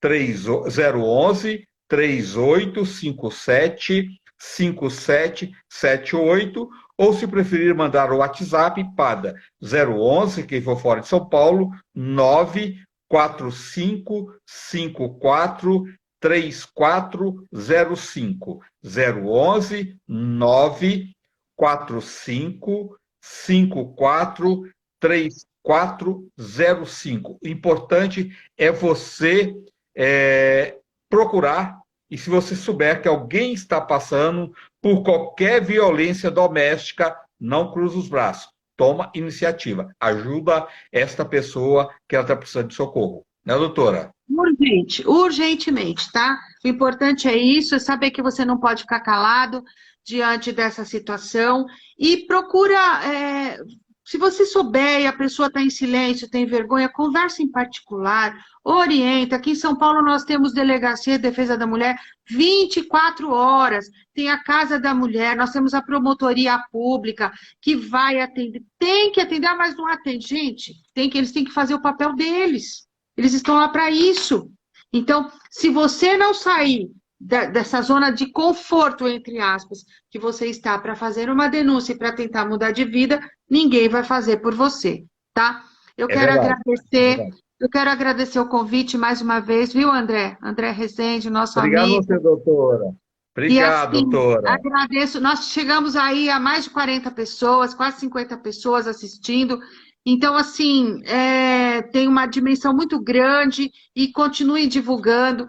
Speaker 1: 011 3857 5778, ou se preferir mandar o WhatsApp, para 011, quem for fora de São Paulo, 94554 3405. 011 94554 3405. O importante é você procurar, e se você souber que alguém está passando por qualquer violência doméstica, não cruza os braços. Toma iniciativa. Ajuda esta pessoa que ela está precisando de socorro. Né, doutora?
Speaker 2: Urgentemente, tá? O importante é isso, é saber que você não pode ficar calado diante dessa situação e procura, se você souber e a pessoa está em silêncio, tem vergonha, conversa em particular, orienta. Aqui em São Paulo nós temos Delegacia de Defesa da Mulher 24 horas, tem a Casa da Mulher, nós temos a Promotoria Pública que vai atender, tem que atender, mas não atende. Gente, eles têm que fazer o papel deles. Eles estão lá para isso. Então, se você não sair dessa zona de conforto, entre aspas, que você está para fazer uma denúncia e para tentar mudar de vida, ninguém vai fazer por você, tá? Eu quero agradecer o convite mais uma vez, viu, André? André Rezende, nosso
Speaker 1: Obrigado
Speaker 2: amigo.
Speaker 1: você, doutora. Obrigado, doutora.
Speaker 2: Agradeço. Nós chegamos aí a mais de 40 pessoas, quase 50 pessoas assistindo. Então, assim, tem uma dimensão muito grande e continue divulgando.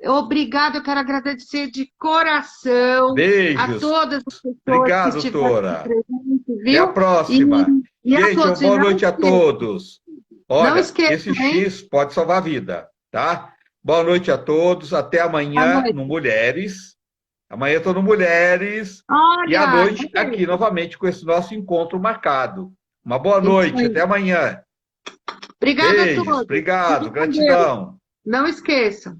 Speaker 2: Obrigada, eu quero agradecer de coração
Speaker 1: Beijos.
Speaker 2: a todas as pessoas
Speaker 1: Obrigado,
Speaker 2: que estiveram
Speaker 1: doutora.
Speaker 2: presentes, viu?
Speaker 1: Até a próxima.
Speaker 2: E
Speaker 1: Gente,
Speaker 2: a todos,
Speaker 1: boa noite a todos. Olha,
Speaker 2: não esqueça,
Speaker 1: esse X pode salvar a vida, tá? Boa noite a todos. Até amanhã no Mulheres. Amanhã estou no Mulheres.
Speaker 2: Olha,
Speaker 1: e à noite aqui novamente com esse nosso encontro marcado. Uma boa noite. Até amanhã.
Speaker 2: Obrigada
Speaker 1: Beijos,
Speaker 2: a todos.
Speaker 1: obrigado, gratidão.
Speaker 2: Não esqueçam.